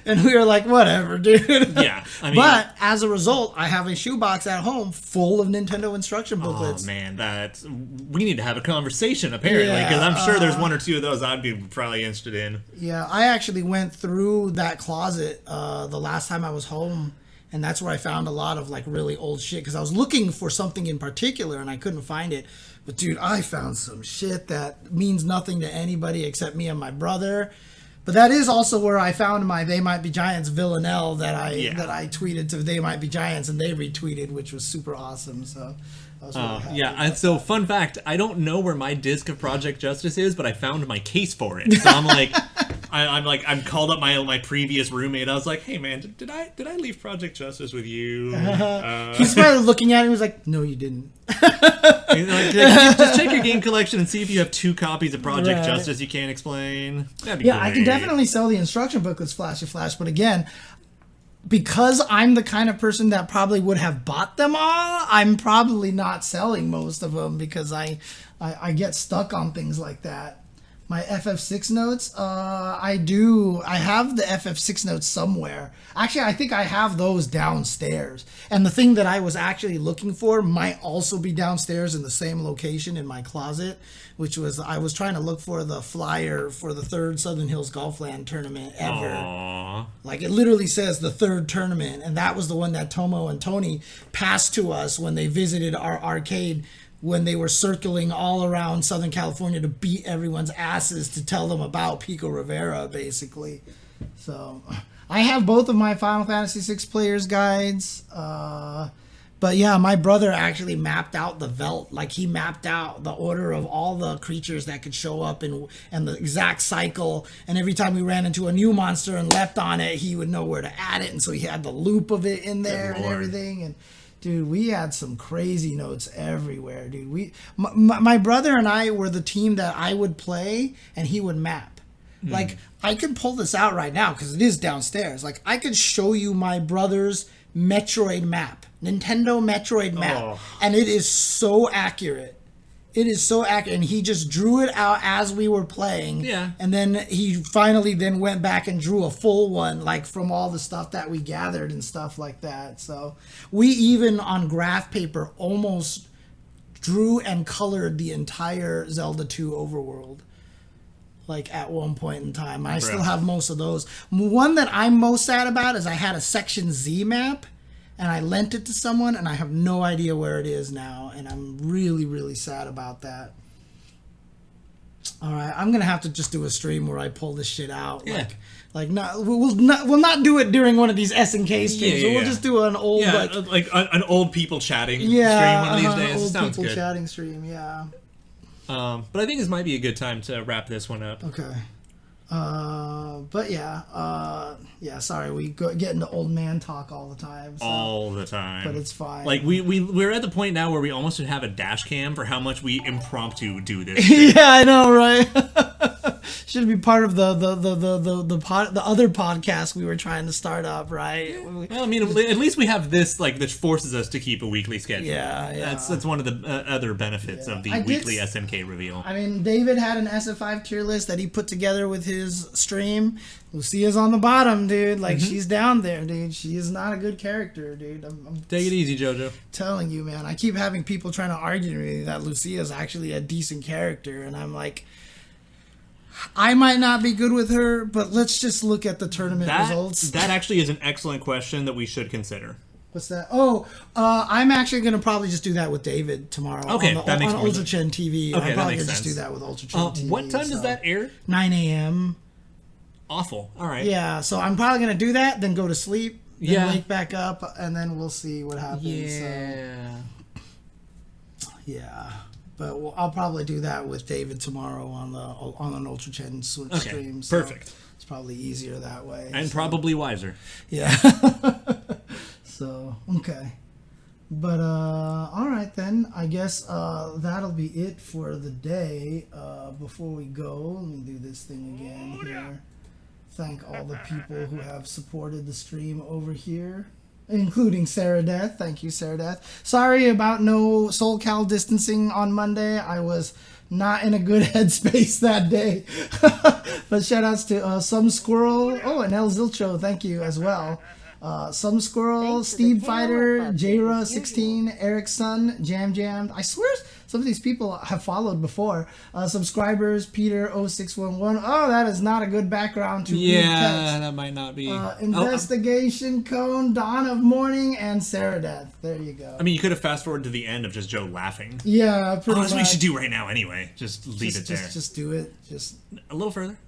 And we were like, whatever, dude. Yeah. I mean, but as a result, I have a shoebox at home full of Nintendo instruction booklets. oh man, we need to have a conversation apparently, because I'm sure there's one or two of those I'd be probably interested in. Yeah, I actually went through that closet the last time I was home, and that's where I found a lot of like really old shit, because I was looking for something in particular and I couldn't find it. But dude, I found some shit that means nothing to anybody except me and my brother. But that is also where I found my They Might Be Giants villanelle that I tweeted to They Might Be Giants, and they retweeted, which was super awesome. So I was really happy. Yeah, and so fun fact, I don't know where my disc of Project Justice is, but I found my case for it. So I'm like, I'm called up my previous roommate. I was like, hey man, did I leave Project Justice with you? He's probably looking at it and was like, no, you didn't. Like, just check your game collection and see if you have 2 copies of Project Justice you can't explain. That'd be great. I can definitely sell the instruction booklets flashy flash, but again, because I'm the kind of person that probably would have bought them all, I'm probably not selling most of them, because I get stuck on things like that. My FF6 notes, I have the FF6 notes somewhere. Actually, I think I have those downstairs. And the thing that I was actually looking for might also be downstairs in the same location in my closet, which was, I was trying to look for the flyer for the 3rd Southern Hills Golfland tournament ever. Aww. Like, it literally says the 3rd tournament, and that was the one that Tomo and Tony passed to us when they visited our arcade, when they were circling all around Southern California to beat everyone's asses to tell them about Pico Rivera, basically. So I have both of my Final Fantasy VI players guides. But yeah, my brother actually mapped out the Velt. Like, he mapped out the order of all the creatures that could show up and the exact cycle. And every time we ran into a new monster and leapt on it, he would know where to add it. And so he had the loop of it in there and everything. And dude, we had some crazy notes everywhere, dude. My brother and I were the team that I would play and he would map. Like, I could pull this out right now because it is downstairs. Like, I could show you my brother's Metroid map, Nintendo Metroid map, and it is so accurate. It is so accurate, and he just drew it out as we were playing. Yeah. And then he finally then went back and drew a full one, like, from all the stuff that we gathered and stuff like that. So we even on graph paper almost drew and colored the entire Zelda 2 overworld. Like, at one point in time. I still have most of those. One that I'm most sad about is I had a Section Z map, and I lent it to someone, and I have no idea where it is now, and I'm really, really sad about that. All right, I'm gonna have to just do a stream where I pull this shit out. Yeah. Like we'll not do it during one of these SNK streams. Yeah. We'll just do an old like an old people chatting stream one of these days. Old Sounds people good. chatting stream. Yeah. But I think this might be a good time to wrap this one up. Okay. But yeah, sorry, we get into old man talk all the time. So, All the time. but it's fine. Like, we're at the point now where we almost should have a dash cam for how much we impromptu do this. yeah, I know, right? should be part of the other podcast we were trying to start up, right? Well, I mean, at least we have this, like, that forces us to keep a weekly schedule. Yeah. That's one of the other benefits of the weekly SNK reveal. I mean, David had an SF5 tier list that he put together with his stream. Lucia's on the bottom, dude. Like, she's down there, dude. She is not a good character, dude. I'm Take it easy, JoJo. telling you, man. I keep having people trying to argue to me that Lucia is actually a decent character, and I'm like, I might not be good with her, but let's just look at the tournament results. That actually is an excellent question that we should consider. What's that? Oh, I'm actually going to probably just do that with David tomorrow. Okay, on that makes more UltraChenTV. Okay, I'm probably that makes going to just sense. do that with UltraChenTV. What time does that air? 9 a.m. Awful. All right. Yeah, so I'm probably going to do that, then go to sleep, then Yeah. wake back up, and then we'll see what happens. Yeah. So, yeah. But I'll probably do that with David tomorrow on an UltraChen stream. So perfect. It's probably easier that way. And probably wiser. Yeah. So, okay. But, all right then. I guess that'll be it for the day. Before we go, let me do this thing again here. Thank all the people who have supported the stream over here, including Sarah Death. Thank you, Sarah Death. Sorry about no SoulCal distancing on Monday. I was not in a good headspace that day. But shout outs to Some Squirrel. Oh, and El Zilcho, thank you as well. Some Squirrel, Steve Fighter, Jara16, Eric's Son, Jam. I swear some of these people have followed before. Subscribers, Peter0611. Oh, that is not a good background to read text. That might not be. Investigation Cone, Dawn of Morning, and Sarah Death. There you go. I mean, you could have fast forwarded to the end of just Joe laughing. Yeah, pretty That's much. what we should do right now anyway. Just leave it there. Just do it. Just a little further.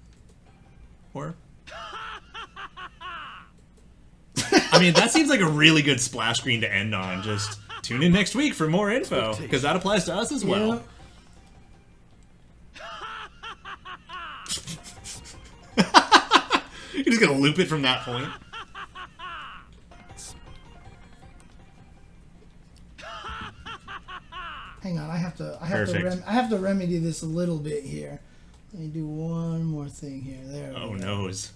Or... I mean, that seems like a really good splash screen to end on. Just tune in next week for more info, because that applies to us as well. Yeah. You're just gonna loop it from that point. Hang on, I have to remedy this a little bit here. Let me do one more thing here. There. Oh noes.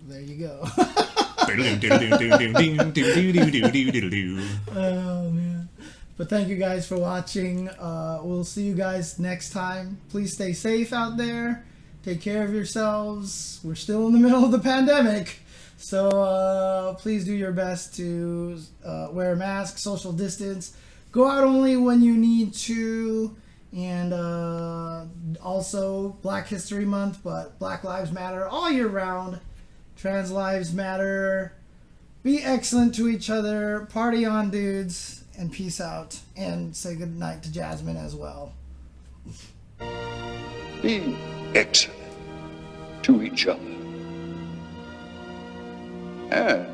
There you go. Oh man. But thank you guys for watching. We'll see you guys next time. Please stay safe out there. Take care of yourselves. We're still in the middle of the pandemic. So please do your best to wear a mask, social distance. Go out only when you need to. And also Black History Month, but Black Lives Matter all year round. Trans lives matter. Be excellent to each other. Party on, dudes. And peace out. And say good night to Jasmine as well. Be excellent to each other. And